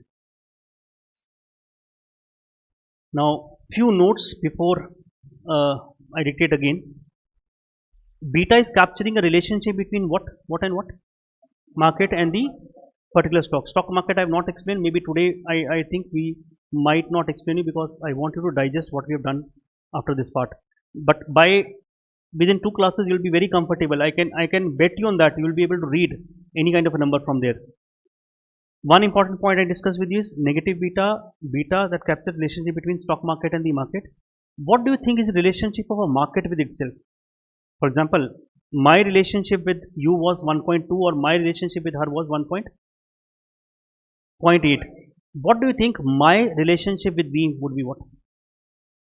Now few notes before I dictate again. Beta is capturing a relationship between what and what? Market and the particular stock. Stock market I have not explained. Maybe today I think we might not explain it, because I want you to digest what we have done after this part. But by within 2 classes you'll be very comfortable. I can bet you on that you will be able to read any kind of a number from there. One important point I discussed with you is negative beta, beta that captures relationship between stock market and the market. What do you think is the relationship of a market with itself? For example, my relationship with you was 1.2, or my relationship with her was 1.8. What do you think my relationship with me would be? What?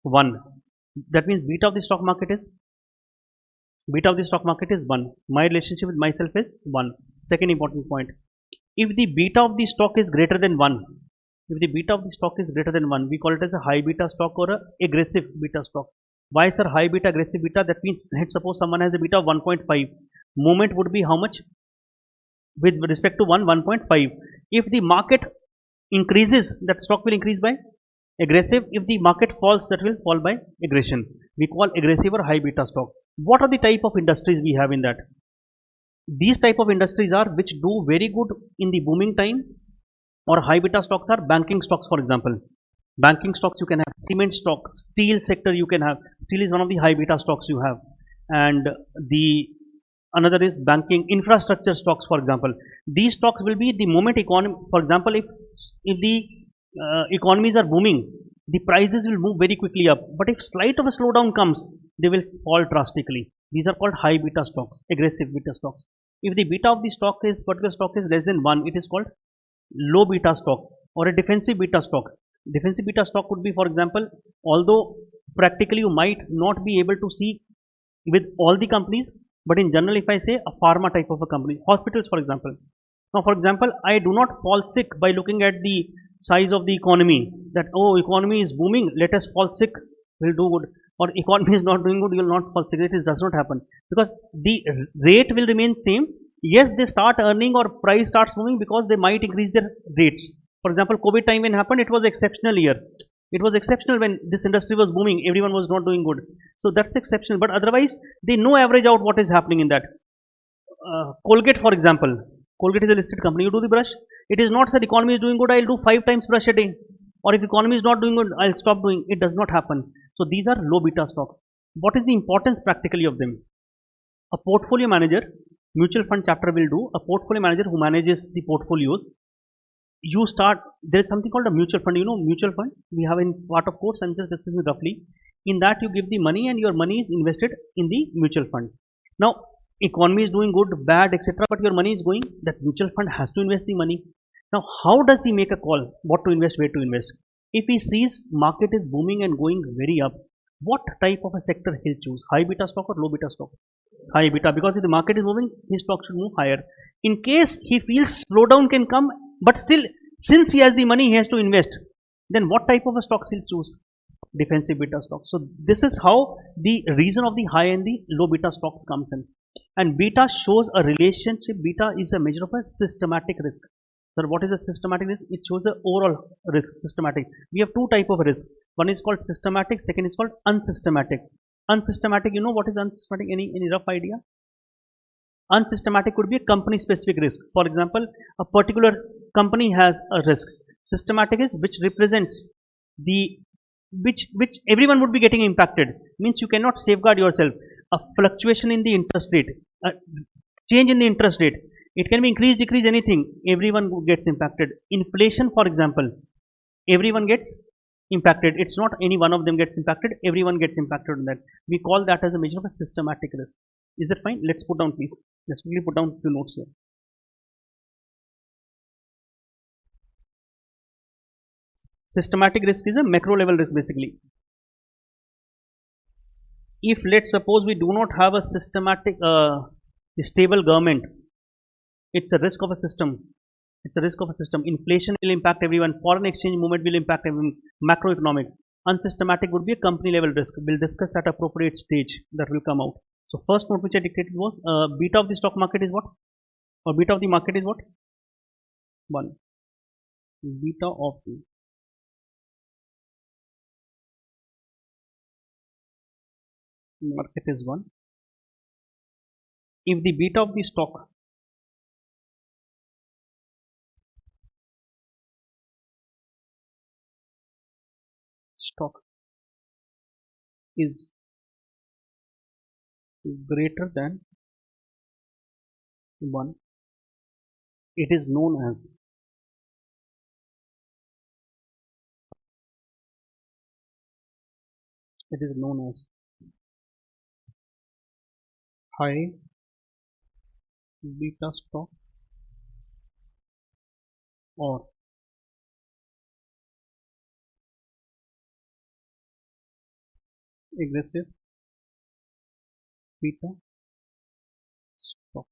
1. That means beta of the stock market is 1. My relationship with myself is 1. Second important point, if the beta of the stock is greater than 1, we call it as a high beta stock or a aggressive beta stock. Why, sir, high beta, aggressive beta? That means, let's suppose someone has a beta of 1.5. Movement would be how much? With respect to 1.5. If the market increases, that stock will increase by aggressive. If the market falls, that will fall by aggression. We call aggressive or high beta stock. What are the type of industries we have in that? These type of industries are which do very good in the booming time, or high beta stocks are banking stocks, for example. Banking stocks you can have, cement stock, steel sector you can have. Steel is one of the high beta stocks you have. And the another is banking infrastructure stocks, for example. These stocks will be the moment economy. For example, if the economies are booming, the prices will move very quickly up. But if slight of a slowdown comes, they will fall drastically. These are called high beta stocks, aggressive beta stocks. If the beta of the particular stock is less than 1, it is called low beta stock or a defensive beta stock. Defensive beta stock could be, for example, although practically you might not be able to see with all the companies, but in general, if I say a pharma type of a company, hospitals, for example. Now, for example, I do not fall sick by looking at the size of the economy, that, oh, economy is booming, let us fall sick, we'll do good. Or economy is not doing good, you will not fall sick. It does not happen, because the rate will remain same, Yes, they start earning or price starts moving because they might increase their rates. For example, COVID time when happened, it was exceptional year. It was exceptional when this industry was booming, everyone was not doing good. So that's exceptional, but otherwise they know average out what is happening in that. Colgate, for example, Colgate is a listed company. You do the brush. It is not that economy is doing good, I'll do 5 times brush a day. Or if economy is not doing good, I'll stop doing. It does not happen. So these are low beta stocks. What is the importance practically of them? A portfolio manager, mutual fund chapter will do, a portfolio manager who manages the portfolios. You start, there is something called a mutual fund. You know, mutual fund, we have in part of course, I'm just discussing roughly. In that you give the money and your money is invested in the mutual fund. Now, economy is doing good, bad, etc., but your money is going, that mutual fund has to invest the money. Now, how does he make a call? What to invest, where to invest? If he sees market is booming and going very up, what type of a sector he'll choose? High beta stock or low beta stock? High beta, because if the market is moving, his stock should move higher. In case he feels slowdown can come, but still, since he has the money, he has to invest. Then what type of a stocks he'll choose? Defensive beta stocks. So this is how the reason of the high and the low beta stocks comes in. And beta shows a relationship. Beta is a measure of a systematic risk. So what is a systematic risk? It shows the overall risk, systematic. We have two type of risk. One is called systematic, second is called unsystematic. Unsystematic, you know what is unsystematic? Any rough idea? Unsystematic could be a company specific risk. For example, a particular company has a risk. Systematic is which represents the which everyone would be getting impacted. Means you cannot safeguard yourself. A fluctuation in the interest rate, a change in the interest rate, it can be increase, decrease, anything. Everyone gets impacted. Inflation, for example, everyone gets impacted. It's not any one of them gets impacted. Everyone gets impacted on that. We call that as a measure of a systematic risk. Is it fine? Let's put down, please. Let's quickly put down a few notes here. Systematic risk is a macro level risk basically. If let's suppose we do not have a systematic stable government, it's a risk of a system. It's a risk of a system. Inflation will impact everyone. Foreign exchange movement will impact everyone. Macroeconomic. Unsystematic would be a company level risk. We'll discuss at appropriate stage that will come out. So first note which I dictated was beta of the stock market is what? Or beta of the market is what? 1. Beta of the market is 1. If the beta of the stock is greater than 1, it is known as high beta stock or aggressive beta stock.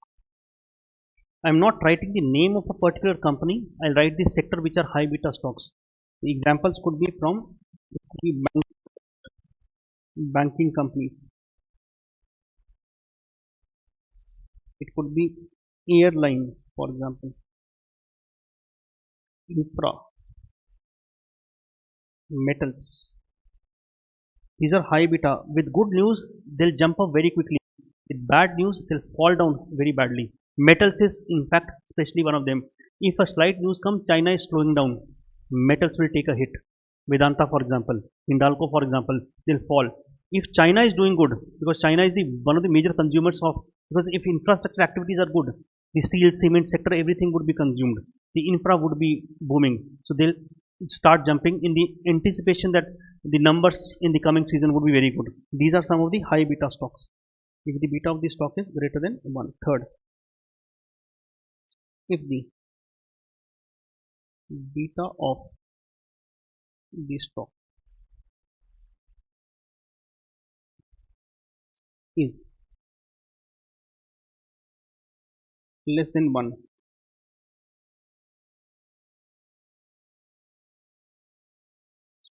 I'm not writing the name of a particular company. I'll write the sector which are high beta stocks. The examples could be from banking companies. It could be airline, for example, infra, metals. These are high beta. With good news, they'll jump up very quickly. With bad news, they'll fall down very badly. Metals is, in fact, especially one of them. If a slight news comes, China is slowing down, metals will take a hit. Vedanta, for example, Hindalco, for example, they'll fall. If China is doing good, because China is one of the major consumers of, because if infrastructure activities are good, the steel, cement sector, everything would be consumed. The infra would be booming. So they'll start jumping in the anticipation that the numbers in the coming season would be very good. These are some of the high beta stocks. If the beta of the stock is greater than 1. Third, if the beta of the stock is less than 1,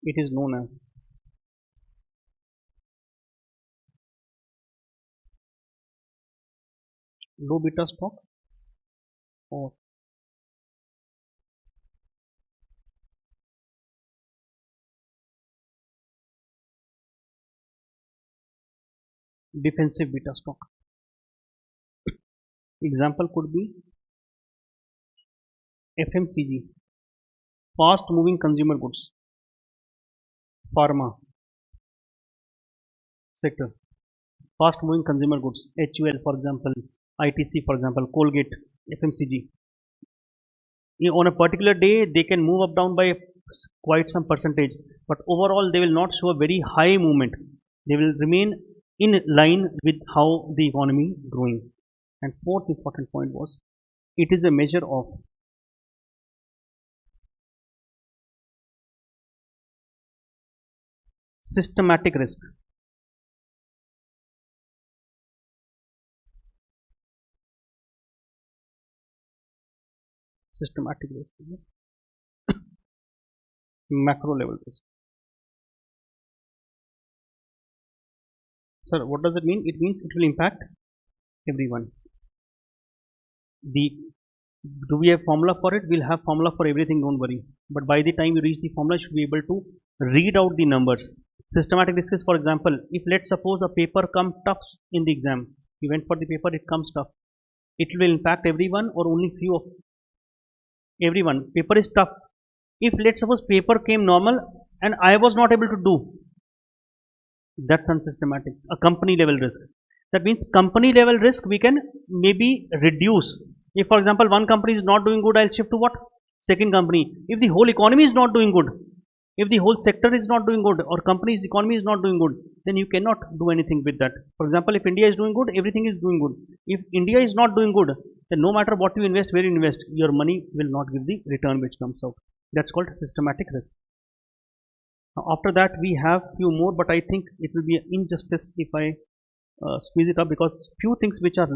it is known as low beta stock or defensive beta stock. Example could be FMCG, fast moving consumer goods, pharma sector, fast moving consumer goods, HUL for example, ITC for example, Colgate, FMCG. On a particular day they can move up down by quite some percentage, but overall they will not show a very high movement. They will remain in line with how the economy is growing. And fourth important point was, it is a measure of systematic risk. Systematic risk, macro level risk. Sir, what does it mean? It means it will impact everyone. The do we have formula for it? We'll have formula for everything, don't worry. But by the time you reach the formula, you should be able to read out the numbers. Systematic risk is, for example, if let's suppose a paper comes tough in the exam, you went for the paper, it comes tough. It will impact everyone or only few of everyone. Paper is tough. If let's suppose paper came normal and I was not able to do, that's unsystematic. A company level risk. That means company level risk we can maybe reduce. If for example one company is not doing good, I'll shift to what? Second company. If the whole economy is not doing good, if the whole sector is not doing good or company's economy is not doing good, then you cannot do anything with that. For example, if India is doing good, everything is doing good. If India is not doing good, then no matter what you invest, where you invest, your money will not give the return which comes out. That's called systematic risk. Now, after that we have few more, but I think it will be an injustice if I squeeze it up, because few things which are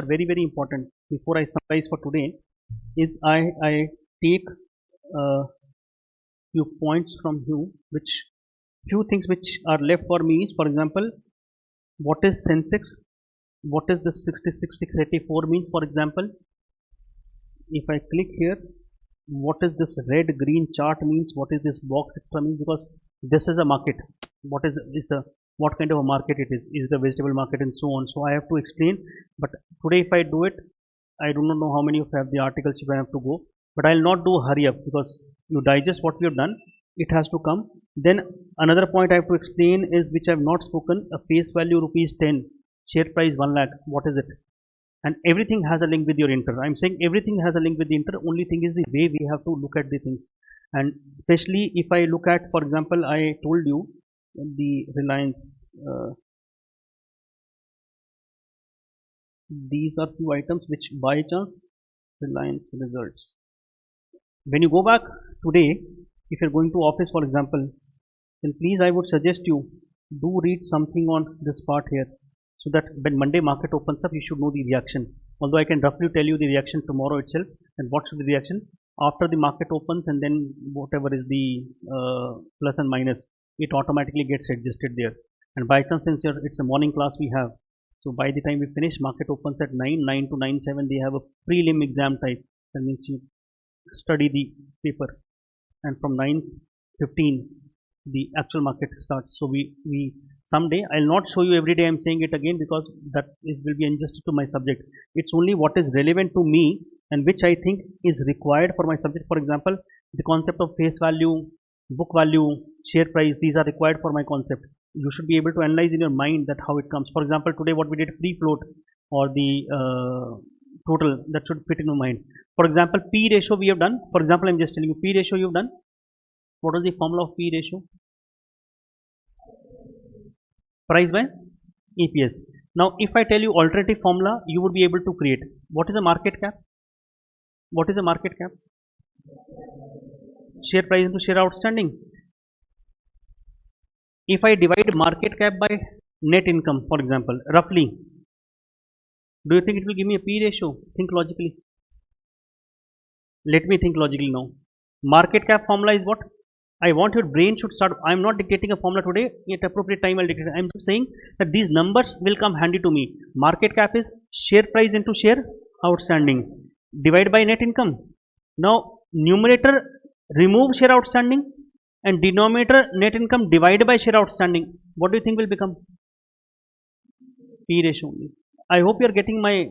very important before I summarize for today is I take few points from you, which few things which are left for me is, for example, what is Sensex, what is the 66,684 means. For example, if I click here, what is this red green chart means, what is this box extra means, because this is a market. What is the what kind of a market it is the vegetable market and so on. So I have to explain, but today if I do it, I do not know how many of you have the articles if I have to go, but I'll not do hurry up, because you digest what we have done, it has to come. Then another point I have to explain is, which I have not spoken, a face value rupees 10, share price 1 lakh, what is it? And everything has a link with your inter. I'm saying everything has a link with the inter, only thing is the way we have to look at the things. And especially if I look at, for example, I told you the Reliance, these are few items which by chance Reliance results. When you go back today, if you're going to office for example, then please I would suggest you do read something on this part here, so that when Monday market opens up, you should know the reaction. Although I can roughly tell you the reaction tomorrow itself, and what should be the reaction after the market opens, and then whatever is the plus and minus, it automatically gets adjusted there. And by chance, since it's a morning class we have, so by the time we finish, market opens at 9 to 9:07, they have a prelim exam type. That means you study the paper, and from 9:15 the actual market starts. So we someday, I'll not show you every day, I'm saying it again, because that will be injustice to my subject. It's only what is relevant to me and which I think is required for my subject. For example, the concept of face value, book value, share price, these are required for my concept. You should be able to analyze in your mind that how it comes. For example, today what we did, free float or the total, that should fit in your mind. For example, P ratio we have done. For example, I'm just telling you, P ratio you've done. What is the formula of P ratio? Price by EPS. Now, if I tell you alternative formula, you would be able to create. What is a market cap? What is a market cap? Share price into share outstanding. If I divide market cap by net income, for example, roughly, do you think it will give me a P ratio? Think logically. Let me think logically now. Market cap formula is what? I want your brain should start. I am not dictating a formula today. At appropriate time I'll dictate. I am just saying that these numbers will come handy to me. Market cap is share price into share outstanding. divide by net income. Now numerator remove share outstanding and denominator net income divided by share outstanding. What do you think will become? P ratio only. I hope you are getting my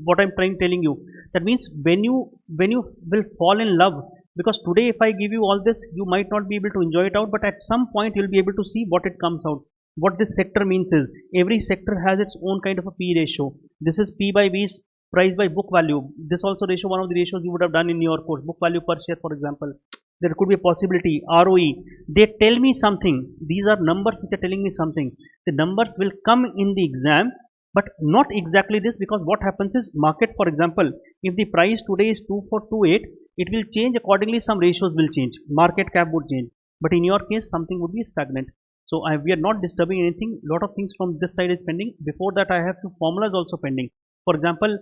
what I'm trying telling you. That means when you will fall in love, because today if I give you all this, you might not be able to enjoy it out, but at some point you'll be able to see what it comes out. What this sector means is every sector has its own kind of a P ratio. This is P by V is price by book value. This also ratio, one of the ratios you would have done in your course, book value per share, for example. There could be a possibility, ROE. They tell me something. These are numbers which are telling me something. The numbers will come in the exam, but not exactly this, because what happens is market, for example, if the price today is 2428, it will change accordingly. Some ratios will change. Market cap would change. But in your case, something would be stagnant. So we are not disturbing anything. Lot of things from this side is pending. Before that, I have few formulas also pending. For example,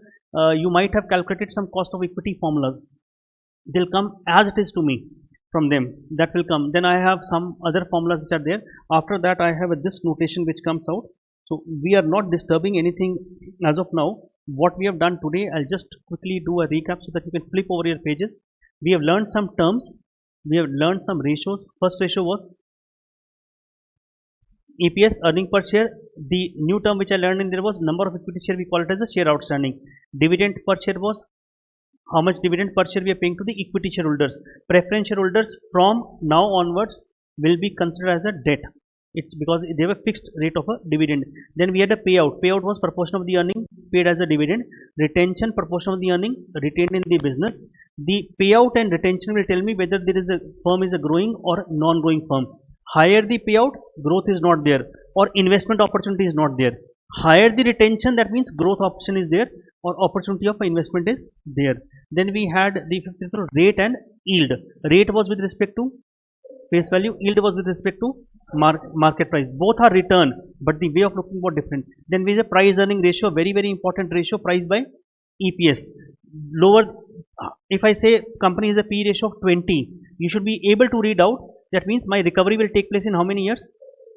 you might have calculated some cost of equity formulas. They'll come as it is to me from them. That will come. Then I have some other formulas which are there. After that, I have this notation which comes out. So we are not disturbing anything as of now. What we have done today, I'll just quickly do a recap so that you can flip over your pages. We have learned some terms. We have learned some ratios. First ratio was EPS, earning per share. The new term which I learned in there was number of equity share. We call it as the share outstanding. Dividend per share was how much dividend per share we are paying to the equity shareholders. Preference shareholders from now onwards will be considered as a debt. It's because they have a fixed rate of a dividend. Then we had a payout. Payout was proportion of the earning paid as a dividend. Retention, proportion of the earning retained in the business. The payout and retention will tell me whether there is a firm is a growing or non-growing firm. Higher the payout, growth is not there, or investment opportunity is not there. Higher the retention, that means growth option is there, or opportunity of investment is there. Then we had the fifth rate and yield. Rate was with respect to face value, yield was with respect to market price. Both are return, but the way of looking was different. Then we have a price earning ratio, very very important ratio, price by EPS. Lower, if I say company is a P ratio of 20, you should be able to read out. That means my recovery will take place in how many years?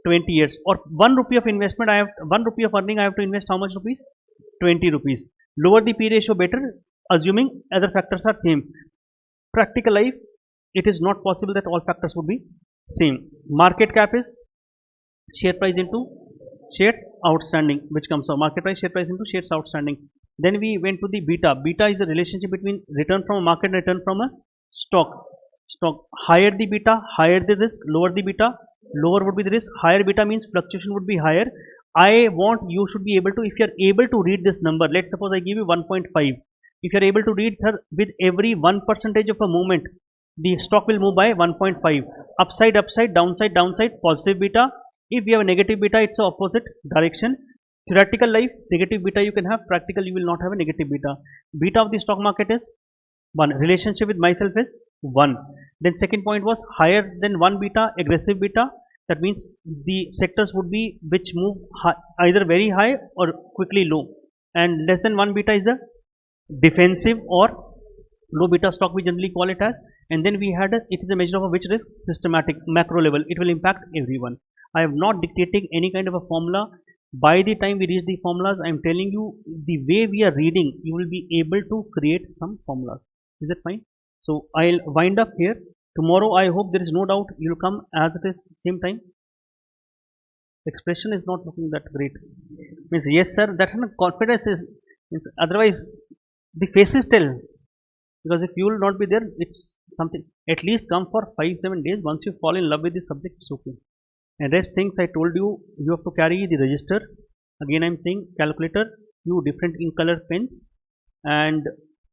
20 years. Or 1 rupee of investment, I have 1 rupee of earning, I have to invest how much rupees? 20 rupees. Lower the P ratio better, assuming other factors are same. Practical life, it is not possible that all factors would be same. Market cap is share price into shares outstanding, which comes out. Market price, share price into shares outstanding. Then we went to the beta. Beta is a relationship between return from a market and return from a stock. Higher the beta, higher the risk. Lower the beta, lower would be the risk. Higher beta means fluctuation would be higher. I want you should be able to, if you are able to read this number, let's suppose I give you 1.5. If you are able to read, sir, with every 1% of a movement, the stock will move by 1.5. Upside, upside, downside, downside, positive beta. If you have a negative beta, it's the opposite direction. Theoretical life, negative beta you can have. Practical, you will not have a negative beta. Beta of the stock market is 1. Relationship with myself is 1. Then second point was higher than 1 beta, aggressive beta. That means the sectors would be which move high, either very high or quickly low. And less than 1 beta is a defensive or low beta stock, we generally call it as. And then we had it is a measure of which risk? Systematic, macro level. It will impact everyone. I am not dictating any kind of a formula. By the time we reach the formulas, I am telling you the way we are reading, you will be able to create some formulas. Is that fine? So I'll wind up here. Tomorrow, I hope there is no doubt you'll come as it is same time. Expression is not looking that great. Means yes, sir. That confidence is. Otherwise, the faces tell. Because if you will not be there, it's something. At least come for 5-7 days. Once you fall in love with the subject, it's okay. And rest things I told you, you have to carry the register. Again, I'm saying calculator, few different ink color pens, and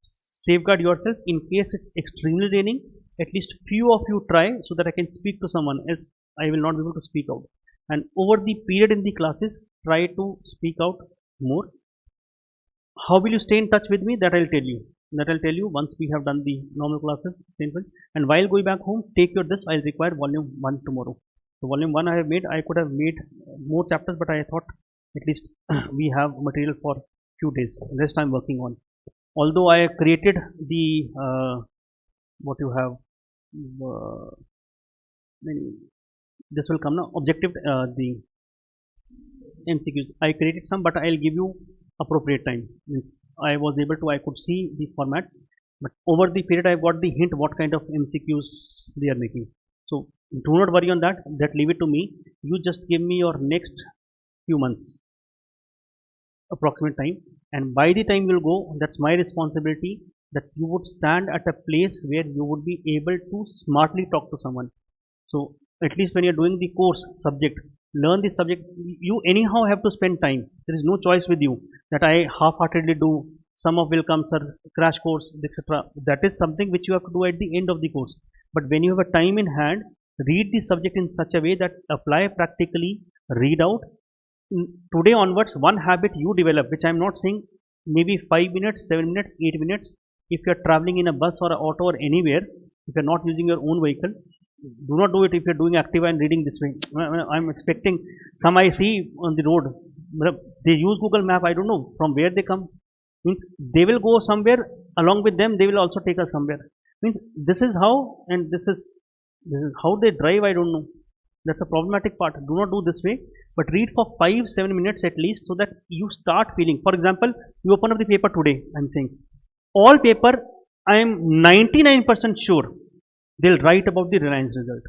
safeguard yourself in case it's extremely raining. At least few of you try so that I can speak to someone else. I will not be able to speak out. And over the period in the classes, try to speak out more. How will you stay in touch with me? That I'll tell you. That I'll tell you once we have done the normal classes. And while going back home, take your this. I'll require volume 1 tomorrow. So volume 1 I have made. I could have made more chapters, but I thought at least we have material for few days. Rest I'm working on. Although I created the what you have this will come now objective the MCQs. I created some, but I'll give you appropriate time. Means I was able to, I could see the format, but over the period I got the hint what kind of MCQs they are making. So do not worry on that. That leave it to me. You just give me your next few months approximate time, and by the time you'll go, that's my responsibility, that you would stand at a place where you would be able to smartly talk to someone. So at least when you're doing the course subject, learn the subject, you anyhow have to spend time. There is no choice with you that I half-heartedly do, some of will come, sir, crash course, etc. That is something which you have to do at the end of the course. But when you have a time in hand, read the subject in such a way that apply practically, read out. Today onwards, one habit you develop, which I'm not saying maybe 5 minutes, 7 minutes, 8 minutes, if you're traveling in a bus or an auto or anywhere, if you're not using your own vehicle, do not do it if you're doing Activa and reading this way. I'm expecting some I see on the road, they use Google Map, I don't know from where they come. Means they will go somewhere, along with them they will also take us somewhere. Means this is how, and this is how they drive, I don't know. That's a problematic part. Do not do this way, but read for 5-7 minutes at least, so that you start feeling. For example, you open up the paper today, I'm saying all paper, I am 99% sure they'll write about the Reliance result.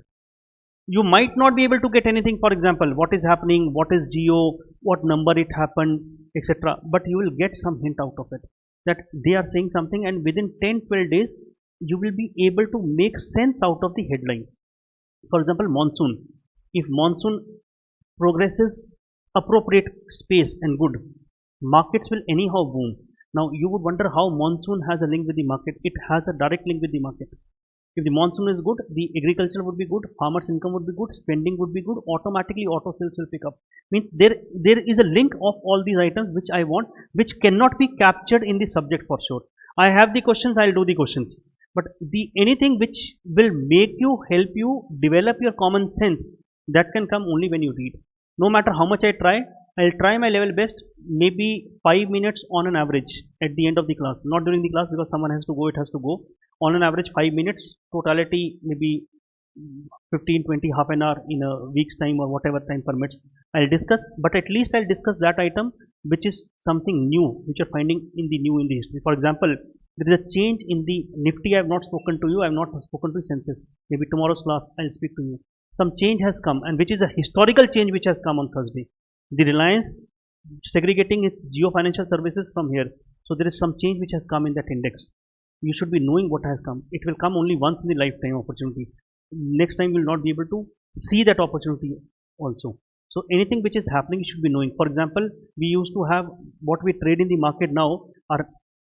You might not be able to get anything, for example, what is happening, what is geo, what number it happened, etc., but you will get some hint out of it, that they are saying something, and within 10-12 days you will be able to make sense out of the headlines. For example, monsoon, if monsoon progresses appropriate space and good, markets will anyhow boom. Now you would wonder how monsoon has a link with the market. It has a direct link with the market. If the monsoon is good, the agriculture would be good, farmers income would be good, spending would be good, automatically auto sales will pick up. Means there is a link of all these items which I want, which cannot be captured in the subject for sure. I have the questions, I'll do the questions, but the anything which will make you, help you develop your common sense, that can come only when you read. No matter how much I try, I'll try my level best, maybe 5 minutes on an average at the end of the class, not during the class because someone has to go, it has to go. On an average 5 minutes, totality maybe 15, 20, half an hour in a week's time or whatever time permits, I'll discuss, but at least I'll discuss that item which is something new, which you're finding in the new in the history. For example, there is a change in the Nifty. I have not spoken to you, I have not spoken to Census. Maybe tomorrow's class I'll speak to you. Some change has come, and which is a historical change which has come on Thursday. The Reliance segregating its Geo Financial Services from here. So there is some change which has come in that index. You should be knowing what has come. It will come only once in the lifetime opportunity. Next time you will not be able to see that opportunity also. So anything which is happening, you should be knowing. For example, we used to have what we trade in the market now are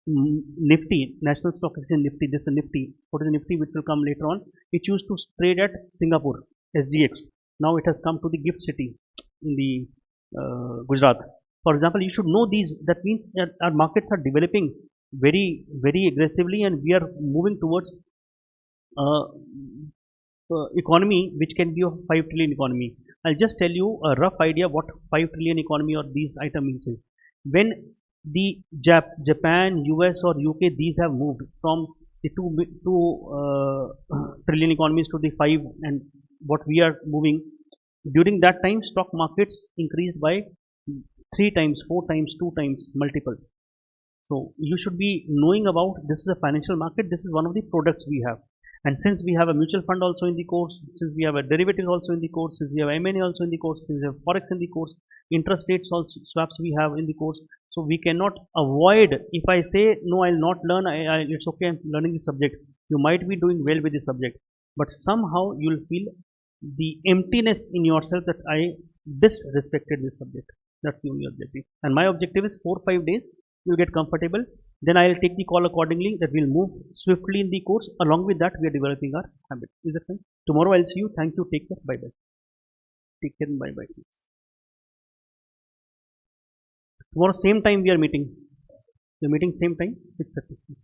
Nifty, National Stock Exchange Nifty. This is a Nifty. What is a Nifty, which will come later on? It used to trade at Singapore, SGX. Now it has come to the Gift City in the Gujarat. For example, you should know these. That means our markets are developing very, very aggressively, and we are moving towards economy which can be a 5 trillion economy. I'll just tell you a rough idea what 5 trillion economy or these item means. When the Japan, US or UK, these have moved from the 2 trillion economies to the 5, and what we are moving, during that time stock markets increased by 3 times, 4 times, 2 times, multiples. So you should be knowing about this is a financial market, this is one of the products we have. And since we have a mutual fund also in the course, since we have a derivative also in the course, since we have M&A also in the course, since we have forex in the course, interest rates also, swaps we have in the course, so we cannot avoid. If I say no, I'll not learn, it's okay, I'm learning the subject, you might be doing well with the subject, but somehow you'll feel the emptiness in yourself that I disrespected this subject. That's the only objective, and my objective is 4-5 days you'll get comfortable. Then I'll take the call accordingly, that we'll move swiftly in the course. Along with that, we are developing our habit. Is that fine? Tomorrow I'll see you. Thank you. Take care. Bye bye. Take care and bye bye. Tomorrow same time we are meeting. We're meeting same time, 6:30.